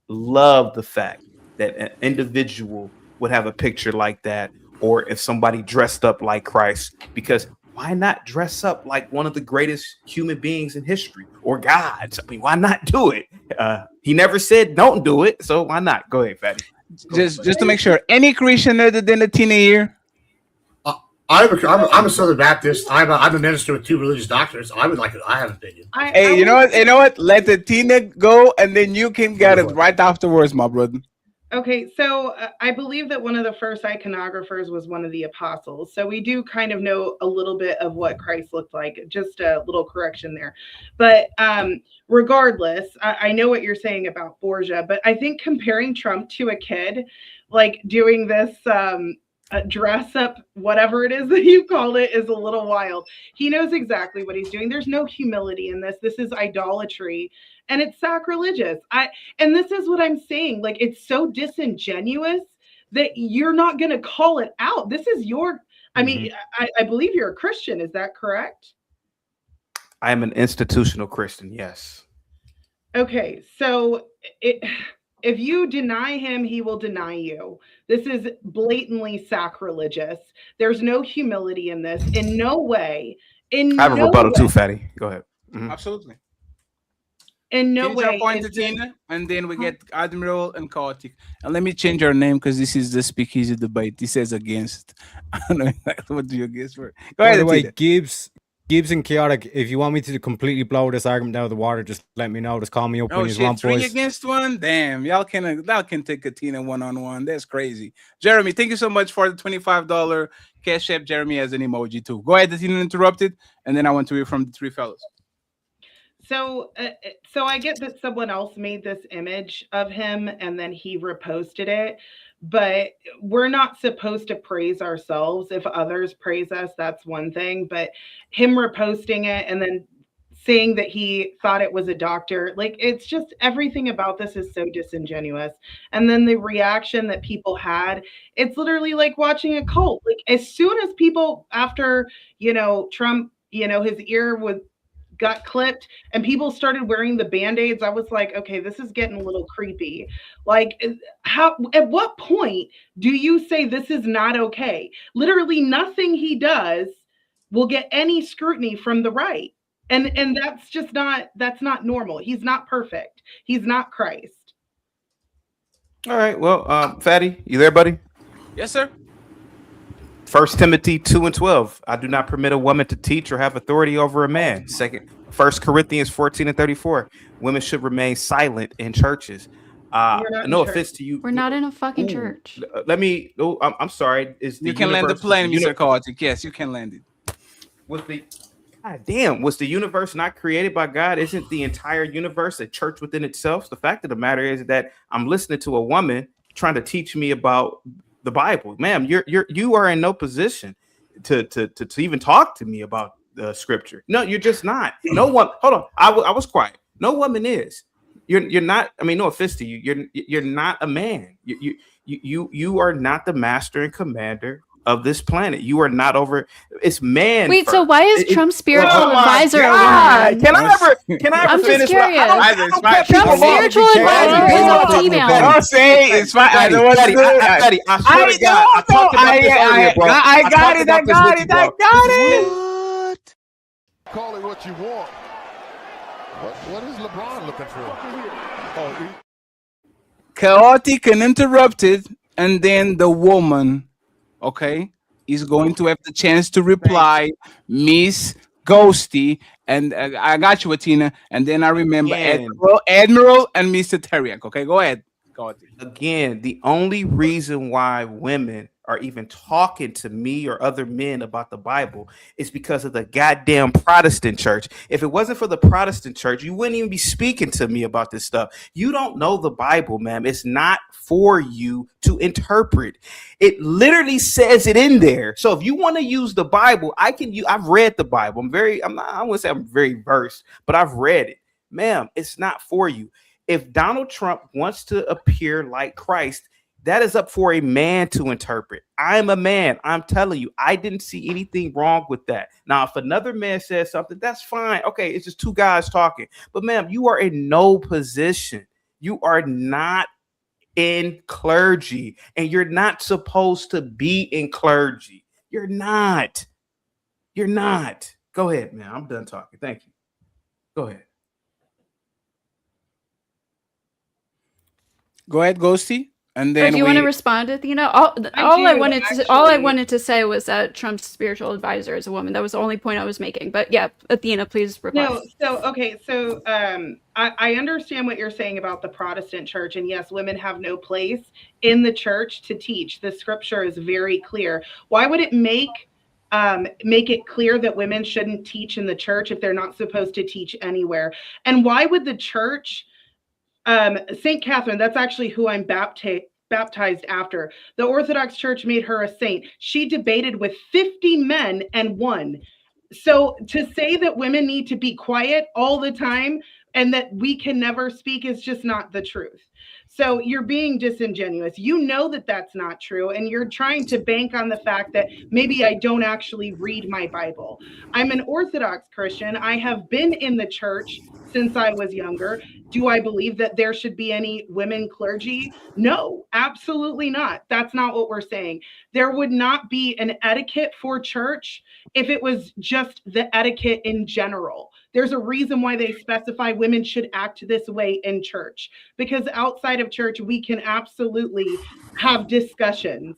love the fact that an individual would have a picture like that, or if somebody dressed up like Christ, because why not dress up like one of the greatest human beings in history or gods? I mean, why not do it? He never said don't do it, so why not? Go ahead, Fatty. Just to make sure, any Christian other than a teenager? I'm a Southern Baptist. I'm a minister with 2 religious doctorates. I have an opinion. Hey, you know what? Let the Tina go, and then you can get it right afterwards, my brother. Okay, so I believe that one of the first iconographers was one of the apostles. So we do kind of know a little bit of what Christ looked like. Just a little correction there. But regardless, I know what you're saying about Borgia, but I think comparing Trump to a kid, like doing this dress up, whatever it is that you called it, is a little wild. He knows exactly what he's doing. There's no humility in this. This is idolatry. And it's sacrilegious. And this is what I'm saying. Like, it's so disingenuous that you're not going to call it out. This is your, I mean, I believe you're a Christian. Is that correct? I am an institutional Christian. Yes. Okay. So if you deny him, he will deny you. This is blatantly sacrilegious. There's no humility in this. In no way. I have a rebuttal too, Fatty. Go ahead. Absolutely. In no change way. Our point to Tina, and then we get Admiral and Chaotic. And let me change our name because this is the Speakeasy debate. He says against. I don't know exactly what do you guess for. Go By ahead, the way, Tina. Gibbs and Chaotic, if you want me to completely blow this argument out of the water, just let me know. Just call me up when you want, 3 boys. against 1? Damn, y'all can take a Tina 1-on-1. That's crazy. Jeremy, thank you so much for the $25 Cash App. Jeremy has an emoji too. Go ahead, the Tina interrupted, and then I want to hear from the 3 fellows. So I get that someone else made this image of him and then he reposted it, but we're not supposed to praise ourselves. If others praise us, that's one thing, but him reposting it and then saying that he thought it was a doctor, like, it's just, everything about this is so disingenuous. And then the reaction that people had, it's literally like watching a cult. Like, as soon as people, after, Trump, his ear got clipped and people started wearing the band-aids, I was like, okay, this is getting a little creepy. Like, at what point do you say this is not okay? Literally nothing he does will get any scrutiny from the right. And that's not normal. He's not perfect. He's not Christ. All right. Well, Fatty, you there, buddy? Yes, sir. 1 Timothy 2:12. I do not permit a woman to teach or have authority over a man. 1 Corinthians 14:34. Women should remain silent in churches. No offense to you. We're not in a fucking church. Let me. Oh, I'm sorry. You can land the plane, Mr. Chaotic. Yes, you can land it. Was the universe not created by God? Isn't the entire universe a church within itself? The fact of the matter is that I'm listening to a woman trying to teach me about the Bible. Ma'am, you are in no position to even talk to me about the scripture. No, you're just not. No one. Hold on. I was quiet. No woman is. You're not. I mean, no offense to you. You're not a man. You are not the master and commander of this planet. You are not over. It's man. Wait, first. So why is Trump's spiritual advisor a woman? Can I ever I'm finish? just curious. Trump's spiritual advisor is a female. Don't say it's fine. I know what to do. I swear to God, I talked about this earlier, bro. I got it. Call it what you want. What is LeBron looking for? Chaotic and interrupted, and then the woman, okay, is going to have the chance to reply, Miss Ghosty, and I got you, Atina, and then I remember Again. Admiral, and Mr. Teriak. Okay, go ahead. Again, the only reason why women are even talking to me or other men about the Bible is because of the goddamn Protestant church. If it wasn't for the Protestant church, you wouldn't even be speaking to me about this stuff. You don't know the Bible, ma'am. It's not for you to interpret. It literally says it in there. So if you want to use the Bible, I've read the Bible. I wouldn't say I'm very versed, but I've read it. Ma'am, it's not for you. If Donald Trump wants to appear like Christ, that is up for a man to interpret. I'm a man. I'm telling you, I didn't see anything wrong with that. Now, if another man says something, that's fine. Okay, it's just two guys talking. But ma'am, you are in no position. You are not in clergy, and you're not supposed to be in clergy. You're not. You're not. Go ahead, man. I'm done talking. Thank you. Go ahead. Go ahead, Ghosty, and then do you want to respond, Athena? All I wanted to say was that Trump's spiritual advisor is a woman. That was the only point I was making. But yeah, Athena, please reply. So I understand what you're saying about the Protestant church, and yes, women have no place in the church to teach. The scripture is very clear. Why would it make it clear that women shouldn't teach in the church if they're not supposed to teach anywhere? And why would the church? Saint Catherine, that's actually who I'm baptized after. The Orthodox Church made her a saint. She debated with 50 men and won. So to say that women need to be quiet all the time and that we can never speak is just not the truth. So you're being disingenuous. You know that that's not true, and you're trying to bank on the fact that maybe I don't actually read my Bible. I'm an Orthodox Christian. I have been in the church since I was younger. Do I believe that there should be any women clergy? No, absolutely not. That's not what we're saying. There would not be an etiquette for church if it was just the etiquette in general. There's a reason why they specify women should act this way in church, because outside of church, we can absolutely have discussions.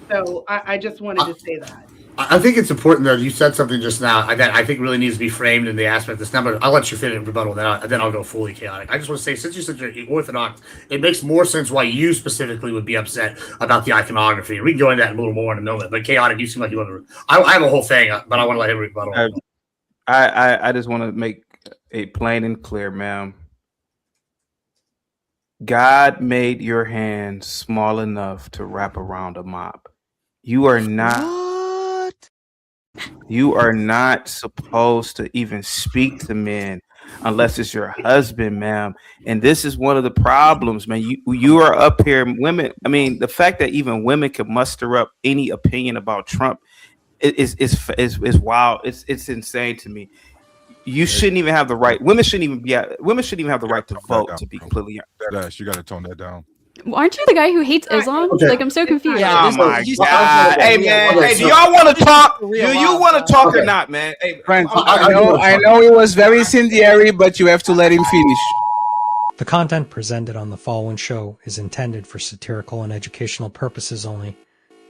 So I just wanted to say that. I think it's important that you said something just now that I think really needs to be framed in the aspect of this number. I'll let you finish rebuttal, then I'll go fully chaotic. I just want to say, since you said you're Orthodox, it makes more sense why you specifically would be upset about the iconography. We can go into that a little more in a moment. But chaotic, you seem like you want to. I have a whole thing, but I want to let him rebuttal. I just want to make it plain and clear, ma'am. God made your hand small enough to wrap around a mop. You are not. You are not supposed to even speak to men unless it's your husband, ma'am. And this is one of the problems, man. You are up here, women. I mean, the fact that even women can muster up any opinion about Trump is wild. It's insane to me. You shouldn't even have the right. Women shouldn't even have the right to vote. To be completely honest, you got to tone that down. Aren't you the guy who hates Islam? Okay. Like, I'm so confused. Oh my God! Hey man, hey, do y'all want to talk? Do you want to talk or not, man? Hey, Friends, I know it was very incendiary, but you have to let him finish. The content presented on the following show is intended for satirical and educational purposes only.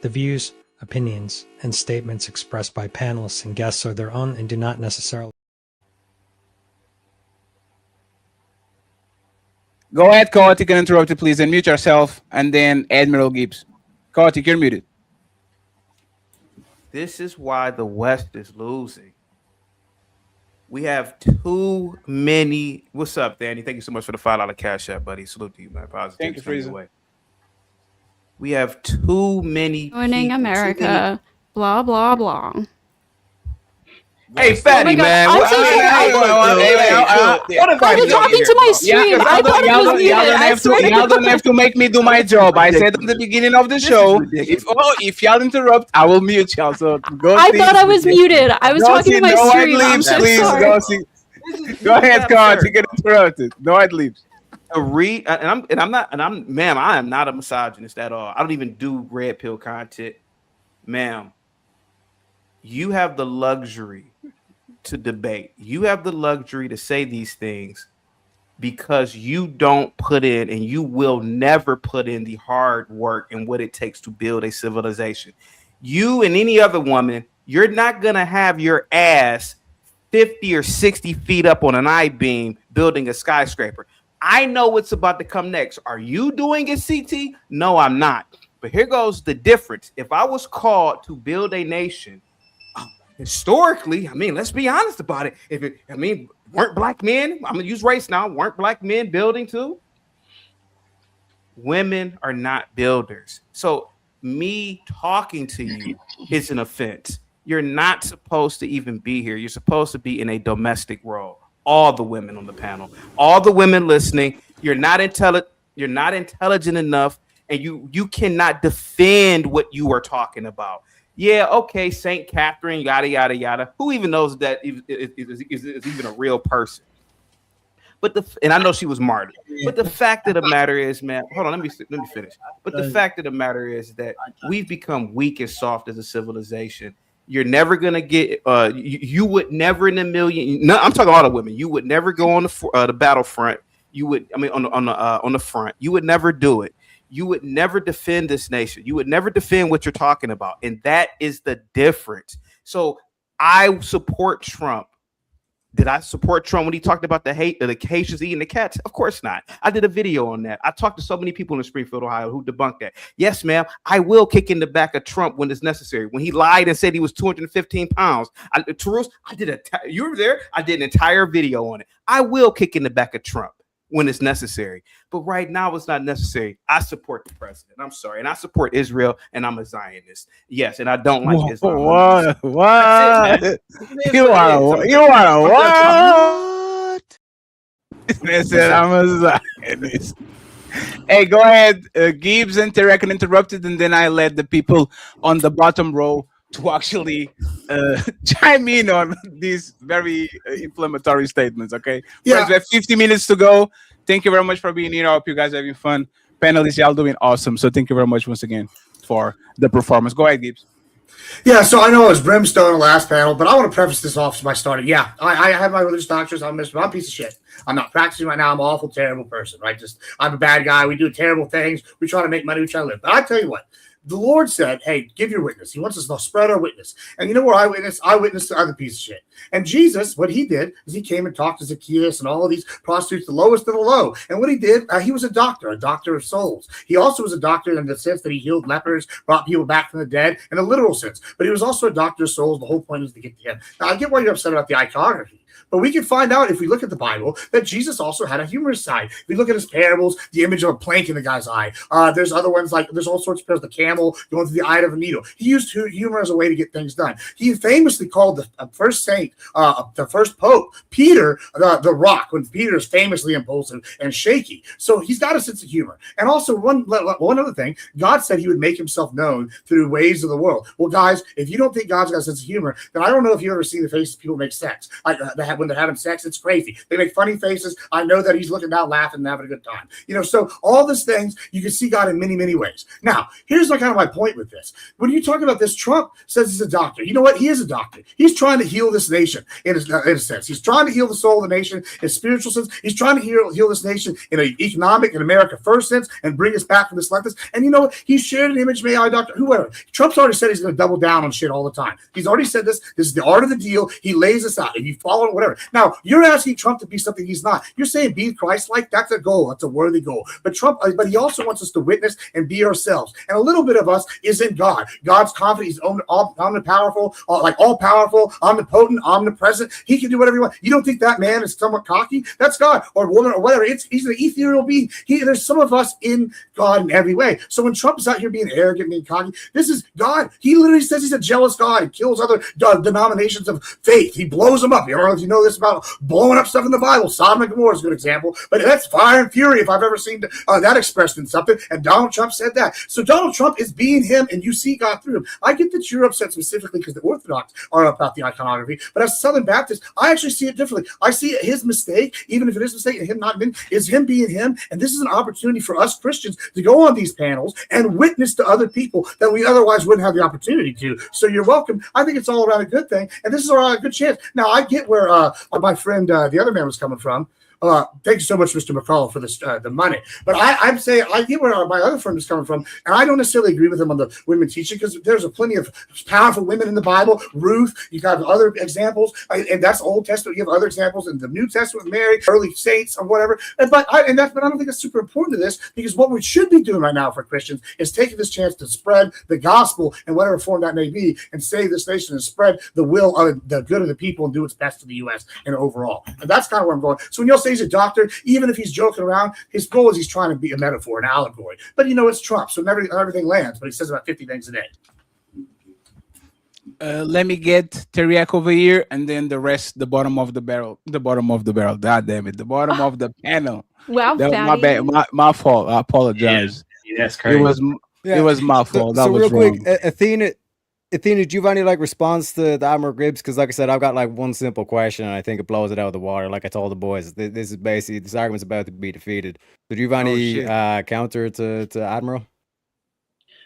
The views, opinions, and statements expressed by panelists and guests are their own and do not necessarily. Go ahead, Chaotic, and interrupt it, please, and mute yourself, and then Admiral Gibbs. Chaotic, you're muted. This is why the West is losing. We have too many. What's up, Danny? Thank you so much for the $5 cash app, buddy. Salute to you, man. Positive. Thank you, Frieza. We have too many. Joining America. Blah, blah, blah. Hey, fatty, man. I'm so sorry. You're talking to my stream. I thought it was muted. Y'all don't have to make me do my job. I said at the beginning of the show, if y'all interrupt, I will mute y'all. So go. I thought I was muted. I was talking to my stream. I'm so sorry. Go ahead, Carl. You get interrupted. No ad libs. I am not a misogynist at all. I don't even do red pill content, ma'am. You have the luxury to debate. You have the luxury to say these things because you don't put in, and you will never put in, the hard work and what it takes to build a civilization. You and any other woman, you're not going to have your ass 50 or 60 feet up on an I-beam building a skyscraper. I know what's about to come next. Are you doing it, CT? No, I'm not. But here goes the difference. If I was called to build a nation, historically, I mean, let's be honest about it. Weren't black men, I'm going to use race now, weren't black men building too? Women are not builders. So me talking to you is an offense. You're not supposed to even be here. You're supposed to be in a domestic role. All the women on the panel, all the women listening, you're not intelligent enough, and you cannot defend what you are talking about. Yeah, okay, Saint Catherine, yada yada yada. Who even knows that is even a real person? And I know she was martyred. But the fact of the matter is, man, hold on, let me finish. But the fact of the matter is that we've become weak and soft as a civilization. You're never gonna get. You would never in a million. No, I'm talking all the women. You would never go on the battlefront. You would. I mean, on the front. You would never do it. You would never defend this nation. You would never defend what you're talking about, and that is the difference. So I support Trump. Did I support Trump when he talked about the Haitians eating the cats? Of course not. I did a video on that. I talked to so many people in Springfield, Ohio, who debunked that. Yes, ma'am, I will kick in the back of Trump when it's necessary. When he lied and said he was 215 pounds. You were there. I did an entire video on it. I will kick in the back of Trump when it's necessary. But right now it's not necessary. I support the president. I'm sorry. And I support Israel, and I'm a Zionist. Yes, and I don't like Islam. What? You are a what? They said I'm a Zionist. Hey, go ahead. Gibbs interrupted, and then I let the people on the bottom row to actually chime in on these very inflammatory statements, okay? Yeah. Friends, we have 50 minutes to go. Thank you very much for being here. I hope you guys are having fun. Panelists, y'all doing awesome. So thank you very much once again for the performance. Go ahead, Gibbs. Yeah, so I know it was brimstone in the last panel, but I want to preface this off by starting. Yeah, I have my religious doctrines. I'm a piece of shit. I'm not practicing right now. I'm an awful, terrible person, right? I'm a bad guy. We do terrible things. We try to make money. We try to live. But I tell you what, the Lord said, hey, give your witness. He wants us to spread our witness. And you know where I witness? I witness to other piece of shit. And Jesus, what he did is he came and talked to Zacchaeus and all of these prostitutes, the lowest of the low. And what he did, he was a doctor of souls. He also was a doctor in the sense that he healed lepers, brought people back from the dead in a literal sense. But he was also a doctor of souls. The whole point is to get to him. Now, I get why you're upset about the iconography. But we can find out if we look at the Bible that Jesus also had a humorous side. If we look at his parables, the image of a plank in the guy's eye. There's other ones there's all sorts of parables. The camel going through the eye of a needle. He used humor as a way to get things done. He famously called the first saint, the first pope, Peter, the rock, when Peter is famously impulsive and shaky. So he's got a sense of humor. And also one other thing, God said he would make himself known through ways of the world. Well, guys, if you don't think God's got a sense of humor, then I don't know if you've ever seen the faces people make sex. When they're having sex, it's crazy. They make funny faces. I know that he's looking down, laughing, and having a good time. So all these things, you can see God in many, many ways. Now, here's my point with this. When you talk about this, Trump says he's a doctor. You know what? He is a doctor. He's trying to heal this nation in a sense. He's trying to heal the soul of the nation in a spiritual sense. He's trying to heal this nation in an economic and America first sense and bring us back from this leftist. And you know what? He shared an image, may I, doctor, whoever. Trump's already said he's going to double down on shit all the time. He's already said this. This is the art of the deal. He lays this out. If you follow it, whatever. Now, you're asking Trump to be something he's not. You're saying be Christ-like. That's a goal. That's a worthy goal. But but he also wants us to witness and be ourselves. And a little bit of us is in God. God's confident. He's omnipowerful, all-powerful, omnipotent, omnipresent. He can do whatever he wants. You don't think that man is somewhat cocky? That's God, or woman, or whatever. He's an ethereal being. There's some of us in God in every way. So when Trump is out here being arrogant, being cocky, this is God. He literally says he's a jealous God. He kills other denominations of faith. He blows them up. I don't know if you know this about blowing up stuff in the Bible. Sodom and Gomorrah is a good example, but that's fire and fury if I've ever seen that expressed in something. And Donald Trump said that. So Donald Trump is being him, and you see God through him. I get that you're upset specifically because the Orthodox are about the iconography, but as a Southern Baptist, I actually see it differently. I see his mistake, even if it is a mistake, and him not being, is him being him. And this is an opportunity for us Christians to go on these panels and witness to other people that we otherwise wouldn't have the opportunity to. So you're welcome. I think it's all around a good thing, and this is a good chance. Now I get where my friend, the other man, was coming from. Thank you so much, Mr. McCall, for this the money. But I'm saying I get where my other friend is coming from, and I don't necessarily agree with him on the women teaching because there's a plenty of powerful women in the Bible. Ruth, you got other examples, and that's Old Testament. You have other examples in the New Testament, Mary, early saints, or whatever. But I don't think it's super important to this because what we should be doing right now for Christians is taking this chance to spread the gospel in whatever form that may be, and save this nation and spread the will of the good of the people and do what's best for the U.S. and overall. And that's kind of where I'm going. So when you'll say he's a doctor, even if he's joking around, his goal is he's trying to be a metaphor, an allegory. But it's Trump, so never everything lands. But he says about 50 things a day. Let me get Teriak over here, and then the rest, the bottom of the barrel. The bottom of the barrel. God damn it, the bottom of the panel. Wow, that was my bad. My fault. I apologize. Yeah, that's crazy. It was my fault. That so was real wrong. quick, Athena, do you have any response to the Admiral Gibbs? Because like I said, I've got one simple question, and I think it blows it out of the water. Like I told the boys, this is basically this argument's about to be defeated. So do you have any counter to Admiral?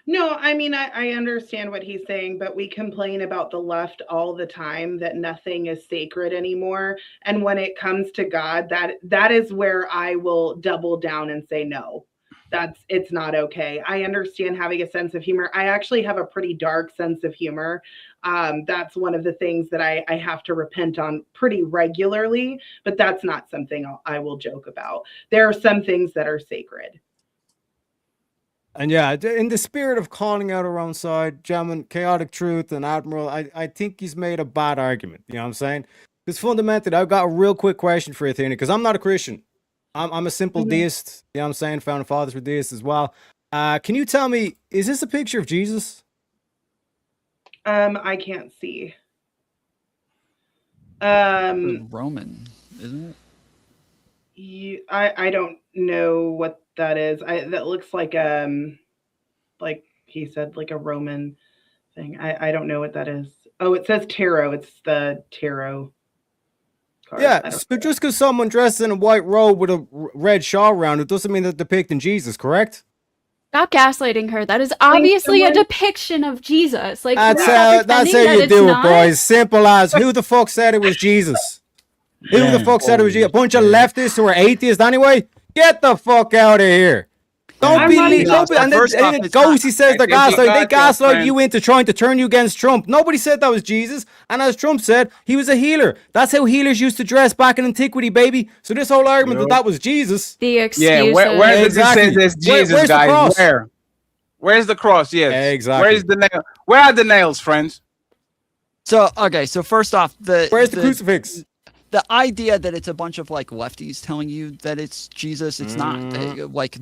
No, I mean, I understand what he's saying, but we complain about the left all the time that nothing is sacred anymore. And when it comes to God, that is where I will double down and say no. It's not okay. I understand having a sense of humor. I actually have a pretty dark sense of humor. That's one of the things that I have to repent on pretty regularly, but that's not something I will joke about. There are some things that are sacred. And yeah, in the spirit of calling out our own side, gentlemen, Chaotic Truth and Admiral, I think he's made a bad argument. You know what I'm saying? Because fundamentally, I've got a real quick question for you, Athena, because I'm not a Christian. I'm a simple deist. You know what I'm saying? Founding fathers were deists as well. Can you tell me, is this a picture of Jesus? I can't see. Roman, isn't it? I don't know what that is. That looks like he said, like a Roman thing. I don't know what that is. Oh, it says tarot. It's the tarot card. Yeah, so just because someone dressed in a white robe with a red shawl around it doesn't mean they're depicting Jesus, correct? Stop gaslighting her. That is obviously a depiction of Jesus. That's how you do it, boys. Simple as who the fuck said it was Jesus? Who the fuck said it was Jesus? A bunch of leftists who are atheists anyway? Get the fuck out of here. Don't believe. And then Ghosty says they're gaslighting. They gaslight you into trying to turn you against Trump. Nobody said that was Jesus. And as Trump said, he was a healer. That's how healers used to dress back in antiquity, baby. So this whole argument that was Jesus. The excuse. Yeah, where does it say this Jesus, where's guys? The cross? Where's the cross? Yes. Exactly. Where's the nail? Where are the nails, friends? So first off, where's the crucifix? The idea that it's a bunch of lefties telling you that it's Jesus, it's not.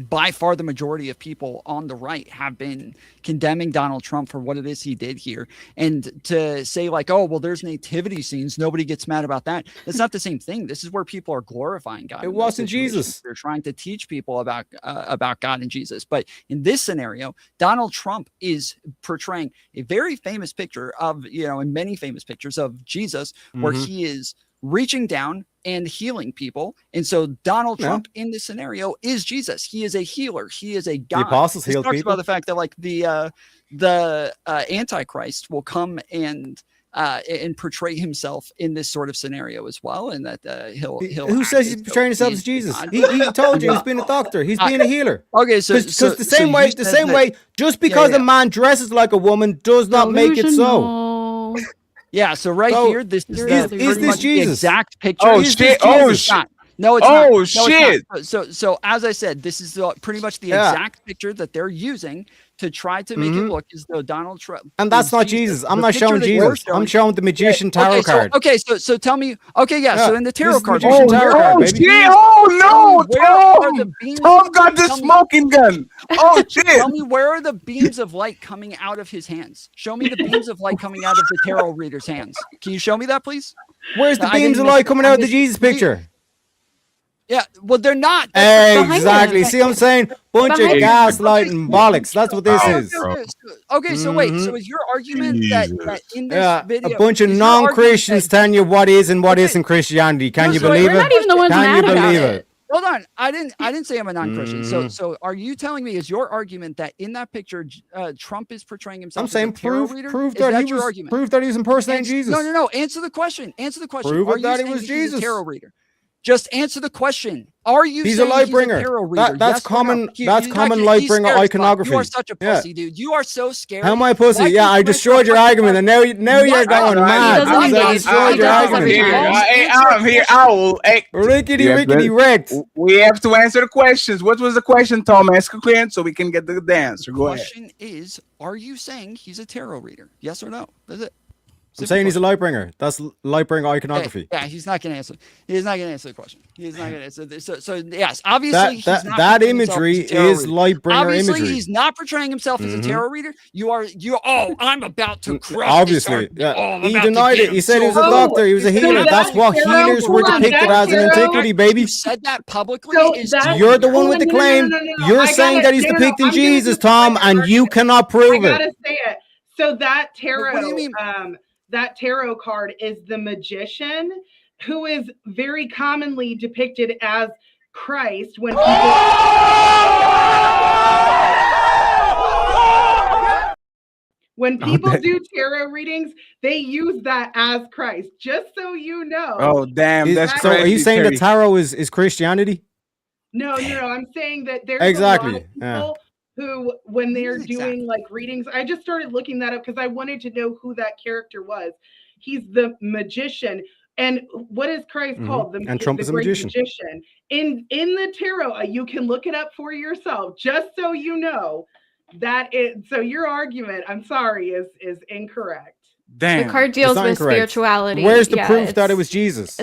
By far the majority of people on the right have been condemning Donald Trump for what it is he did here. And to say there's nativity scenes, nobody gets mad about that. That's not the same thing. This is where people are glorifying God. It wasn't Jesus. They're trying to teach people about God and Jesus. But in this scenario, Donald Trump is portraying a very famous picture of, and many famous pictures of Jesus where he is reaching down and healing people. And so Donald Trump in this scenario is Jesus. He is a healer. He is a God. The apostles healed talks people. About the fact that the Antichrist will come and portray himself in this sort of scenario as well, and that he'll who says he's portraying himself as Jesus? He told you he's being a doctor. He's being a healer. Okay, so the same way, just because a man dresses like a woman does not make it so. Yeah, so here, this is this Jesus? The exact picture. Oh shit! Oh shit! No, it's not. No, shit! It's not. So as I said, this is pretty much the exact picture that they're using to try to make it look as though Donald Trump. And that's not Jesus. I'm not showing Jesus. I'm showing the magician tarot card. So tell me. Okay, so in the tarot card. Tarot card, baby. Shit! Oh no! Tom got the smoking gun. Oh shit! Tell me, where are the beams of light coming out of his hands? Show me the beams of light coming out of the tarot reader's hands. Can you show me that, please? Where's the beams of light coming out of the Jesus picture? Yeah, well, they're not. Exactly. See what I'm saying? Bunch of gaslighting bollocks. That's what this is. Okay, so wait. So is your argument that in this video... a bunch of non-Christians telling you what is and what isn't Christianity. Can you believe it? We're not even the ones mad about it. Hold on. I didn't say I'm a non-Christian. So are you telling me, is your argument that in that picture, Trump is portraying himself I'm saying as a tarot reader? Prove that he was impersonating Jesus. No. Answer the question. Prove that he was Jesus. Tarot reader. Just answer the question. Are you He's a saying light he's bringer. a tarot reader? That's Yes or no? common. He's That's not common gonna- light he's bringer scared, Scott. iconography. You are such a Yeah. pussy, dude. You are so scared. How am I a pussy? Why Yeah, can't I you destroyed answer your a fucking argument, and now you're What? going He mad. doesn't I engage. destroyed He your does this every argument. time. Hey, Answer a I'm here. question. Owl. Hey, Rickety rickety wrecked. We have to answer the questions. What was the question, Tom? Ask a clear so we can get the answer. Go ahead. Question is, are you saying he's a tarot reader? Yes or no? That's it. I'm saying he's a light bringer. That's light bringer iconography. Yeah, he's not going to answer. He's not going to answer the question. He's not going to answer this. So yes, obviously That he's not that portraying himself imagery as a tarot is reader. light bringer Obviously, imagery. he's not portraying himself as a tarot reader. Oh, I'm about to crush. Obviously, this argument. Oh, I'm he about to denied get it. He him said he was so a doctor. He was a so healer. That's what tarot- healers were hold on, depicted that as in tarot- antiquity, baby. You said that publicly. So is that- You're the one with the No, no, no, claim. no, no, no. You're I saying gotta- that he's no, no, depicting I'm gonna Jesus, display Tom, your and you argument. cannot I prove it. gotta say it. So that tarot, What do you mean? that tarot card is the magician, who is very commonly depicted as Christ when people. When people do tarot readings, they use that as Christ, just so you know. Oh, damn. That's So are you crazy, saying Terry. that tarot is Christianity? No, I'm saying that there's Exactly, a lot of people who, when they're doing like readings, I just started looking that up because I wanted to know who that character was. He's the magician. And what is Christ called? And Trump is a great magician. In the tarot, you can look it up for yourself, just so you know that it. So your argument, I'm sorry, is incorrect. Damn. The card deals It's not with incorrect. spirituality. Where's the Yeah, proof that it it's- was Jesus?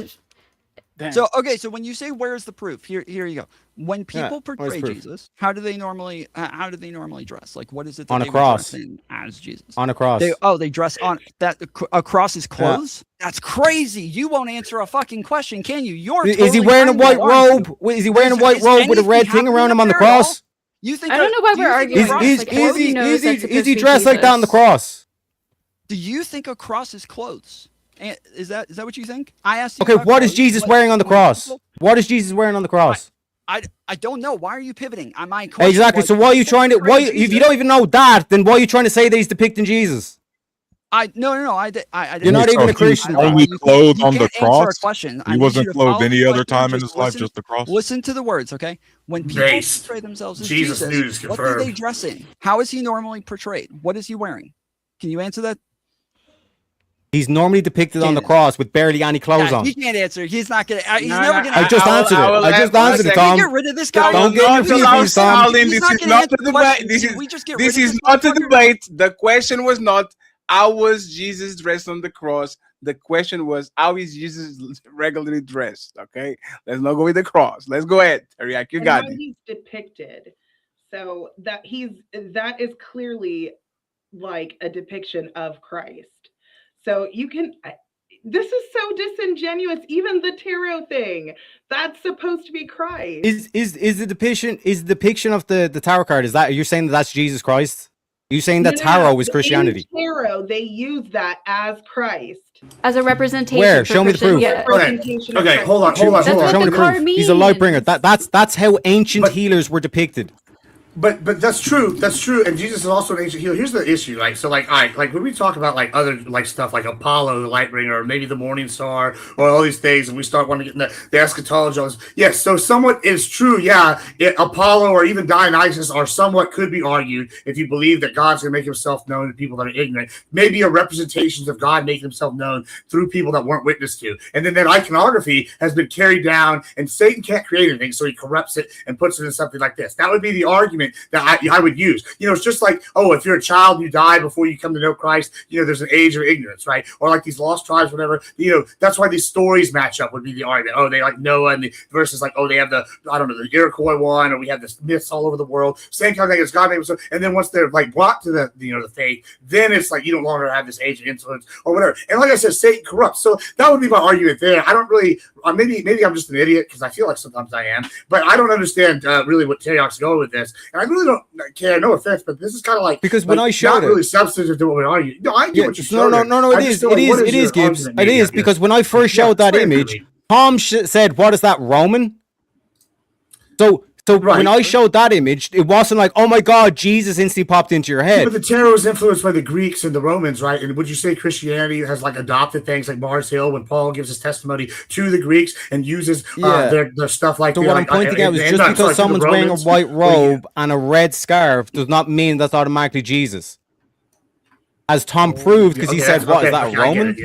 So okay, so when you say where's the proof, here you go. When people where's portray proof? Jesus, how do they normally dress? Like what is it that On a they would cross. dress in as Jesus? On a cross. They dress on that across his clothes. That's crazy. You won't answer a fucking question, can you? You're Is he totally wearing a mind-blown, white aren't robe? you? Is he wearing a Is- white is robe with a anything red thing happening around him up on the there at all? cross? You think I don't know why we're arguing. Is he dressed like that on the cross? Do you think a cross is clothes? And is that what you think? I asked you. Okay, about what is clothes. Jesus wearing on the cross? What is Jesus wearing on the cross? I don't know. Why are you pivoting? My question Exactly. was, So why are you trying to? Why if you don't even know that, then why are you trying to say that he's depicting Jesus? No. I You're not even a Christian. Only clothed on the can't answer a cross. question. I He need wasn't you to clothed follow any the other question. time in his life, just the cross. Listen to the words, okay? When people Based. portray themselves as Jesus Jesus, news what do they confirmed. dress in? How is he normally portrayed? What is he wearing? Can you answer that? He's normally depicted on the cross with barely any clothes Yeah, on. he can't answer. He's not gonna. He's No, never no, gonna. I just answered it. I just answered it, Can Tom. we get rid of this guy? Don't get confused, Tom. He's This not is gonna not answer the the debate. question. This Can is we just get this rid of is this not the motherfucker? debate. The question was not how was Jesus dressed on the cross. The question was how is Jesus regularly dressed. Okay, let's not go with the cross. Let's go ahead, Teriak. You And got how it. he's depicted, so that is clearly like a depiction of Christ. So you can. This is so disingenuous. Even the tarot thing, that's supposed to be Christ. Is the depiction of the tarot card? Is that you're saying that's Jesus Christ? You're saying that No. tarot is Christianity? In tarot, they use that as Christ. As a representation. Where? for Show me the Christian- proof. yeah. Representation of Okay, Christ. hold on. That's what Show me the the card proof. means. He's a light bringer. That's how ancient healers were depicted. But that's true. That's true. And Jesus is also an ancient healer. Here's the issue, like so, like when we talk about like other like stuff like Apollo, the light bringer, or maybe the morning star, or all these things, and we start wanting to get into the eschatology. Yes, so somewhat is true. Yeah, Apollo or even Dionysus are somewhat could be argued if you believe that God's going to make Himself known to people that are ignorant. Maybe a representations of God making Himself known through people that weren't witness to, and then that iconography has been carried down, and Satan can't create anything, so he corrupts it and puts it in something like this. That would be the argument that I would use. It's just like, oh, if you're a child and you die before you come to know Christ, there's an age of ignorance, right? Or like these lost tribes, whatever, that's why these stories match up would be the argument. Oh, they like Noah, and the versus like, oh, they have the Iroquois one, or we have this myths all over the world. Same kind of thing as God made them. And then once they're like brought to the the faith, then it's like you no longer have this age of influence or whatever. And like I said, Satan corrupts. So that would be my argument there. I don't really, maybe I'm just an idiot because I feel like sometimes I am, but I don't understand really what Teriak's going with this. And I really don't care, no offense, but this is kind of like Because when I showed not it, really substantive to what we argue. No, I get what you showed. no, I it just is, feel like, what it is, your Gibbs, argument it maybe, is I guess? because when I first showed that explain it to image, me. Tom said, "What is that, Roman?" So So when I showed that image, it wasn't like, oh my God, Jesus instantly popped into your head. But the terror was influenced by the Greeks and the Romans, right? And would you say Christianity has like adopted things like Mars Hill when Paul gives his testimony to the Greeks and uses their stuff like that? So what I'm pointing out is just because someone's wearing a white robe and a red scarf does not mean that's automatically Jesus. As Tom proved, because he said, "What is that, a Roman?"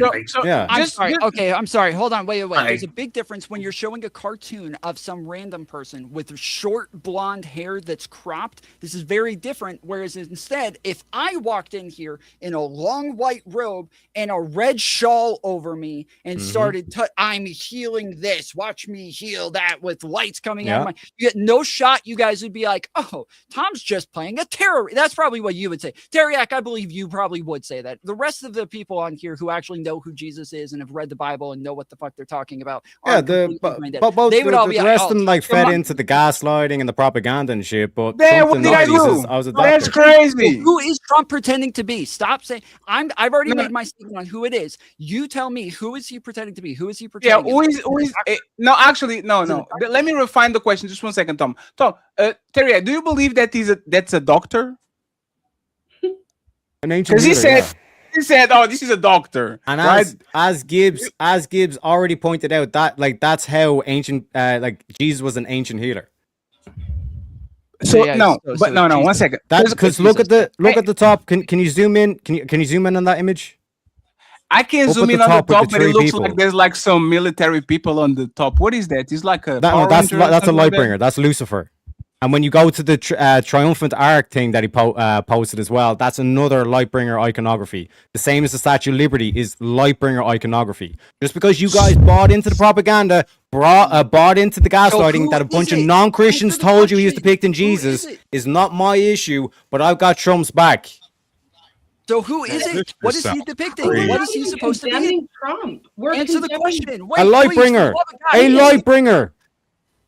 Yeah. I'm sorry. Hold on. Wait. There's a big difference when you're showing a cartoon of some random person with short blonde hair that's cropped. This is very different. Whereas instead, if I walked in here in a long white robe and a red shawl over me and started, I'm healing this. Watch me heal that with lights coming out of my. You get no shot. You guys would be like, "Oh, Tom's just playing a terror." That's probably what you would say. Teriak, I believe you probably would say that. The rest of the people on here who actually know who Jesus is and have read the Bible and know what the fuck they're talking about, but they would all be the rest of them like fed into the gaslighting and the propaganda and shit. But what did I do? That's crazy. Who is Trump pretending to be? Stop saying I've already made my statement on who it is. You tell me, who is he pretending to be? Who is he pretending? Yeah, who is no, actually, no. Let me refine the question just one second, Tom. Terry, do you believe that that's a doctor? An ancient he said, "Oh, this is a doctor." And right? as Gibbs already pointed out, that that's how ancient Jesus was an ancient healer. So no, one second. That's because look at the top. Can you zoom in? Can you zoom in on that image? I can zoom in on the top, but it looks like there's like some military people on the top. What is that? It's like a that's a light bringer. That's Lucifer. And when you go to the triumphant arc thing that he posted as well, that's another Lightbringer iconography. The same as the Statue of Liberty is Lightbringer iconography. Just because you guys bought into the propaganda, bought into the gaslighting that a bunch of non-Christians told you he was depicting Jesus is not my issue, but I've got Trump's back. So who is it? What is he depicting? What is he supposed to be? Trump. Answer the question. A Lightbringer. A Lightbringer.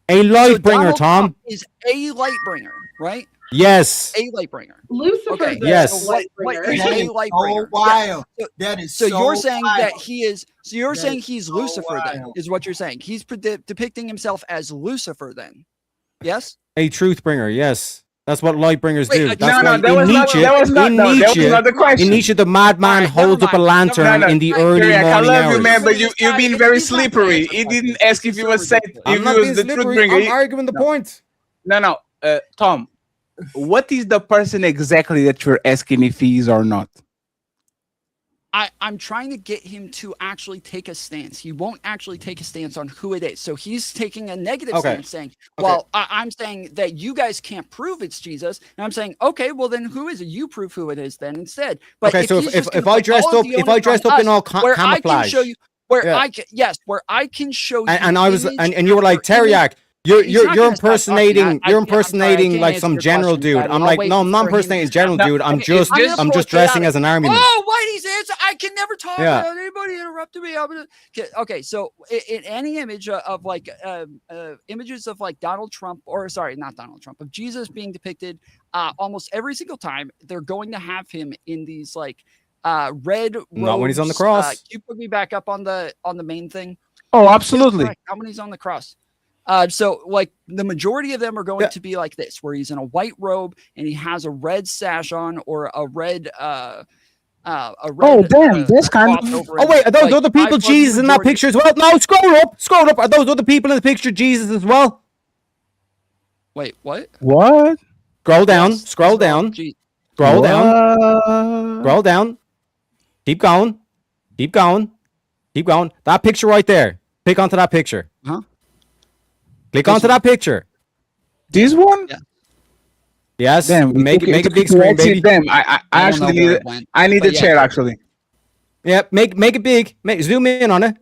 A Lightbringer, Tom. Is a Lightbringer, right? Yes. A Lightbringer. Lucifer. Okay. Yes. So what is a Lightbringer? Wild. That is so you're saying wild. that he is. So you're saying he's Lucifer then, is what you're saying. He's depicting himself as Lucifer then. Yes. A truth bringer. Yes. That's what Lightbringers do. That's that was not the question. In Nietzsche, the madman holds up a lantern in the early morning hours. I love you, man, but you've been very slippery. He didn't ask if he was the truth bringer. I'm arguing the point. No, Tom, what is the person exactly that you're asking if he is or not? I'm trying to get him to actually take a stance. He won't actually take a stance on who it is. So he's taking a negative stance saying, well, I'm saying that you guys can't prove it's Jesus. And I'm saying, okay, well then who is it? You prove who it is then instead. But okay, so if I dressed up in all camouflage, I can show you where I can show you. And I was and you were like, Teriak, you're impersonating like some general dude. I'm like, no, I'm not impersonating general dude. I'm just dressing as an army man. Oh, Whitey's answer. I can never talk without anybody interrupting me. Okay, so in any image of like images of like Donald Trump, or sorry, not Donald Trump, of Jesus being depicted, almost every single time they're going to have him in these like red robes. Not when he's on the cross. Can you put me back up on the main thing? Oh, absolutely. How many he's on the cross? So like the majority of them are going to be like this, where he's in a white robe and he has a red sash on or a red this kind of. Oh wait, are those other people Jesus in that picture as well? No, scroll up. Are those other people in the picture Jesus as well? Wait, what? What? Scroll down. Scroll down. Keep going. That picture right there. Click onto that picture. Huh? Click onto that picture. This one? Yeah. Yes. Make a big screen, baby. I actually need the chair actually. Yeah, make it big. Zoom in on it.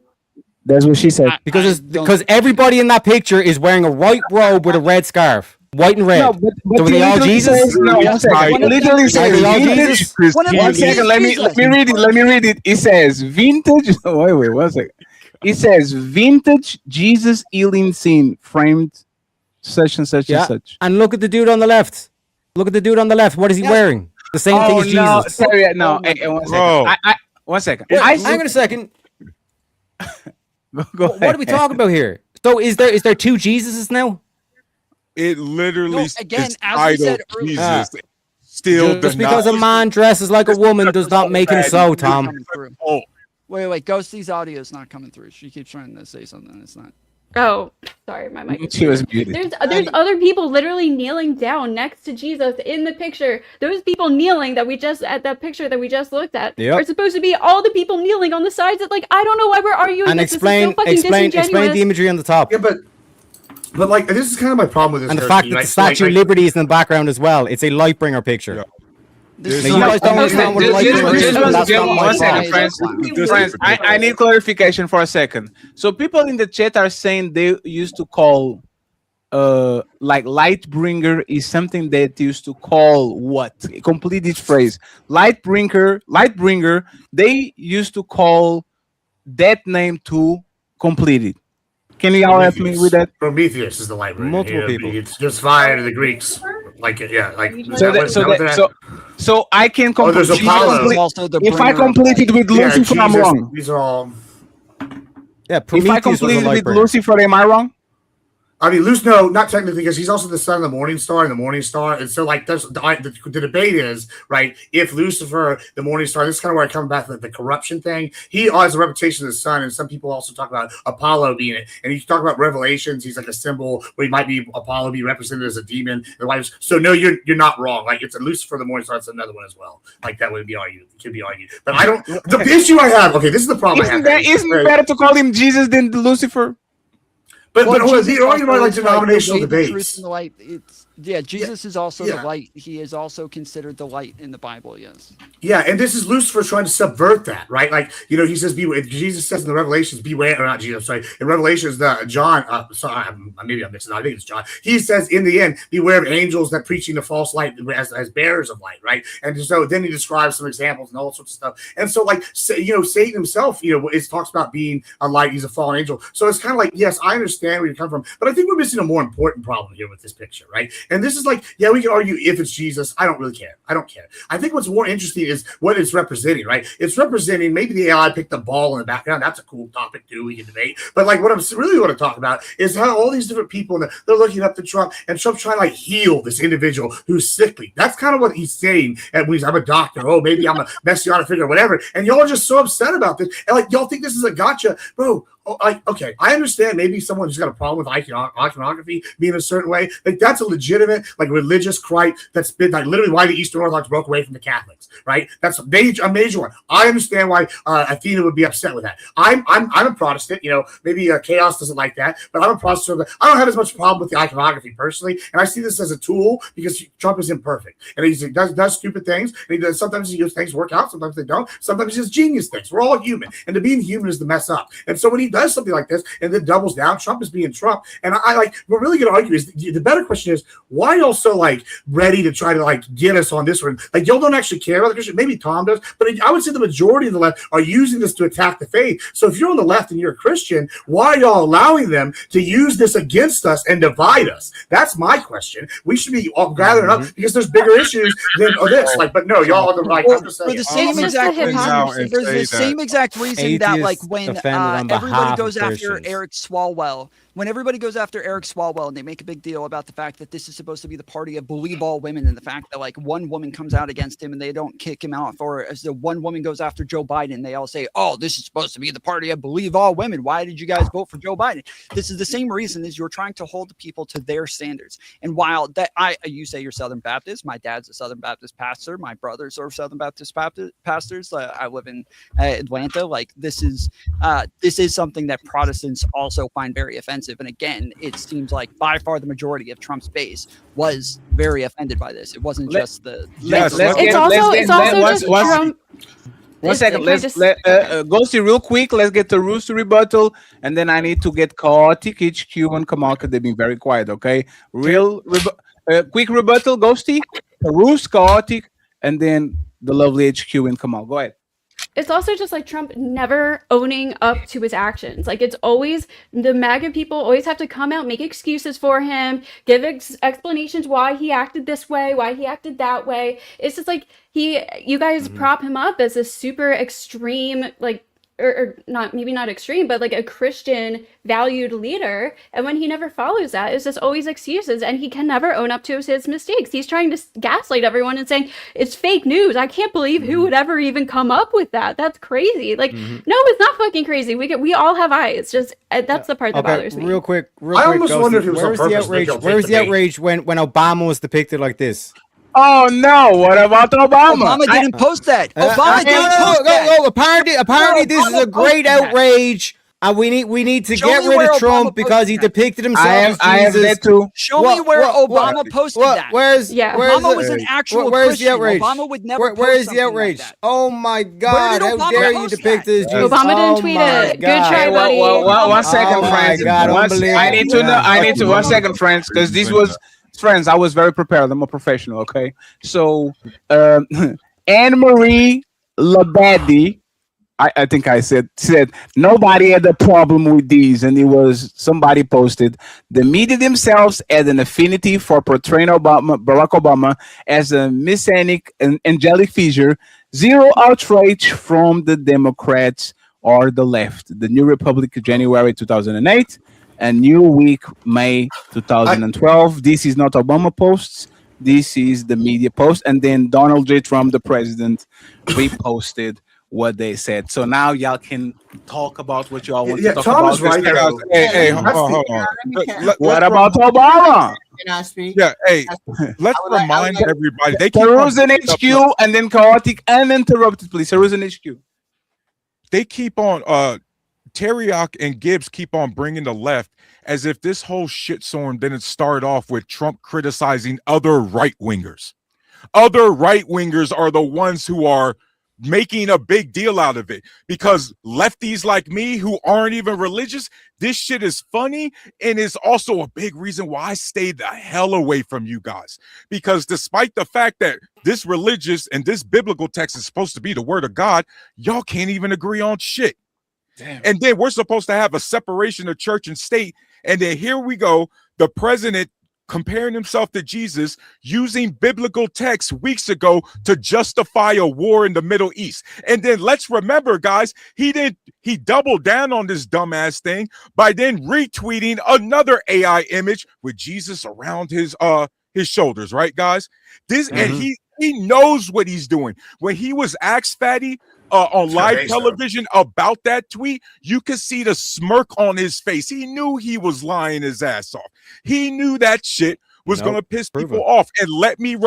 That's what she said. Because everybody in that picture is wearing a white robe with a red scarf. White and red. No, but so are they all Jesus? No, one second. Literally says vintage. One second. Let me read it. It says vintage. Wait, 1 second. It says vintage Jesus healing scene framed such and such and such. And look at the dude on the left. What is he wearing? The same thing as Jesus. Sorry, no. Hey, 1 second. 1 second. Hang on a second. Go what are we talking about here? So is there two Jesuses now? It literally again, is as we said titled earlier, Jesus. Still just because a man dresses like a woman does not make him so, Tom. Wait, Ghosty's audio is not coming through. She keeps trying to say something. It's not. Oh, sorry, my mic. She was muted. There's other people literally kneeling down next to Jesus in the picture. Those people kneeling that we just at that picture that we just looked at are supposed to be all the people kneeling on the sides. That I don't know why we're arguing. And this. explain the imagery on the top. Yeah, but like this is kind of my problem with this. And the fact that the Statue of Liberty is in the background as well. It's a Lightbringer picture. You guys don't understand what Lightbringer is. That's not my problem. Friends, I need clarification for a second. So people in the chat are saying they used to call like Lightbringer is something that used to call what? Complete this phrase. Lightbringer, they used to call that name to complete it. Can you all help me with that? Prometheus is the light bringer. Multiple people. It's just fire to the Greeks. So I can complete. there's Apollo. If I complete it with Lucifer, I'm wrong. These are all. Yeah, if I complete it with Lucifer, am I wrong? I mean, no, not technically, because he's also the son of the morning star and the morning star. And so, like, the debate is, right, if Lucifer, the morning star, this is kind of where I come back to the corruption thing. He has a reputation as the sun, and some people also talk about Apollo being it. And you talk about Revelations, he's like a symbol where he might be Apollo be represented as a demon. So, no, you're not wrong. Like, it's a Lucifer, the morning star, it's another one as well. Like, that would be argued. It could be argued. But I don't, the issue I have, okay, this is the problem I have. Isn't it better to call him Jesus than Lucifer? But the argument about like denominational debates. The light, Jesus is also the light. He is also considered the light in the Bible. Yes. Yeah, and this is Lucifer trying to subvert that, right? Like, he says, "Beware." Jesus says in the Revelations, "Beware," or not Jesus. Sorry, in Revelations, John. Maybe I'm mixing. I think it's John. He says in the end, "Beware of angels that preaching the false light as bearers of light," right? And so then he describes some examples and all sorts of stuff. And so, like, Satan himself, it talks about being a light. He's a fallen angel. So it's kind of like, yes, I understand where you come from, but I think we're missing a more important problem here with this picture, right? And this is like, yeah, we can argue if it's Jesus. I don't really care. I don't care. I think what's more interesting is what it's representing, right? It's representing, maybe the AI picked the ball in the background. That's a cool topic too. We can debate. But like what I'm really want to talk about is how all these different people, they're looking up to Trump, and Trump's trying to like heal this individual who's sickly. That's kind of what he's saying. And when I'm a doctor, maybe I'm a messianic figure or whatever. And y'all are just so upset about this. And like, y'all think this is a gotcha, bro. Okay, I understand maybe someone who's got a problem with iconography being a certain way. Like that's a legitimate, like religious gripe that's been like literally why the Eastern Orthodox broke away from the Catholics, right? That's a major one. I understand why Athena would be upset with that. I'm a Protestant, maybe Chaos doesn't like that, but I'm a Protestant. I don't have as much problem with the iconography personally, and I see this as a tool because Trump is imperfect and he does stupid things. And sometimes things work out, sometimes they don't. Sometimes he does genius things. We're all human, and to being human is to mess up. And so when he does something like this and then doubles down, Trump is being Trump. And I like, we're really going to argue is the better question is why y'all so like ready to try to like get us on this one? Like y'all don't actually care about the Christian. Maybe Tom does, but I would say the majority of the left are using this to attack the faith. So if you're on the left and you're a Christian, why are y'all allowing them to use this against us and divide us? That's my question. We should be all gathering up because there's bigger issues than this. Like, but no, y'all are the right. For the same exact reason, there's the same exact reason that like when everybody goes after Eric Swalwell, and they make a big deal about the fact that this is supposed to be the party of believe all women, and the fact that like one woman comes out against him and they don't kick him out, or as the one woman goes after Joe Biden, they all say, "Oh, this is supposed to be the party of believe all women. Why did you guys vote for Joe Biden?" This is the same reason is you're trying to hold the people to their standards. And while that you say you're Southern Baptist, my dad's a Southern Baptist pastor, my brothers are Southern Baptist pastors. I live in Atlanta. Like this is something that Protestants also find very offensive. And again, it seems like by far the majority of Trump's base was very offended by this. It wasn't just the. It's also Trump. One second, let's Ghosty real quick. Let's get the Rooster rebuttal, and then I need to get Chaotic HQ and Kamal because they've been very quiet. Okay, quick rebuttal, Ghosty, Roost, Chaotic, and then the lovely HQ and Kamal. Go ahead. It's also just like Trump never owning up to his actions. Like it's always the MAGA people always have to come out, make excuses for him, give explanations why he acted this way, why he acted that way. It's just like you guys prop him up as a super extreme, like or not, maybe not extreme, but like a Christian valued leader. And when he never follows that, it's just always excuses, and he can never own up to his mistakes. He's trying to gaslight everyone and saying it's fake news. I can't believe who would ever even come up with that. That's crazy. Like, no, it's not fucking crazy. We all have eyes. Just that's the part that bothers me. Real quick, I almost wonder if it was on where's the purpose, outrage? Nick, I'll Where's take the the bait. outrage when Obama was depicted like this? Oh no! What about Obama? Obama didn't post that. Obama didn't post that. Apparently, this is a great outrage, and we need to get rid of Trump because he depicted himself as Jesus. I have that too. Show me where Obama posted that. Obama was an actual where's Christian. the outrage? Obama would never Where is post the something like outrage? that. Oh my God! did How Obama dare you post depict that? this Jesus? Obama didn't Oh tweet my it. Good God. try, buddy. One second, Oh my friends. God, I unbelievable. need to know. I need to 1 second, friends, because this was friends. I was very prepared. I'm a professional. Okay, so Anne Marie Labadie, I think I said nobody had a problem with these, and it was somebody posted the media themselves had an affinity for portraying Barack Obama as a messianic and angelic figure. Zero outrage from the Democrats or the left. The New Republic, January 2008, and New Week, May 2012. This is not Obama posts. This is the media post, and then Donald J. Trump, the president, reposted what they said. So now y'all can talk about what y'all want to talk Tom about. is right. Hey, hold on. What about Obama? Can I speak? Yeah, hey, let's remind everybody. They keep Jerusalem on HQ and then chaotic and interrupted, please. Jerusalem HQ. They keep on Terriak and Gibbs keep on bringing the left as if this whole shitstorm didn't start off with Trump criticizing other right-wingers. Other right-wingers are the ones who are making a big deal out of it, because lefties like me who aren't even religious, this shit is funny, and it's also a big reason why I stayed the hell away from you guys, because despite the fact that this religious and this biblical text is supposed to be the word of God, y'all can't even agree on shit. Damn. And then we're supposed to have a separation of church and state, and then here we go, the president comparing himself to Jesus, using biblical texts weeks ago to justify a war in the Middle East. And then let's remember, guys, he doubled down on this dumbass thing by then retweeting another AI image with Jesus around his shoulders, right, guys? And he knows what he's doing. When he was asked, Fatty, on live television about that tweet, you could see the smirk on his face. He knew he was lying his ass off. He knew that shit was going to piss people off. And let me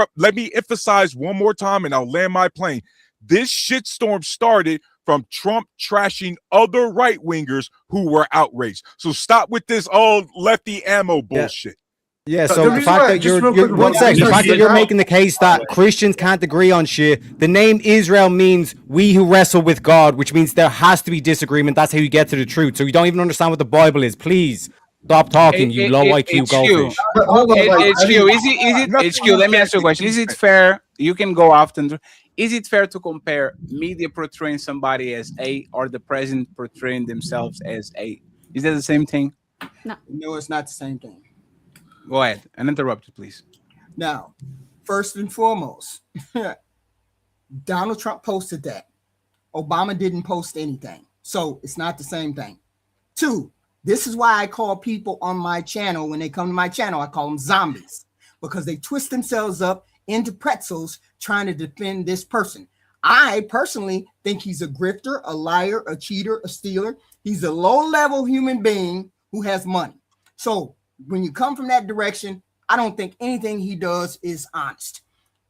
emphasize one more time, and I'll land my plane. This shitstorm started from Trump trashing other right-wingers who were outraged. So stop with this lefty ammo bullshit. Yeah, so the fact that you're making the case that Christians can't agree on shit, the name Israel means we who wrestle with God, which means there has to be disagreement. That's how you get to the truth. So you don't even understand what the Bible is. Please stop talking, you low IQ goldfish. HQ, let me ask you a question. Is it fair? You can go after. Is it fair to compare media portraying somebody as A or the president portraying themselves as A? Is that the same thing? No, it's not the same thing. Go ahead and interrupt it, please. Now, first and foremost, Donald Trump posted that. Obama didn't post anything. So it's not the same thing. Two, this is why I call people on my channel, when they come to my channel, I call them zombies, because they twist themselves up into pretzels trying to defend this person. I personally think he's a grifter, a liar, a cheater, a stealer. He's a low-level human being who has money. So when you come from that direction, I don't think anything he does is honest.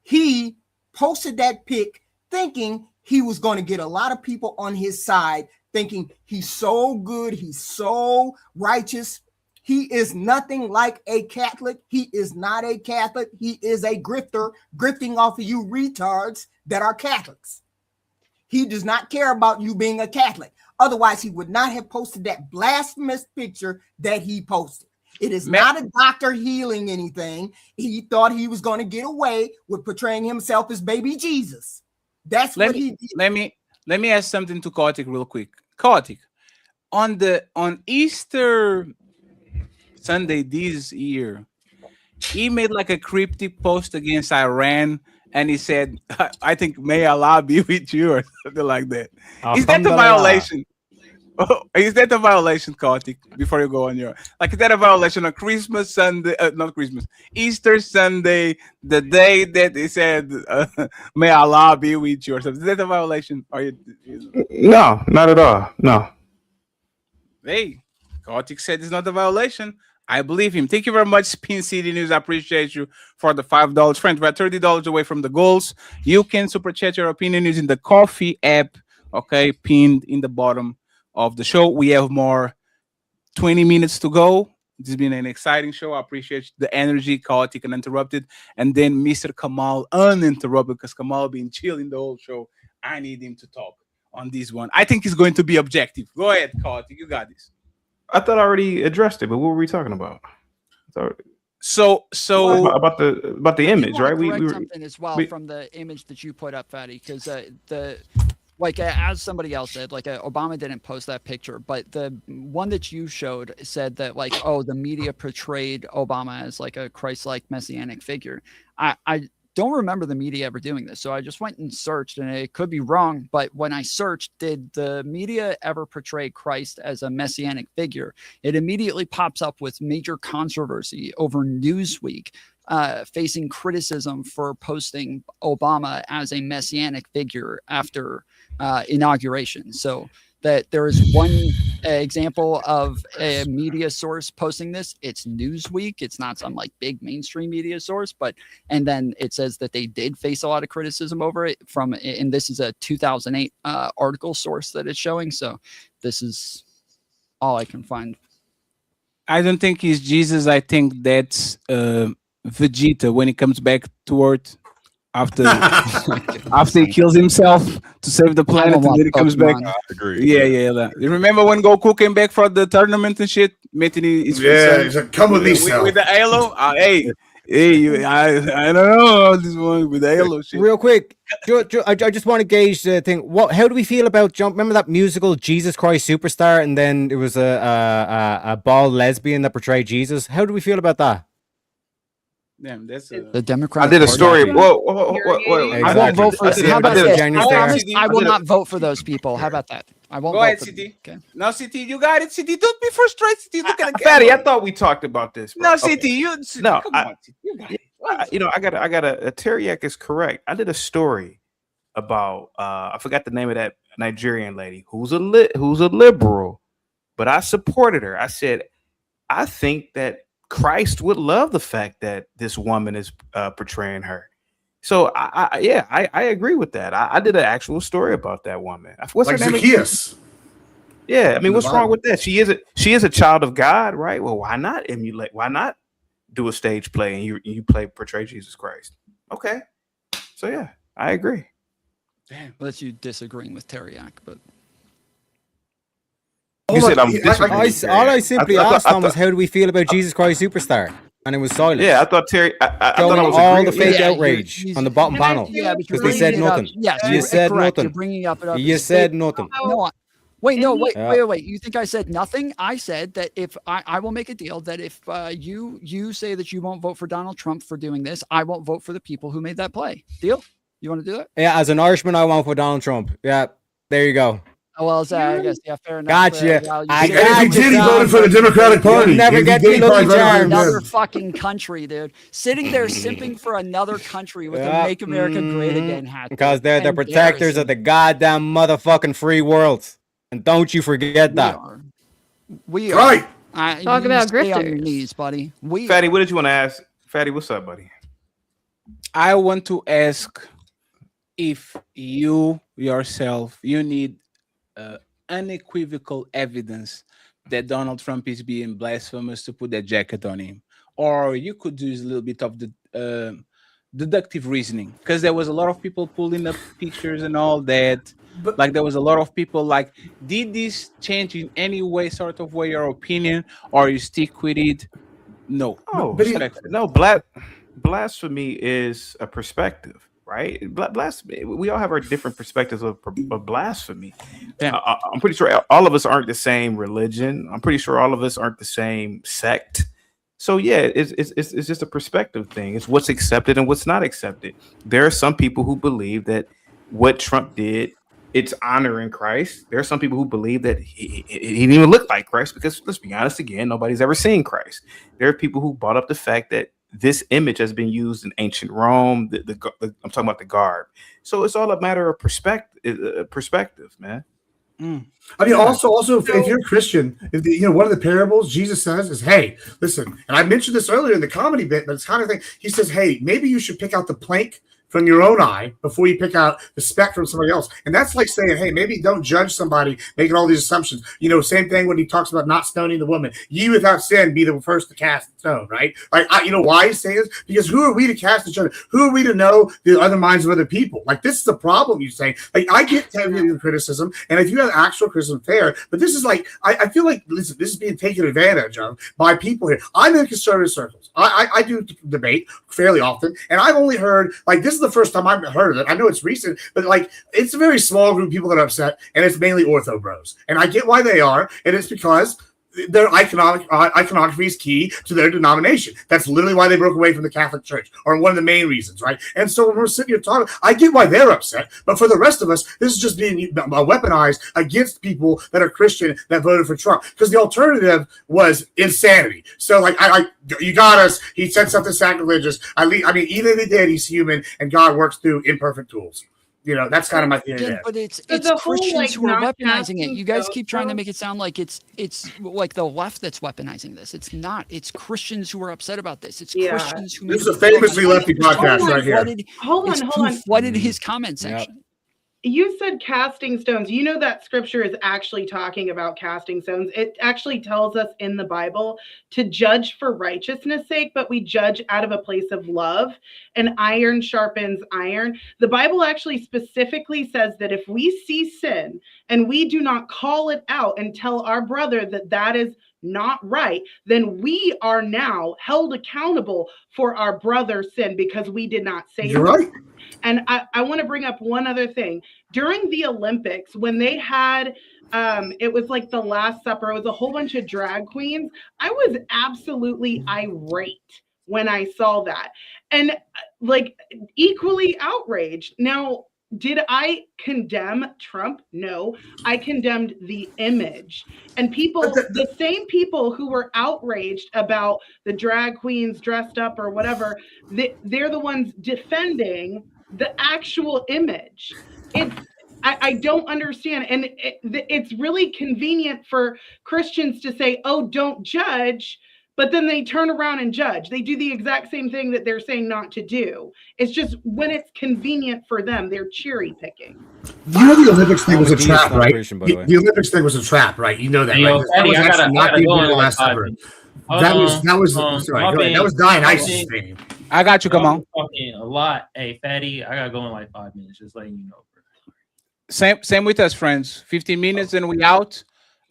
He posted that pic thinking he was going to get a lot of people on his side, thinking he's so good, he's so righteous. He is nothing like a Catholic. He is not a Catholic. He is a grifter, grifting off of you retards that are Catholics. He does not care about you being a Catholic. Otherwise, he would not have posted that blasphemous picture that he posted. It is not a doctor healing anything. He thought he was going to get away with portraying himself as baby Jesus. That's what he did. Let me ask something to Chaotic real quick. Chaotic, on Easter Sunday this year, he made like a cryptic post against Iran, and he said, "I think may Allah be with you," or something like that. Is that a violation? Oh, is that a violation, Kartik? Before you go on your is that a violation on Christmas Sunday? Not Christmas, Easter Sunday, the day that they said, "May Allah be with you," or something. Is that a violation? Are you? No, not at all. No. Hey, Kartik said it's not a violation. I believe him. Thank you very much, Spin City News. I appreciate you for the $5. Friends, we're $30 away from the goals. You can super chat your opinion using the Coffee app. Okay, pinned in the bottom of the show. We have more 20 minutes to go. This has been an exciting show. I appreciate the energy, Chaotic and Uninterrupted. And then Mr. Kamal uninterrupted, because Kamal been chilling the whole show. I need him to talk on this one. I think he's going to be objective. Go ahead, Chaotic. You got this. I thought I already addressed it, but what were we talking about? So about the image, right? We something as well from the image that you put up, Fatty, because as somebody else said, Obama didn't post that picture, but the one that you showed said that the media portrayed Obama as a Christ-like messianic figure. I don't remember the media ever doing this, so I just went and searched, and it could be wrong, but when I searched, did the media ever portray Christ as a messianic figure? It immediately pops up with major controversy over Newsweek, facing criticism for posting Obama as a messianic figure after inauguration. So that there is one example of a media source posting this. It's Newsweek. It's not some big mainstream media source, and then it says that they did face a lot of criticism over it and this is a 2008 article source that it's showing. So this is all I can find. I don't think he's Jesus. I think that's Vegeta when he comes back to Earth after he kills himself to save the planet, and then he comes back. I agree. Yeah. You remember when Goku came back for the tournament and shit? Meeting his he's like, come with me, with the halo. I don't know this one with the halo shit. Real quick, I just want to gauge the thing. How do we feel about Remember that musical Jesus Christ Superstar, and then it was a bald lesbian that portrayed Jesus? How do we feel about that? Damn, that's the Democrat. I did a story. Whoa. I won't vote for. How about this? I will not vote for those people. How about that? I won't. Go ahead, CT. Okay. No, CT, you got it. CT, don't be frustrated. CT, look at Fatty. I thought we talked about this. Bro. No, CT, come on. You got it. I got a Teriak is correct. I did a story about I forgot the name of that Nigerian lady who's a liberal, but I supported her. I said I think that Christ would love the fact that this woman is portraying her. So I agree with that. I did an actual story about that woman. What's her name? Zacchaeus. Yeah, I mean, what's wrong with that? She is a child of God, right? Well, why not emulate? Why not do a stage play and you portray Jesus Christ? Okay, so yeah, I agree. Damn, well, that's you disagreeing with Teriak, but. You said all I simply asked him was how do we feel about Jesus Christ Superstar, and it was silent. Yeah, I thought Terry. I thought I was all the fake outrage on the bottom panel because they said nothing. Yes, you said correct. nothing. You're bringing up you said nothing. No, wait. You think I said nothing? I said that if I will make a deal that if you say that you won't vote for Donald Trump for doing this, I won't vote for the people who made that play. Deal? You want to do that? Yeah, as an Irishman, I won't for Donald Trump. Yeah, there you go. Oh, well, I guess, yeah, fair enough. Gotcha. If he did, he voted for the Democratic Party. You'll never get me Lucky Charms. Another fucking country, dude. Sitting there simping for another country with a Make America Great Again hat. Because they're the protectors of the goddamn motherfucking free world. And don't you forget that. We are. Right. Talk about grifters. On your knees, buddy. Fatty, what did you want to ask? Fatty, what's up, buddy? I want to ask if you yourself, you need unequivocal evidence that Donald Trump is being blasphemous to put that jacket on him, or you could use a little bit of the deductive reasoning, because there was a lot of people pulling up pictures and all that. But there was a lot of people did this change in any way, sort of way, your opinion, or you stick with it? No. Blasphemy is a perspective. Right, blasphemy. We all have our different perspectives of blasphemy. I'm pretty sure all of us aren't the same religion. I'm pretty sure all of us aren't the same sect. So yeah, it's just a perspective thing. It's what's accepted and what's not accepted. There are some people who believe that what Trump did it's honoring Christ. There are some people who believe that he didn't even look like Christ because, let's be honest again, nobody's ever seen Christ. There are people who brought up the fact that this image has been used in ancient Rome. I'm talking about the garb. So it's all a matter of perspective, man. I mean, also, if you're a Christian, one of the parables Jesus says is, "Hey, listen," and I mentioned this earlier in the comedy bit, but it's kind of thing. He says, "Hey, maybe you should pick out the plank from your own eye before you pick out the speck from somebody else." And that's like saying, hey, maybe don't judge somebody making all these assumptions. Same thing when he talks about not stoning the woman. Ye without sin be the first to cast the stone, right? Like, why he's saying this? Because who are we to cast the stone? Who are we to know the other minds of other people? Like, this is the problem, you say. Like, I get the criticism, and if you have actual criticism, fair, but this is like, I feel like, listen, this is being taken advantage of by people here. I'm in conservative circles. I do debate fairly often, and I've only heard, like, this is the first time I've heard of it. I know it's recent, but like, it's a very small group of people that are upset, and it's mainly ortho bros. And I get why they are, and it's because their iconography is key to their denomination. That's literally why they broke away from the Catholic Church, or one of the main reasons, right? And so when we're sitting here talking, I get why they're upset, but for the rest of us, this is just being weaponized against people that are Christian that voted for Trump, because the alternative was insanity. So like, you got us. He said something sacrilegious. I mean, even if he did, he's human, and God works through imperfect tools. That's kind of my theory. Again, but it's Christians who are weaponizing it. You guys keep trying to make it sound like it's like the left that's weaponizing this. It's not. It's Christians who are upset about this. It's Christians who. This is a famously lefty podcast right here. Hold on. Flooded his comment section. You said casting stones. You know that scripture is actually talking about casting stones. It actually tells us in the Bible to judge for righteousness' sake, but we judge out of a place of love, and iron sharpens iron. The Bible actually specifically says that if we see sin and we do not call it out and tell our brother that that is not right, then we are now held accountable for our brother's sin because we did not say You're right. And I want to bring up one other thing. During the Olympics, when they had, it was like the Last Supper, it was a whole bunch of drag queens. I was absolutely irate when I saw that, and like equally outraged. Now, did I condemn Trump? No, I condemned the image. And people, the same people who were outraged about the drag queens dressed up or whatever, they're the ones defending the actual image. I don't understand. And it's really convenient for Christians to say, oh, don't judge, but then they turn around and judge. They do the exact same thing that they're saying not to do. It's just when it's convenient for them, they're cherry picking. You know the Olympics thing was a trap, right? The Olympics thing was a trap, right? You know that, right? That was actually not the last ever. That was Dying Isis thing. I got you. Come on. Talking a lot. Hey, Fatty, I gotta go in like 5 minutes. Just letting you know. Same with us, friends. 15 minutes and we out.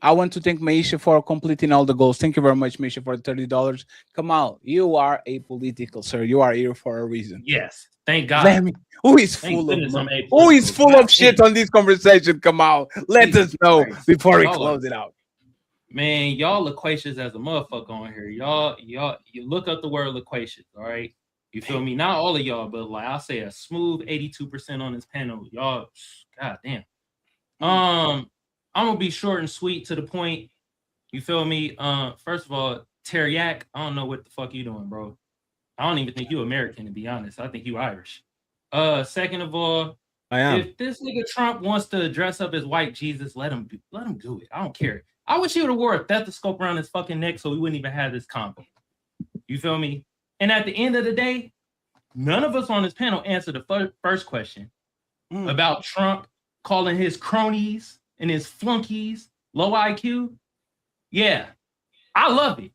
I want to thank Maisha for completing all the goals. Thank you very much, Maisha, for the $30. Come on, you are apolitical, sir. You are here for a reason. Yes, thank God. Who is full of shit on this conversation? Come on, let us know before we close it out. Man, y'all loquacious as a motherfucker on here. Y'all, you look up the word loquacious, all right? You feel me? Not all of y'all, but like I'll say a smooth 82% on this panel. Y'all, god damn. I'm gonna be short and sweet to the point. You feel me? First of all, Teriak, I don't know what the fuck you doing, bro. I don't even think you American, to be honest. I think you Irish. Second of all, if this nigga Trump wants to dress up as white Jesus, let him do it. I don't care. I wish he would have wore a stethoscope around his fucking neck so we wouldn't even have this combo. You feel me? And at the end of the day, none of us on this panel answered the first question about Trump calling his cronies and his flunkies low IQ. Yeah, I love it.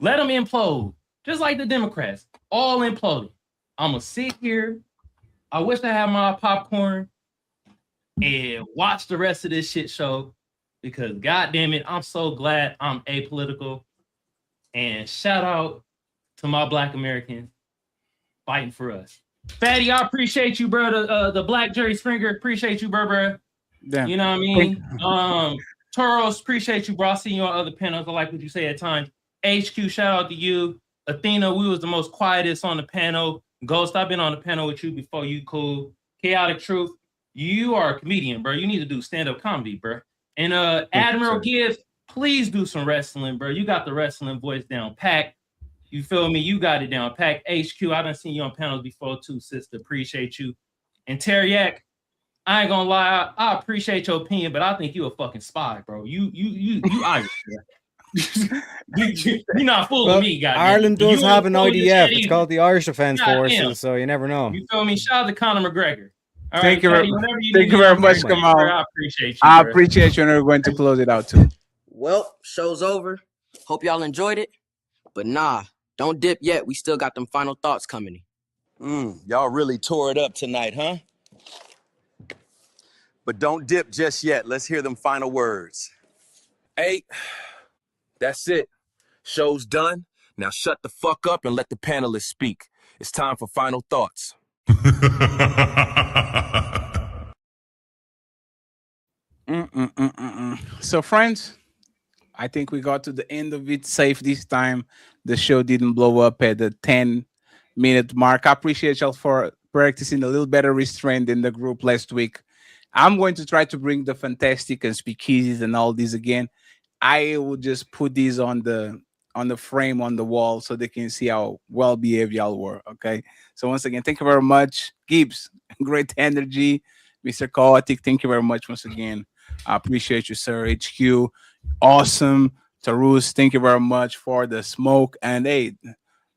Let them implode. Just like the Democrats, all imploding. I'm going to sit here. I wish I had my popcorn and watch the rest of this shit show because, God damn it, I'm so glad I'm apolitical. And shout out to my Black Americans fighting for us. Fatty, I appreciate you, bro. The Black Jerry Springer, appreciate you, bro. Damn. You know what I mean? Toros, appreciate you, bro. I see you on other panels. I like what you say at times. HQ, shout out to you. Athena, we was the most quietest on the panel. Ghost, I've been on the panel with you before. You cool. Chaotic Truth, You are a comedian, bro. You need to do stand-up comedy, bro. And Admiral Gibbs, please do some wrestling, bro. You got the wrestling voice down packed. You feel me? You got it down packed. HQ, I done seen you on panels before too, sister. Appreciate you. And Teriak, I ain't gonna lie, I appreciate your opinion, but I think you a fucking spy, bro. You Irish, bro. You're not fooling me, goddamn. Ireland does You have ain't an fooling this IDF. shit It's either. called the Irish Defence Goddamn. Forces, so you never know. You feel me? Shout out to Conor McGregor. All Thank right, you, Caddy, whenever you thank need you me, very I'm much, here, Kamal. bro. I appreciate you. I bro. appreciate you, and we're going to close it out too. Well, show's over. Hope y'all enjoyed it. But nah, don't dip yet. We still got them final thoughts coming. Y'all really tore it up tonight, huh? But don't dip just yet. Let's hear them final words. Hey, that's it. Show's done. Now shut the fuck up and let the panelists speak. It's time for final thoughts. So, friends, I think we got to the end of it safe this time. The show didn't blow up at the 10-minute mark. I appreciate y'all for practicing a little better restraint in the group last week. I'm going to try to bring the fantastic and speakeasies and all these again. I will just put these on the frame on the wall so they can see how well behaved y'all were. Okay. So once again, thank you very much. Gibbs, great energy. Mr. Chaotic, thank you very much once again. I appreciate you, sir. HQ, awesome. Tarus, thank you very much for the smoke. And hey,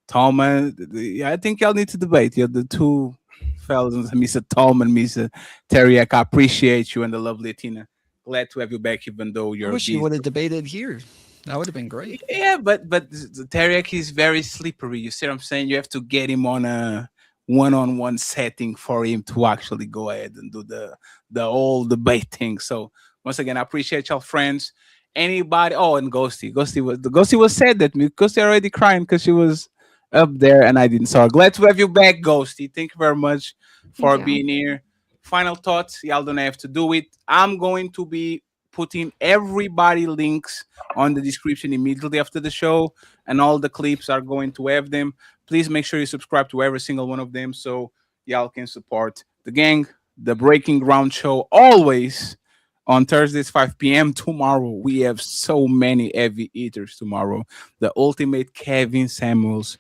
Tallman, I think y'all need to debate. You're the two fellas, Mr. Tallman, Mr. Teriak. I appreciate you and the lovely Tina. Glad to have you back, even though you're I wish busy. you would have debated here. That would have been great. Yeah, but Teriak is very slippery. You see what I'm saying? You have to get him on a one-on-one setting for him to actually go ahead and do the whole debate thing. So once again, I appreciate y'all, friends. Anybody? Oh, and Ghosty was sad that me. Ghosty already crying because she was up there and I didn't. So glad to have you back, Ghosty. Thank you very much for being here. Final thoughts. Y'all don't have to do it. I'm going to be putting everybody links on the description immediately after the show, and all the clips are going to have them. Please make sure you subscribe to every single one of them so y'all can support the gang. The Breaking Ground show always on Thursdays 5 p.m. Tomorrow we have so many heavy eaters tomorrow. The ultimate Kevin Samuels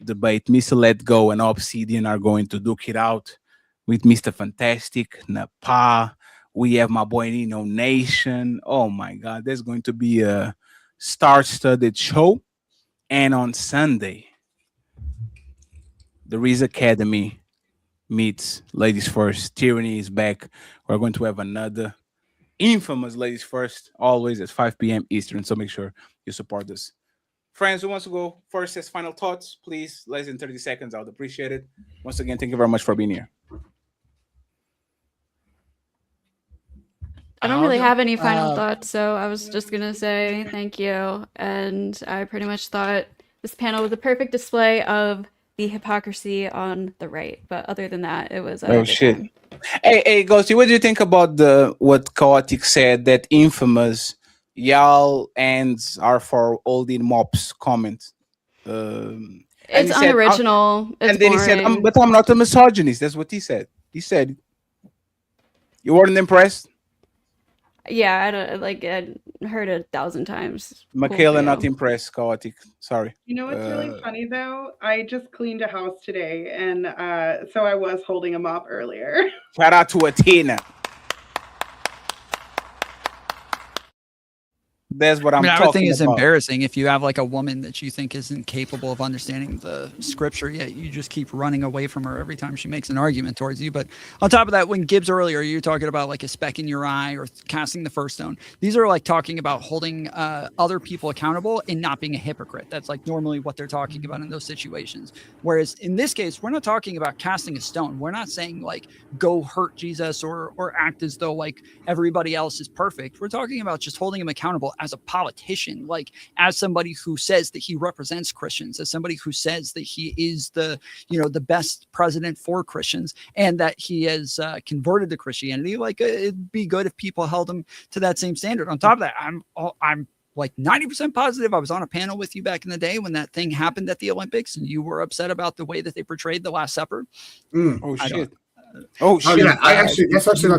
debate, Mr. Let Go and Obsidian are going to duke it out with Mr. Fantastic, Napa. We have my boy Nino Nation. Oh my God, there's going to be a star-studded show. And on Sunday, the Riz Academy meets Ladies First. Tyranny is back. We're going to have another infamous Ladies First, always at 5 p.m. Eastern. So make sure you support us. Friends, who wants to go first as final thoughts? Please, less than 30 seconds. I would appreciate it. Once again, thank you very much for being here. I don't really have any final thoughts, so I was just gonna say thank you. And I pretty much thought this panel was a perfect display of the hypocrisy on the right. But other than that, it was Oh shit. Hey, Ghosty, what do you think about what Chaotic said, that infamous y'all ends are for old in mops comment? It's unoriginal. It's and then boring. he said, but I'm not a misogynist. That's what he said. He said, you weren't impressed? Yeah, I heard it 1,000 times. Michaela, Cool not deal. impressed. Chaotic. Sorry. You know what's really funny though? I just cleaned a house today, and so I was holding a mop earlier. Shout out to Athena. That's what I'm I talking would think it's about. embarrassing if you have like a woman that you think isn't capable of understanding the scripture, yet you just keep running away from her every time she makes an argument towards you. But on top of that, when Gibbs earlier, you're talking about like a speck in your eye or casting the first stone. These are like talking about holding other people accountable and not being a hypocrite. That's like normally what they're talking about in those situations. Whereas in this case, we're not talking about casting a stone. We're not saying like go hurt Jesus or act as though like everybody else is perfect. We're talking about just holding him accountable as a politician, like as somebody who says that he represents Christians, as somebody who says that he is the best president for Christians and that he has converted to Christianity. Like it'd be good if people held him to that same standard. On top of that, I'm like 90% positive I was on a panel with you back in the day when that thing happened at the Olympics and you were upset about the way that they portrayed the Last Supper. Oh shit. Oh shit! yeah, that's actually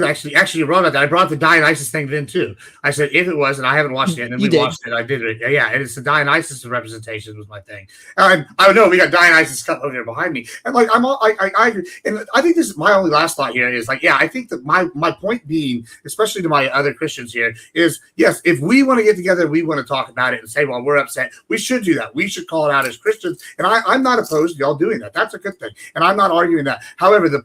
I could actually wrote that. I brought the Dionysus thing in too. I said if it was, and I haven't watched it, and then we watched it. I did it. Yeah, and it's the Dionysus representation was my thing. I know we got Dionysus come over there behind me, and like I agree. And I think this is my only last thought here is like, yeah, I think that my point being, especially to my other Christians here, is yes, if we want to get together, we want to talk about it and say, well, we're upset. We should do that. We should call it out as Christians, and I'm not opposed to y'all doing that. That's a good thing, and I'm not arguing that. However, the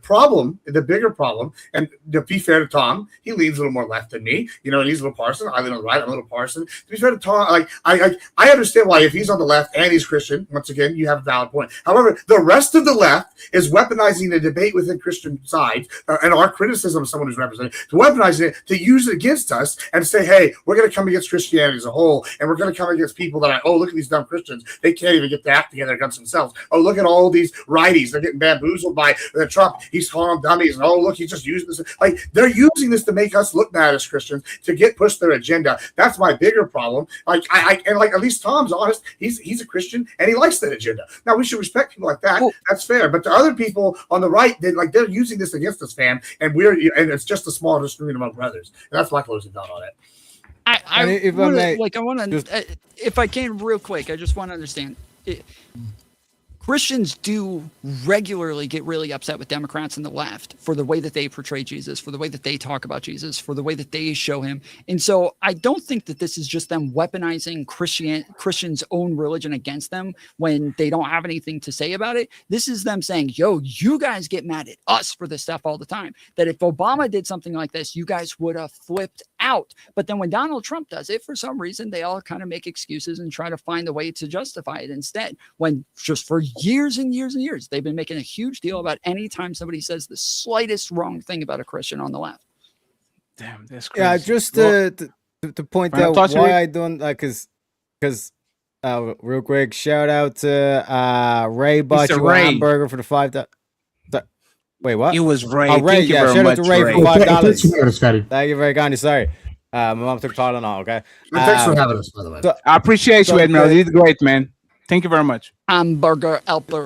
bigger problem, and to be fair to Tom, he leans a little more left than me. You know, and he's a little partisan. I lean on the right. I'm a little partisan. To be fair to Tom, like I understand why if he's on the left and he's Christian, once again, you have a valid point. However, the rest of the left is weaponizing the debate within Christian sides and our criticism of someone who's represented to weaponize it to use it against us and say, hey, we're going to come against Christianity as a whole, and we're going to come against people that look at these dumb Christians. They can't even get the act together against themselves. Oh, look at all these righties. They're getting bamboozled by Trump. He's calling them dummies, and oh, look, he's just using this. Like, they're using this to make us look bad as Christians to push their agenda. That's my bigger problem. Like at least Tom's honest. He's a Christian and he likes that agenda. Now we should respect people like that. Well, that's fair. But the other people on the right, they're using this against us, fam. And it's just a small disagreement among brothers. And that's my closing thought on it. If I can, real quick, I just want to understand. Christians do regularly get really upset with Democrats and the left for the way that they portray Jesus, for the way that they talk about Jesus, for the way that they show him. And so I don't think that this is just them weaponizing Christians' own religion against them when they don't have anything to say about it. This is them saying, yo, you guys get mad at us for this stuff all the time. That if Obama did something like this, you guys would have flipped out. But then when Donald Trump does it, for some reason, they all kind of make excuses and try to find a way to justify it instead. When just for years and years and years, they've been making a huge deal about any time somebody says the slightest wrong thing about a Christian on the left. Damn, that's crazy. Yeah, just to point out why I don't like, because real quick, shout out to Ray bought you a hamburger for the $5. Wait, what? It was Ray. Oh, Ray, yeah, shout out to Ray for $5. Thank you very kindly. Sorry. My mom took Tylenol, okay? Thanks for having us, by the way. I appreciate you, Edmund. You did great, man. Thank you very much. Hamburger Elper.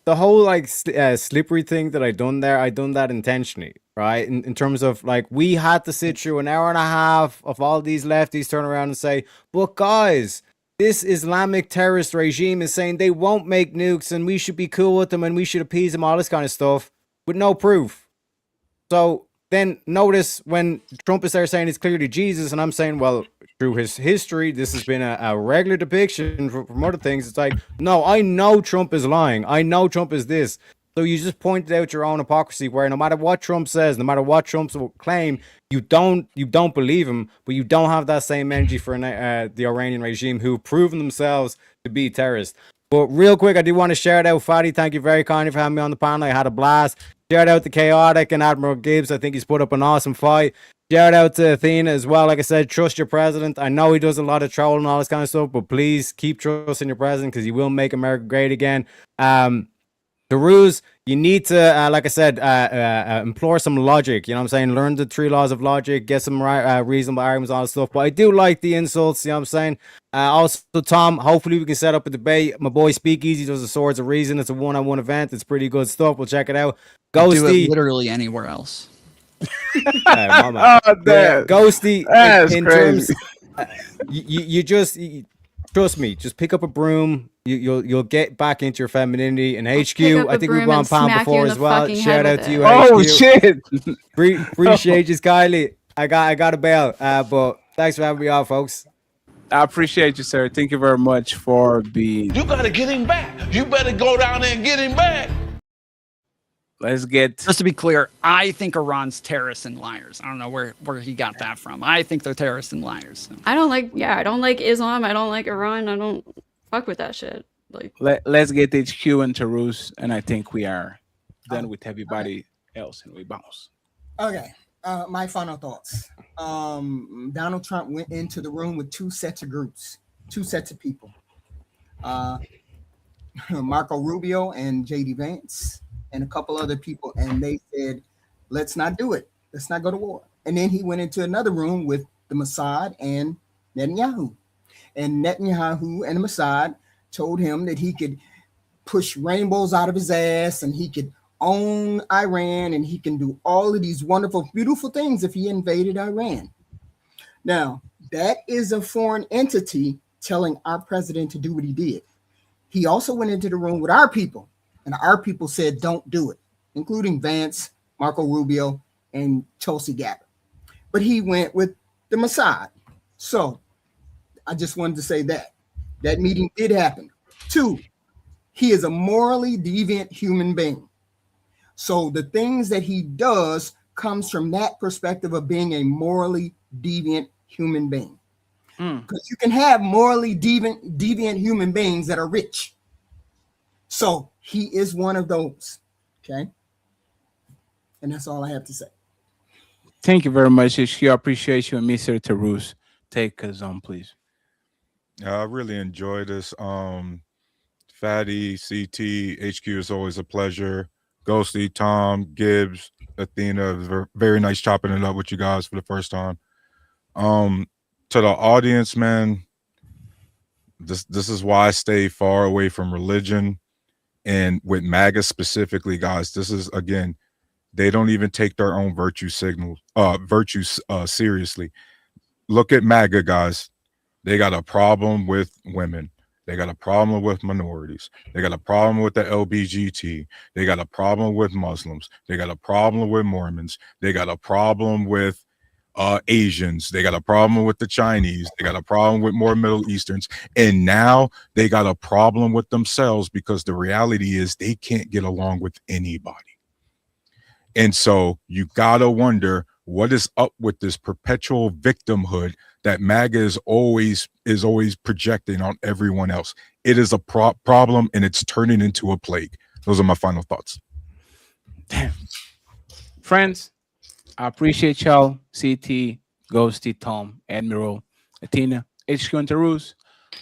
The whole like slippery thing that I done that intentionally, right? In terms of like, we had to sit through an hour and a half of all these lefties turn around and say, but guys, this Islamic terrorist regime is saying they won't make nukes and we should be cool with them and we should appease them, all this kind of stuff, with no proof. So then notice when Trump is there saying it's clearly Jesus, and I'm saying, well, through his history, this has been a regular depiction from other things. It's like, no, I know Trump is lying. I know Trump is this. So you just pointed out your own hypocrisy, where no matter what Trump says, no matter what Trump will claim, you don't believe him, but you don't have that same energy for the Iranian regime, who've proven themselves to be terrorists. But real quick, I do want to shout out Fatty. Thank you very kindly for having me on the panel. I had a blast. Shout out to Chaotic and Admiral Gibbs. I think he's put up an awesome fight. Shout out to Athena as well. Like I said, trust your president. I know he does a lot of trolling and all this kind of stuff, but please keep trusting your president, because he will make America great again. The rules, you need to, like I said, implore some logic. You know what I'm saying? Learn the 3 laws of logic, get some reasonable arguments, all that stuff. But I do like the insults, you know what I'm saying? Also, Tom, hopefully we can set up a debate. My boy Speakeasy does the Swords of Reason. It's a one-on-one event. It's pretty good stuff. We'll check it out. Ghosty. Do it literally anywhere else. Ghosty, in terms, you just trust me. Just pick up a broom. You'll get back into your femininity. And HQ, I think we've gone pound before as well. Shout out to you, oh, HQ. Shit! Appreciate you, Kylie. I got a bail. But thanks for having me on, folks. I appreciate you, sir. Thank you very much for being. You gotta get him back. You better go down there and get him back. Let's get. Just to be clear, I think Iran's terrorists and liars. I don't know where he got that from. I think they're terrorists and liars. So. I don't like Islam. I don't like Iran. I don't fuck with that shit. Like, let's get HQ and Tarus, and I think we are done with everybody else, and we bounce. Okay. My final thoughts. Donald Trump went into the room with 2 sets of groups, 2 sets of people. Marco Rubio and JD Vance and a couple other people, and they said, let's not do it. Let's not go to war. And then he went into another room with the Mossad and Netanyahu. And Netanyahu and the Mossad told him that he could push rainbows out of his ass and he could own Iran and he can do all of these wonderful, beautiful things if he invaded Iran. Now, that is a foreign entity telling our president to do what he did. He also went into the room with our people, and our people said, don't do it, including Vance, Marco Rubio, and Tulsi Gabbard. But he went with the Mossad. So I just wanted to say that. That meeting did happen. 2, he is a morally deviant human being. So the things that he does comes from that perspective of being a morally deviant human being. Because you can have morally deviant human beings that are rich. So he is one of those. Okay. And that's all I have to say. Thank you very much, HQ. I appreciate you. And Mr. Tarus, take us on, please. I really enjoy this. Fatty, CT, HQ is always a pleasure. Ghosty, Tom, Gibbs, Athena, very nice chopping it up with you guys for the first time. To the audience, man, this is why I stay far away from religion, and with MAGA specifically, guys. This is, again, they don't even take their own virtues seriously. Look at MAGA, guys. They got a problem with women. They got a problem with minorities. They got a problem with the LGBT. They got a problem with Muslims. They got a problem with Mormons. They got a problem with Asians. They got a problem with the Chinese. They got a problem with more Middle Easterns. And now they got a problem with themselves, because the reality is they can't get along with anybody. And so you gotta wonder what is up with this perpetual victimhood that MAGA is always projecting on everyone else. It is a problem, and it's turning into a plague. Those are my final thoughts. Damn. Friends, I appreciate y'all. CT, Ghosty, Tom, Admiral, Athena, HQ, and Tarus,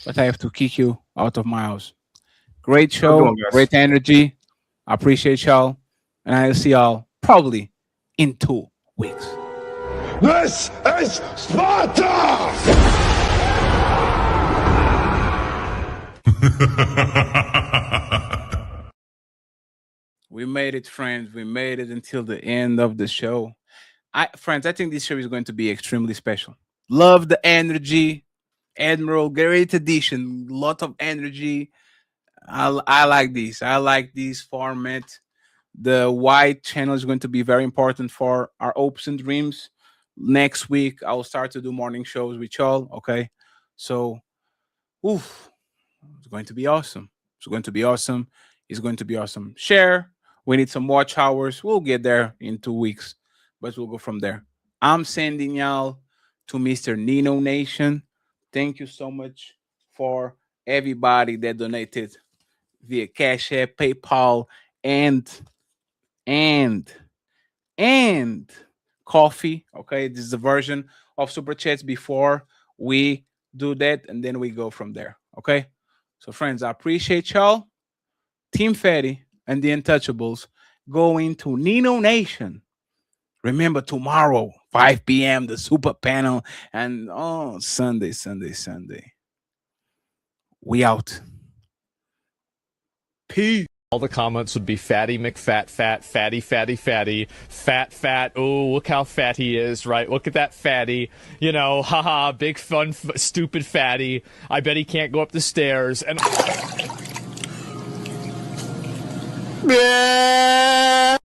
but I have to kick you out of my house. Great show, great energy. I appreciate y'all, and I'll see y'all probably in 2 weeks. This is Sparta! We made it, friends. We made it until the end of the show. Friends, I think this show is going to be extremely special. Love the energy. Admiral, great edition. Lot of energy. I like this. I like this format. The white channel is going to be very important for our hopes and dreams. Next week, I'll start to do morning shows with y'all. Okay. So, it's going to be awesome. It's going to be awesome. It's going to be awesome. Share. We need some watch hours. We'll get there in 2 weeks, but we'll go from there. I'm sending y'all to Mr. Nino Nation. Thank you so much for everybody that donated via Cash App, PayPal, and coffee. Okay, this is the version of Super Chats before we do that, and then we go from there. Okay, so friends, I appreciate y'all. Team Fatty and the Untouchables going to Nino Nation. Remember, tomorrow, 5 p.m., the super panel, and Sunday. We out. Peace. All the comments would be fatty McFat, fat, fatty, fatty, fatty, fat. Oh, look how fat he is, right? Look at that fatty. You know, haha, big fun, stupid fatty. I bet he can't go up the stairs. And Yeah.